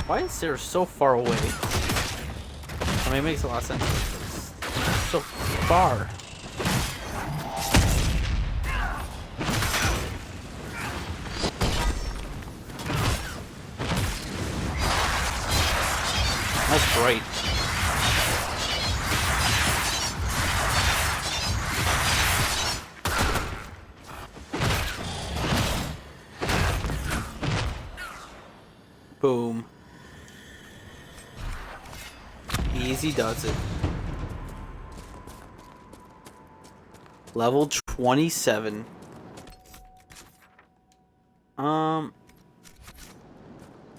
Why is Sera so far away? I mean, it makes a lot of sense. But it's so far. That's great. Boom. Easy does it. Level 27. I'm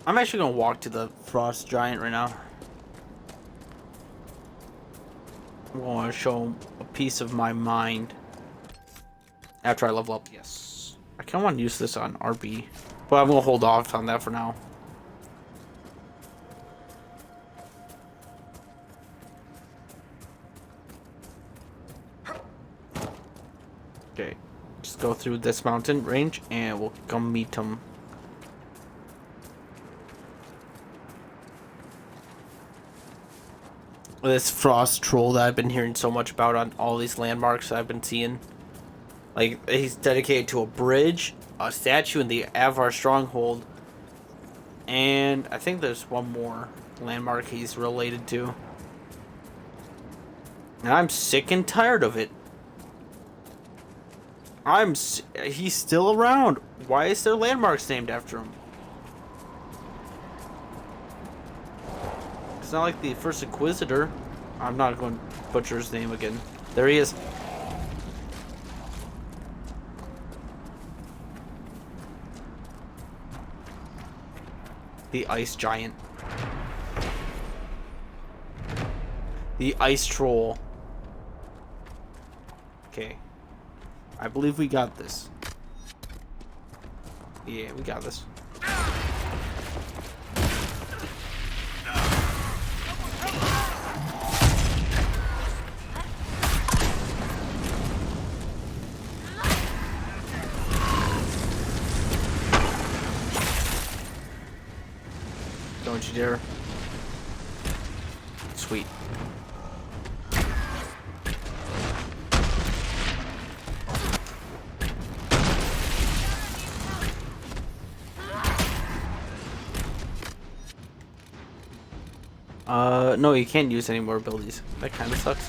actually gonna walk to the Frost Giant right now. I want to show a piece of my mind after I level up. Yes. I kind of want to use this on RB, but I'm going to hold off on that for now. Okay. Just go through this mountain range and we'll come meet him. This frost troll that I've been hearing so much about on all these landmarks I've been seeing. Like, he's dedicated to a bridge, a statue in the Avar stronghold, and I think there's one more landmark he's related to. And I'm sick and tired of it. He's still around. Why is there landmarks named after him? It's not like the first Inquisitor. I'm not going to butcher his name again. There he is. The Ice Giant. The Ice Troll. Okay. I believe we got this. Yeah, we got this. Don't you dare. Sweet. No, you can't use any more abilities. That kind of sucks.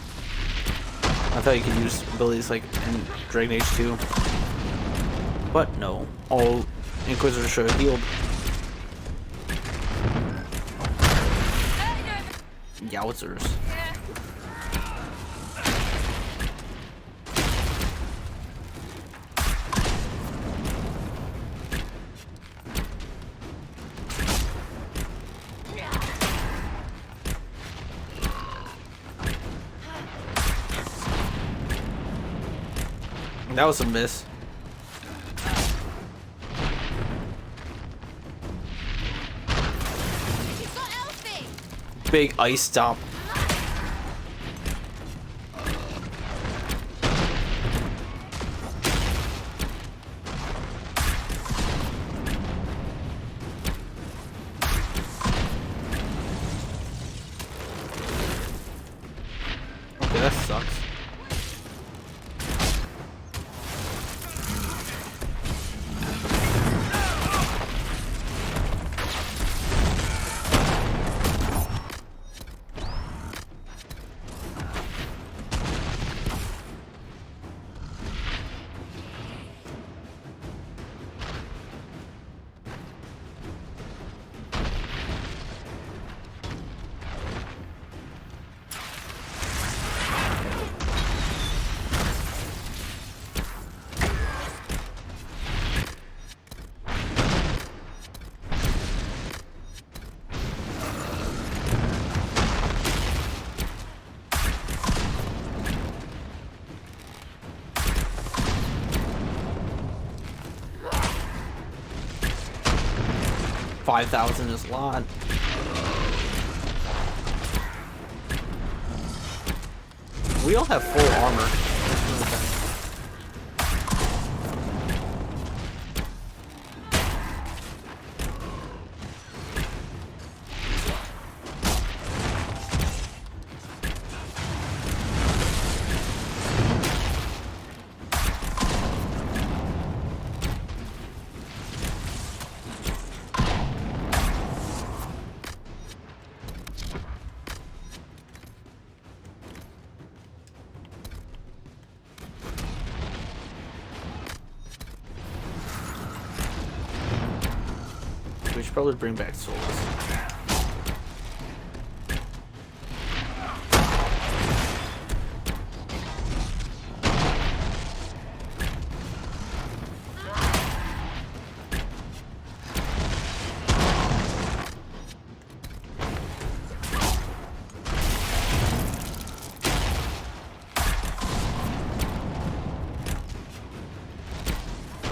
I thought you could use abilities like in Dragon Age 2. But no, all Inquisitors are healed. Yowzers. That was a miss. Big ice stomp. Okay, that sucks. $5,000 is a lot. We all have full armor. We should probably bring back Solas.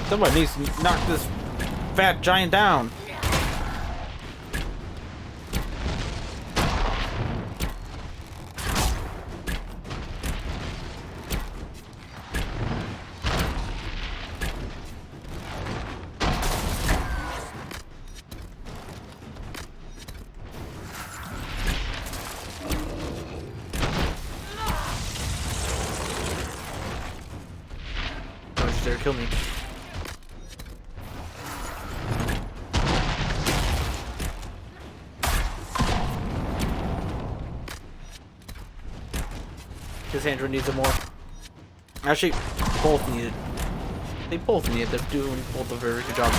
Somebody needs to knock this fat giant down. Don't you dare kill me. Cassandra needs it more. Actually, both need it. They both need it. They're doing both a very good job.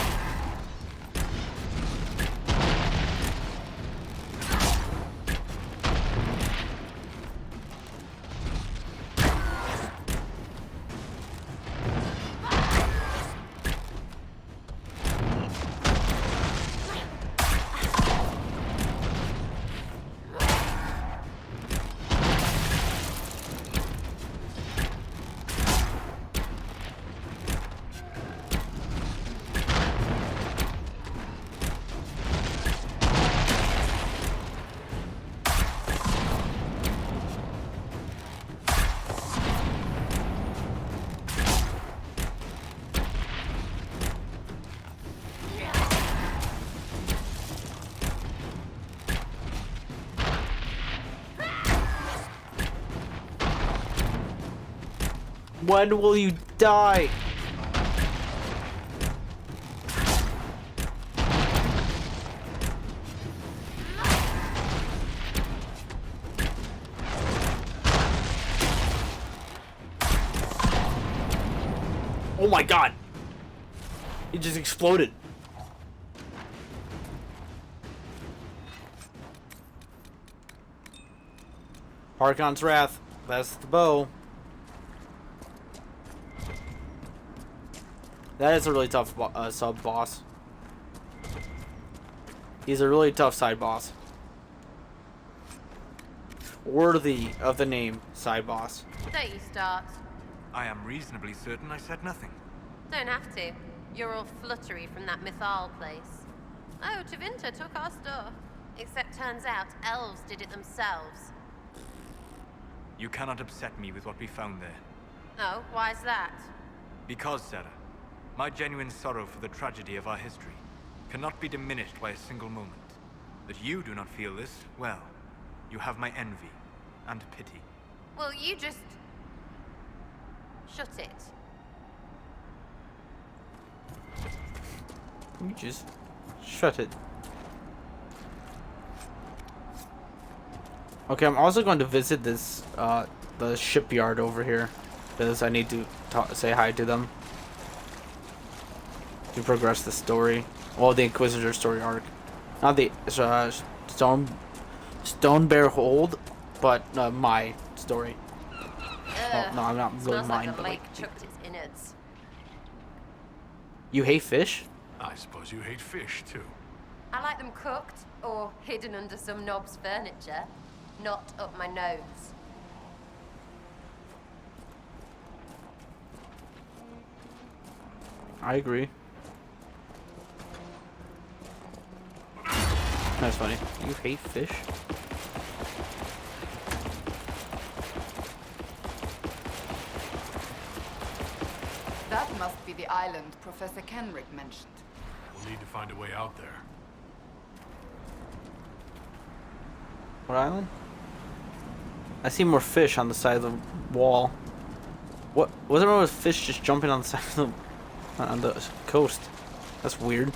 When will you die? Oh my god! He just exploded. Harkon's Wrath. That's the bow. That is a really tough sub-boss. He's a really tough side boss. Worthy of the name side boss. Don't you start. I am reasonably certain I said nothing. Don't have to. You're all fluttery from that Mythal place. Oh, Tevinter took our stuff. Except turns out elves did it themselves. You cannot upset me with what we found there. Oh, why's that? Because, Sera, my genuine sorrow for the tragedy of our history cannot be diminished by a single moment. That you do not feel this, well, you have my envy and pity. Well, you just... shut it. You just shut it. Okay, I'm also going to visit this, the shipyard over here, because I need to say hi to them to progress the story. Well, the Inquisitor story arc, not the Stone Bear Hold, but my story. Well, no, I'm not really Smells mine, like a but lake like chucked its innards. you hate fish. I suppose you hate fish, too. I like them cooked or hidden under some knob's furniture, not up my nose. I agree. That's funny. You hate fish? That must be the island Professor Kenrick mentioned. We'll need to find a way out there. What island? I see more fish on the side of the wall. What? Was there always fish just jumping on the side of the coast? That's weird.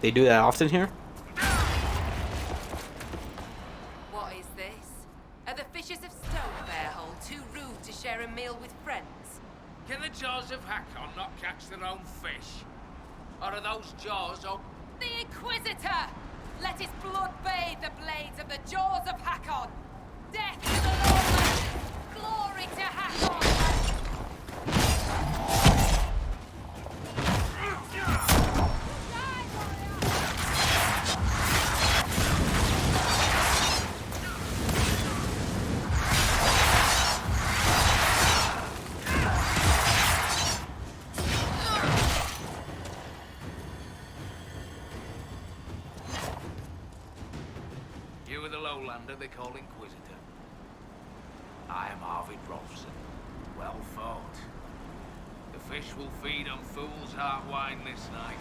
They do that often here? What is this? Are the fishes of Stone Bearhole too rude to share a meal with friends? Can the Jaws of Hakkon not catch their own fish? Or are those jaws all... The Inquisitor! Let his blood bathe the blades of the Jaws of Hakkon! Death to the Lord! Glory to Hakkon! You are the lowlander they call Inquisitor. I am Arvid Rolfson. Well fought. The fish will feed on fool's heart wine this night.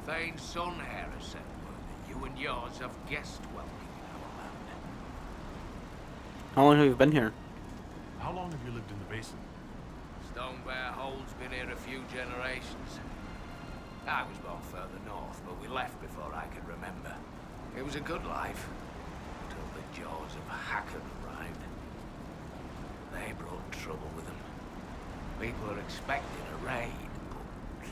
Thane's son Hera sent word that you and yours have guest welcome in our land. How long have you been here? How long have you lived in the basin? Stone Bear Hole's been here a few generations. I was born further north, but we left before I could remember. It was a good life, until the Jaws of Hakkon arrived. They brought trouble with them. People are expecting a raid, but...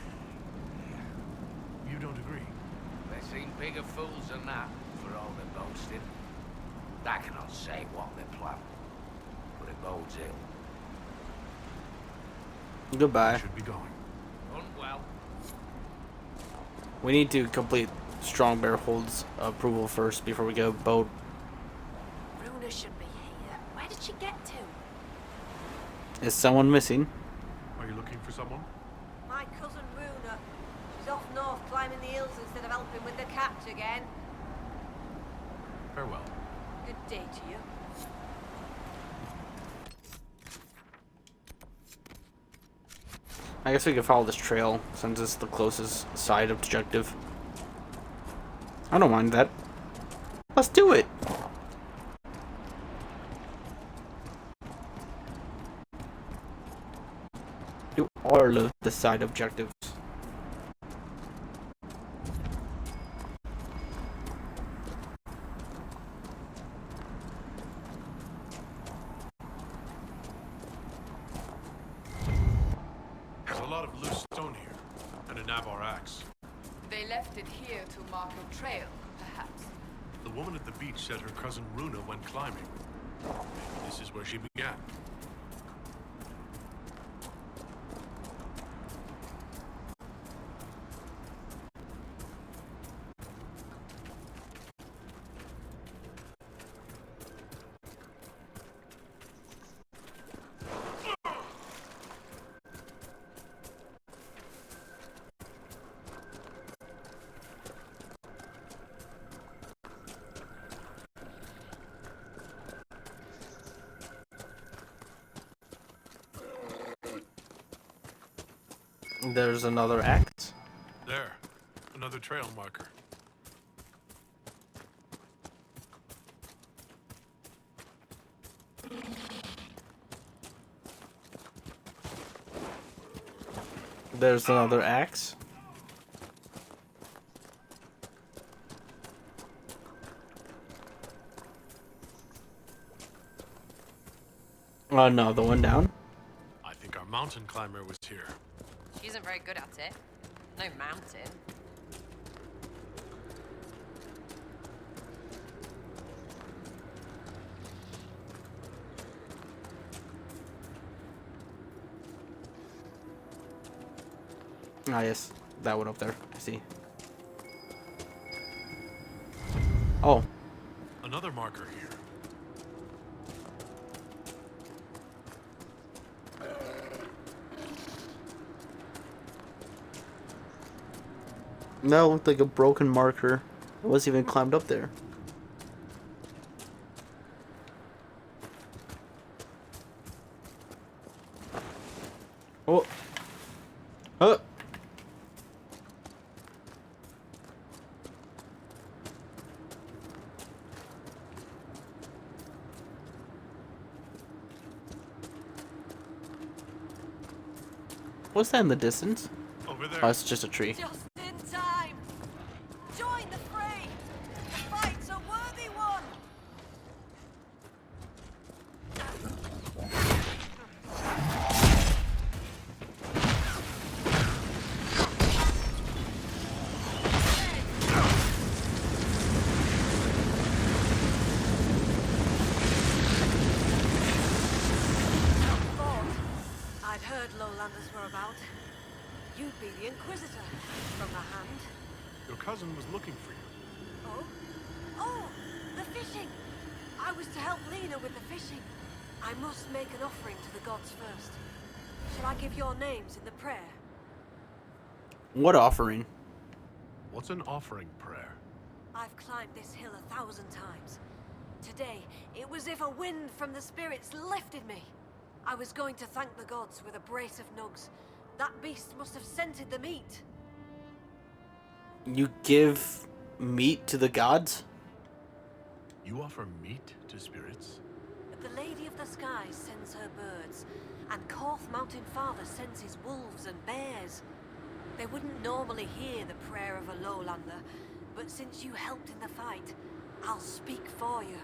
You don't agree? They seem bigger fools than that, for all their boasting. I cannot say what they plan, but it bodes ill. Goodbye. Should be going. Unwell. We need to complete Strong Bear Hold's approval first before we go boat. Runa should be here. Where did she get to? Is someone missing? Are you looking for someone? My cousin Runa. She's off north climbing the hills instead of helping with the catch again. Farewell. Good day to you. I guess we could follow this trail since it's the closest side objective. I don't mind that. Let's do it! all of the side objectives. There's a lot of loose stone here, and a Navarre axe. They left it here to mark a trail, perhaps. The woman at the beach said her cousin Runa went climbing. Maybe this is where she began. There's another axe. There, another trail marker. There's another axe. Another one down. I think our mountain climber was here. She isn't very good at it. No mountain. Ah, yes. That one up there. I see. Oh. Another marker here. That looked like a broken marker. It wasn't even climbed up there. Oh. Oh. What's that in the distance? Over there. Oh, it's just a tree. Just in time! Join the fray! The fight's a worthy one! I'd heard lowlanders were about. You'd be the Inquisitor, from the hand. Your cousin was looking for you. Oh? Oh! The fishing! I was to help Lena with the fishing. I must make an offering to the gods first. Shall I give your names in the prayer? What offering? What's an offering prayer? I've climbed this hill 1,000 times. Today, it was as if a wind from the spirits lifted me. I was going to thank the gods with a brace of nugs. That beast must have scented the meat. You give meat to the gods? You offer meat to spirits? The Lady of the Skies sends her birds, and Korth Mountain Father sends his wolves and bears. They wouldn't normally hear the prayer of a lowlander, but since you helped in the fight, I'll speak for you.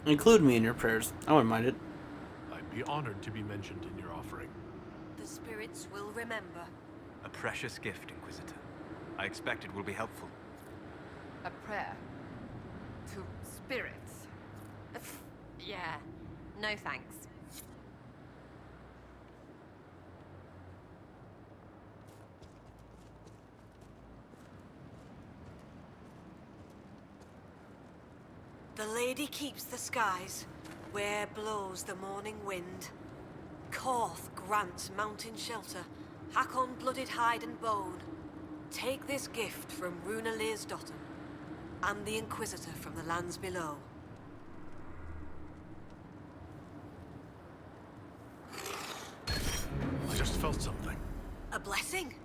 Include me in your prayers. I wouldn't mind it. I'd be honored to be mentioned in your offering. The spirits will remember. A precious gift, Inquisitor. I expect it will be helpful. A prayer to spirits. Yeah. No thanks. The lady keeps the skies, where blows the morning wind. Korth grants mountain shelter, Hakkon blooded hide and bone. Take this gift from Runa Learsdotten, and the Inquisitor from the lands below. I just felt something. A blessing?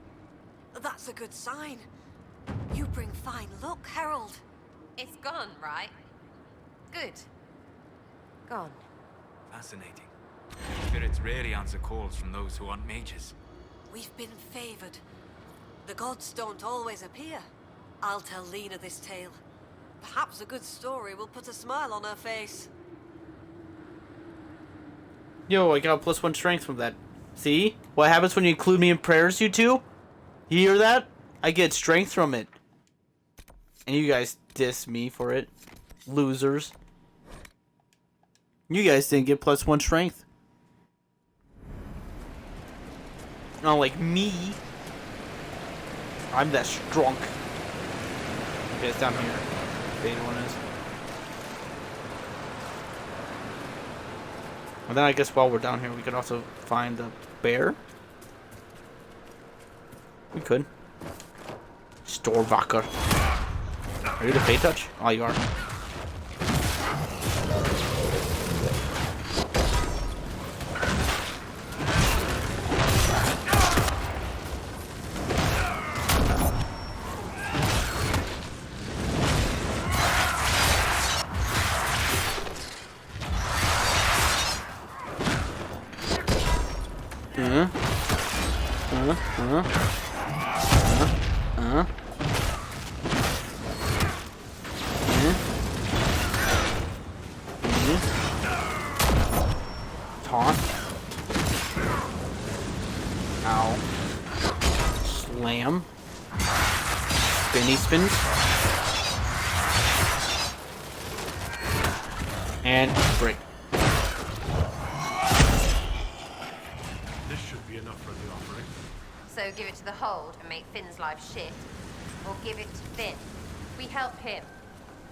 That's a good sign. You bring fine luck, Herald. It's gone, right? Good. Gone. Fascinating. Spirits rarely answer calls from those who aren't mages. We've been favored. The gods don't always appear. I'll tell Lena this tale. Perhaps a good story will put a smile on her face. Yo, I got +1 strength from that. See? What happens when you include me in prayers, you two? You hear that? I get strength from it. And you guys diss me for it. Losers. You guys didn't get +1 strength. Not like me. I'm that strong. Okay, it's down here. Beta one is. And then I guess while we're down here, we could also find the bear. We could. Storvaker. Are you the Fey Touch? Oh, you are. Taunt. Ow. Slam. Spinny spins. And break. This should be enough for the offering. So give it to the hold and make Finn's life shit. Or give it to Finn. We help him.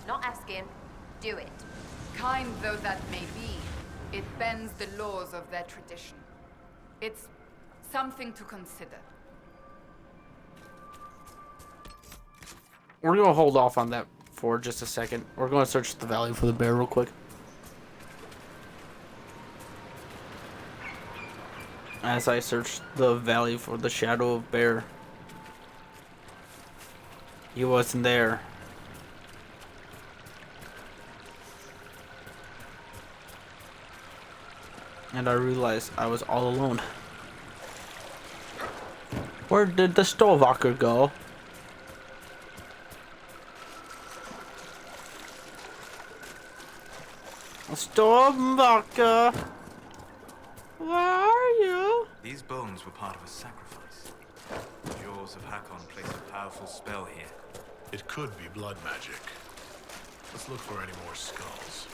Not asking, do it. Kind though that may be, it bends the laws of their tradition. It's something to consider. We're gonna hold off on that for just a second. We're gonna search the valley for the bear real quick. As I search the valley for the shadow of bear. He wasn't there. And I realized I was all alone. Where did the Storvaker go? Storvaker! Where are you? These bones were part of a sacrifice. The Jaws of Hakkon placed a powerful spell here. It could be blood magic. Let's look for any more skulls.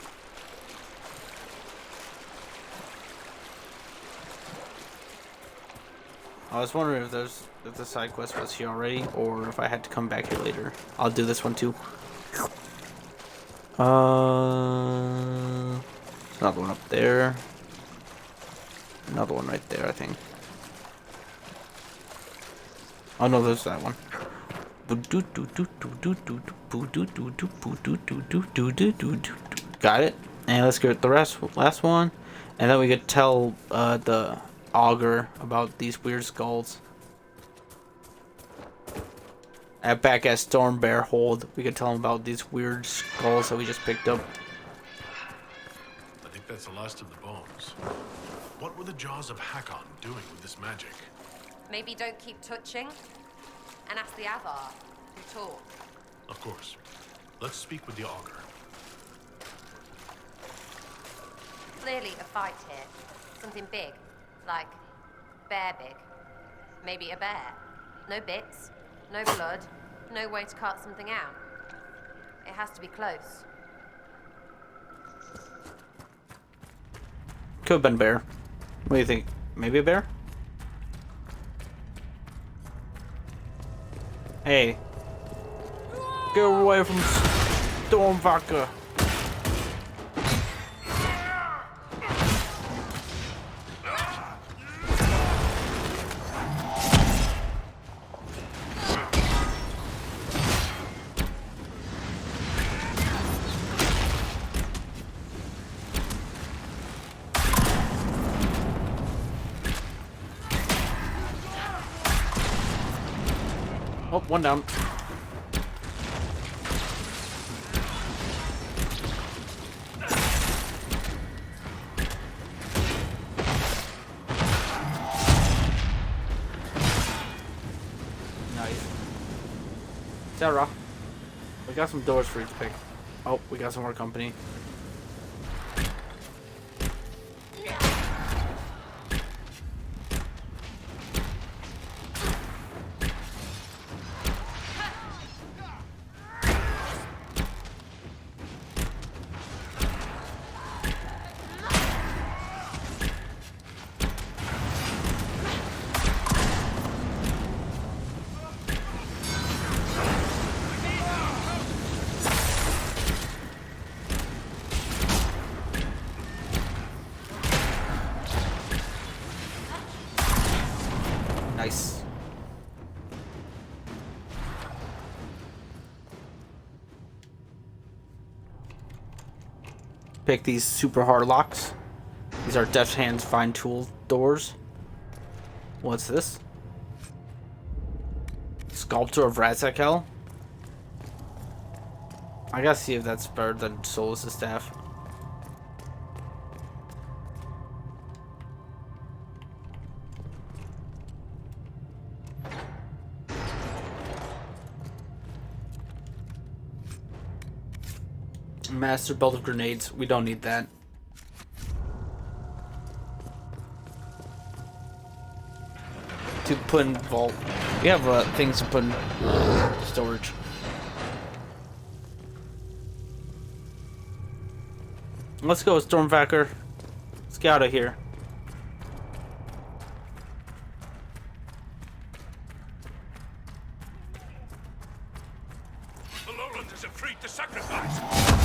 I was wondering if the side quest was here already, or if I had to come back here later. I'll do this one too. Another one up there. Another one right there, I think. Oh no, there's that one. Got it. And let's get the last one. And then we could tell the augur about these weird skulls. Back at Stormbear Hold, we could tell him about these weird skulls that we just picked up. I think that's the last of the bones. What were the Jaws of Hakkon doing with this magic? Maybe don't keep touching. And ask the Avar who talk. Of course. Let's speak with the augur. Clearly a fight here. Something big. Like, bear big. Maybe a bear. No bits, no blood, no way to cut something out. It has to be close. Could have been bear. What do you think? Maybe a bear? Hey. Get away from Stormvaker. Oh, one down. Sera. We got some doors for you to pick. Oh, we got some more company. Nice. Pick these super hard locks. These are deft hands fine tool doors. What's this? Sculptor of Ratzakel? I gotta see if that's better than Solas' staff. Master belt of grenades. We don't need that. To put in vault. We have things to put in storage. Let's go, Stormvacker. Let's get out of here. The Lowlanders have freed the sacrifice!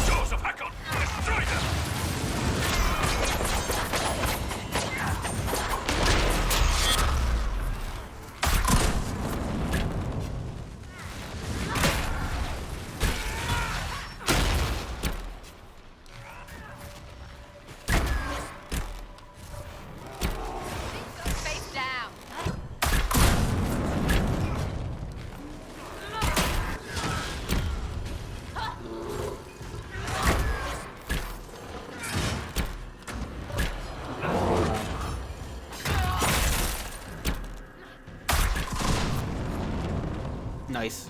Jaws of Hakkon! Destroy them! Face down. Nice.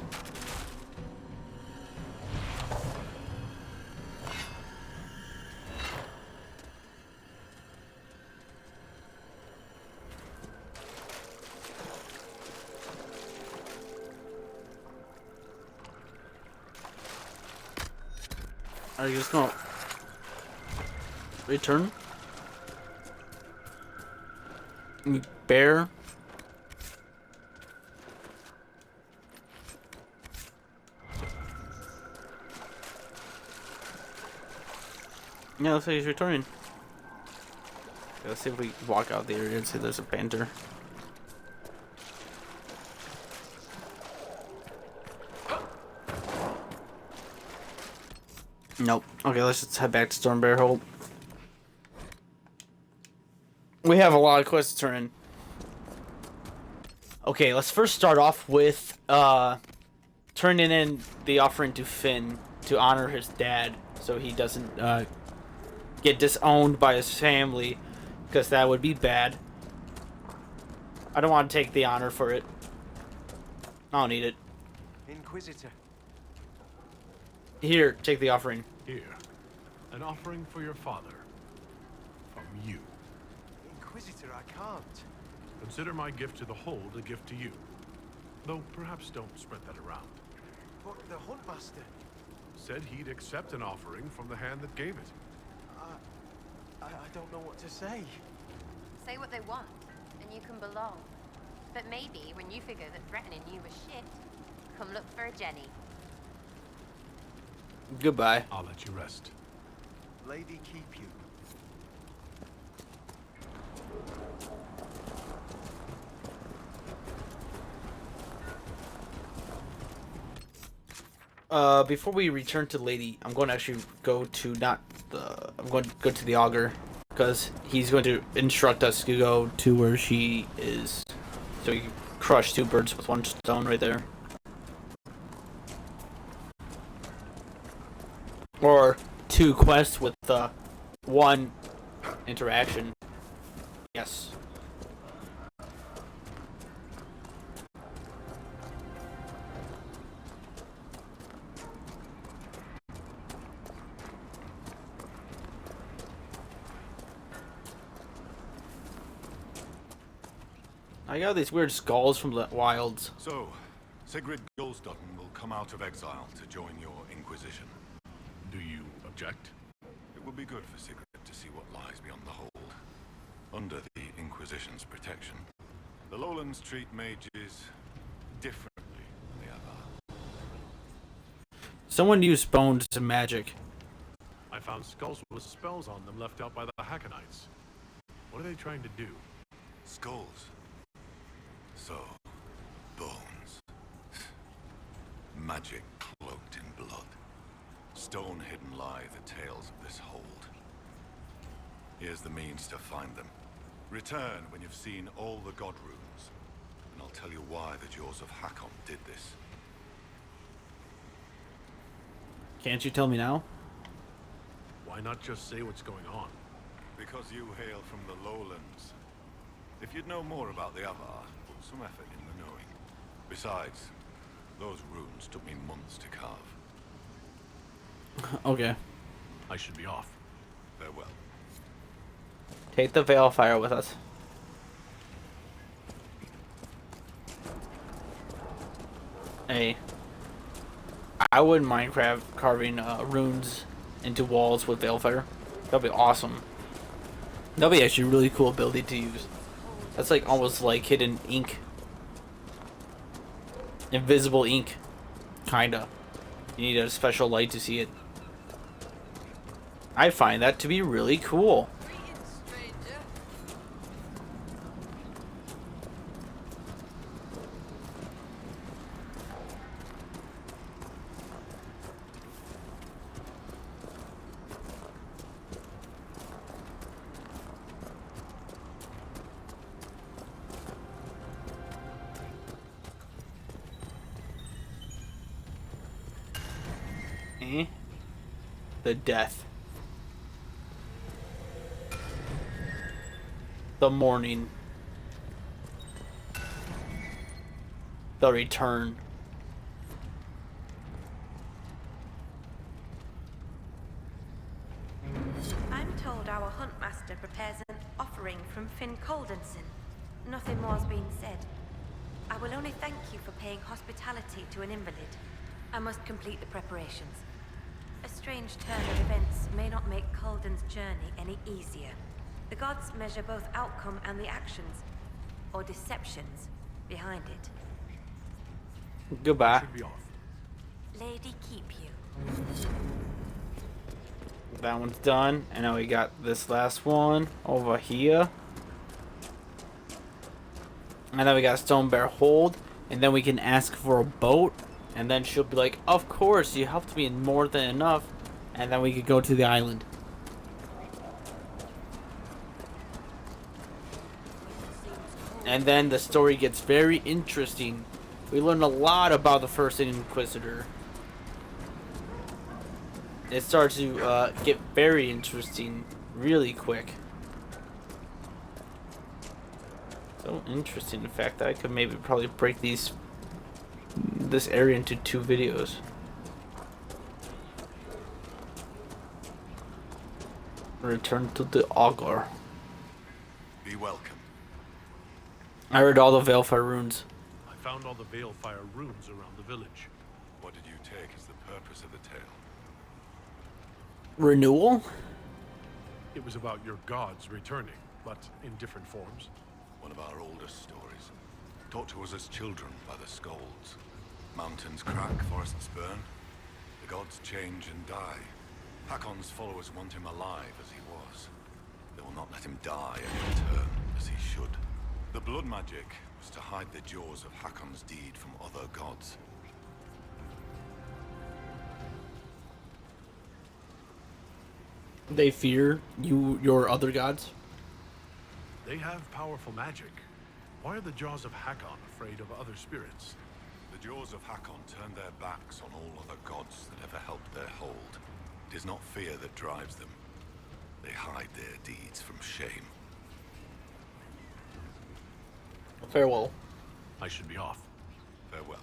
Are you just gonna return? You bear? Yeah, looks like he's returning. Let's see if we walk out the area and see there's a panther. Nope. Okay, let's just head back to Stormbear Hold. We have a lot of quests to turn in. Okay, let's first start off with turning in the offering to Finn to honor his dad so he doesn't get disowned by his family, because that would be bad. I don't want to take the honor for it. I don't need it. Inquisitor. Here, take the offering. Here, an offering for your father. From you. Inquisitor, I can't. Consider my gift to the Hold a gift to you. Though perhaps don't spread that around. But the Huntmaster. Said he'd accept an offering from the hand that gave it. I don't know what to say. Say what they want, and you can belong. But maybe when you figure that threatening you was shit, come look for a Jenny. Goodbye. I'll let you rest. Lady keep you. Before we return to Lady, I'm going to actually go to I'm going to go to the Augur, because he's going to instruct us to go to where she is. So we can crush two birds with one stone right there. Or two quests with one interaction. Yes. I got these weird skulls from the wilds. So, Sigrid Gulsdottin will come out of exile to join your Inquisition. Do you object? It will be good for Sigrid to see what lies beyond the hold. Under the Inquisition's protection, the Lowlands treat mages differently than the Avar. Someone used bones to magic. I found skulls with spells on them left out by the Hakkonites. What are they trying to do? Skulls. So, bones. Magic cloaked in blood. Stone-hidden lie the tales of this hold. Here's the means to find them. Return when you've seen all the god runes, and I'll tell you why the Jaws of Hakkon did this. Can't you tell me now? Why not just say what's going on? Because you hail from the Lowlands. If you'd know more about the Avar, put some effort in the knowing. Besides, those runes took me months to carve. Okay. I should be off. Farewell. Take the Veilfire with us. Hey. I wouldn't mind carving runes into walls with Veilfire. That'd be awesome. That'd be actually a really cool ability to use. That's like almost like hidden ink. Invisible ink. Kinda. You need a special light to see it. I find that to be really cool. The death. The mourning. The return. I'm told our huntmaster prepares an offering from Finn Coldenson. Nothing more's been said. I will only thank you for paying hospitality to an invalid. I must complete the preparations. A strange turn of events may not make Colden's journey any easier. The gods measure both outcome and the actions, or deceptions, behind it. Goodbye. Should be off. Lady keep you. That one's done. And now we got this last one over here. And then we got Stone Bear Hold. And then we can ask for a boat. And then she'll be like, of course, you helped me more than enough. And then we could go to the island. And then the story gets very interesting. We learn a lot about the first Inquisitor. It starts to get very interesting really quick. So interesting, in fact, that I could maybe probably break this area into 2 videos. Return to the Augur. Be welcome. I read all the Veilfire runes. I found all the Veilfire runes around the village. What did you take as the purpose of the tale? Renewal? It was about your gods returning, but in different forms. One of our oldest stories. Taught to us as children by the Skolds. Mountains crack, forests burn. The gods change and die. Hakkon's followers want him alive as he was. They will not let him die and return as he should. The blood magic was to hide the Jaws of Hakkon's deed from other gods. They fear your other gods? They have powerful magic. Why are the Jaws of Hakkon afraid of other spirits? The Jaws of Hakkon turned their backs on all other gods that ever helped their hold. It is not fear that drives them. They hide their deeds from shame. Farewell. I should be off. Farewell.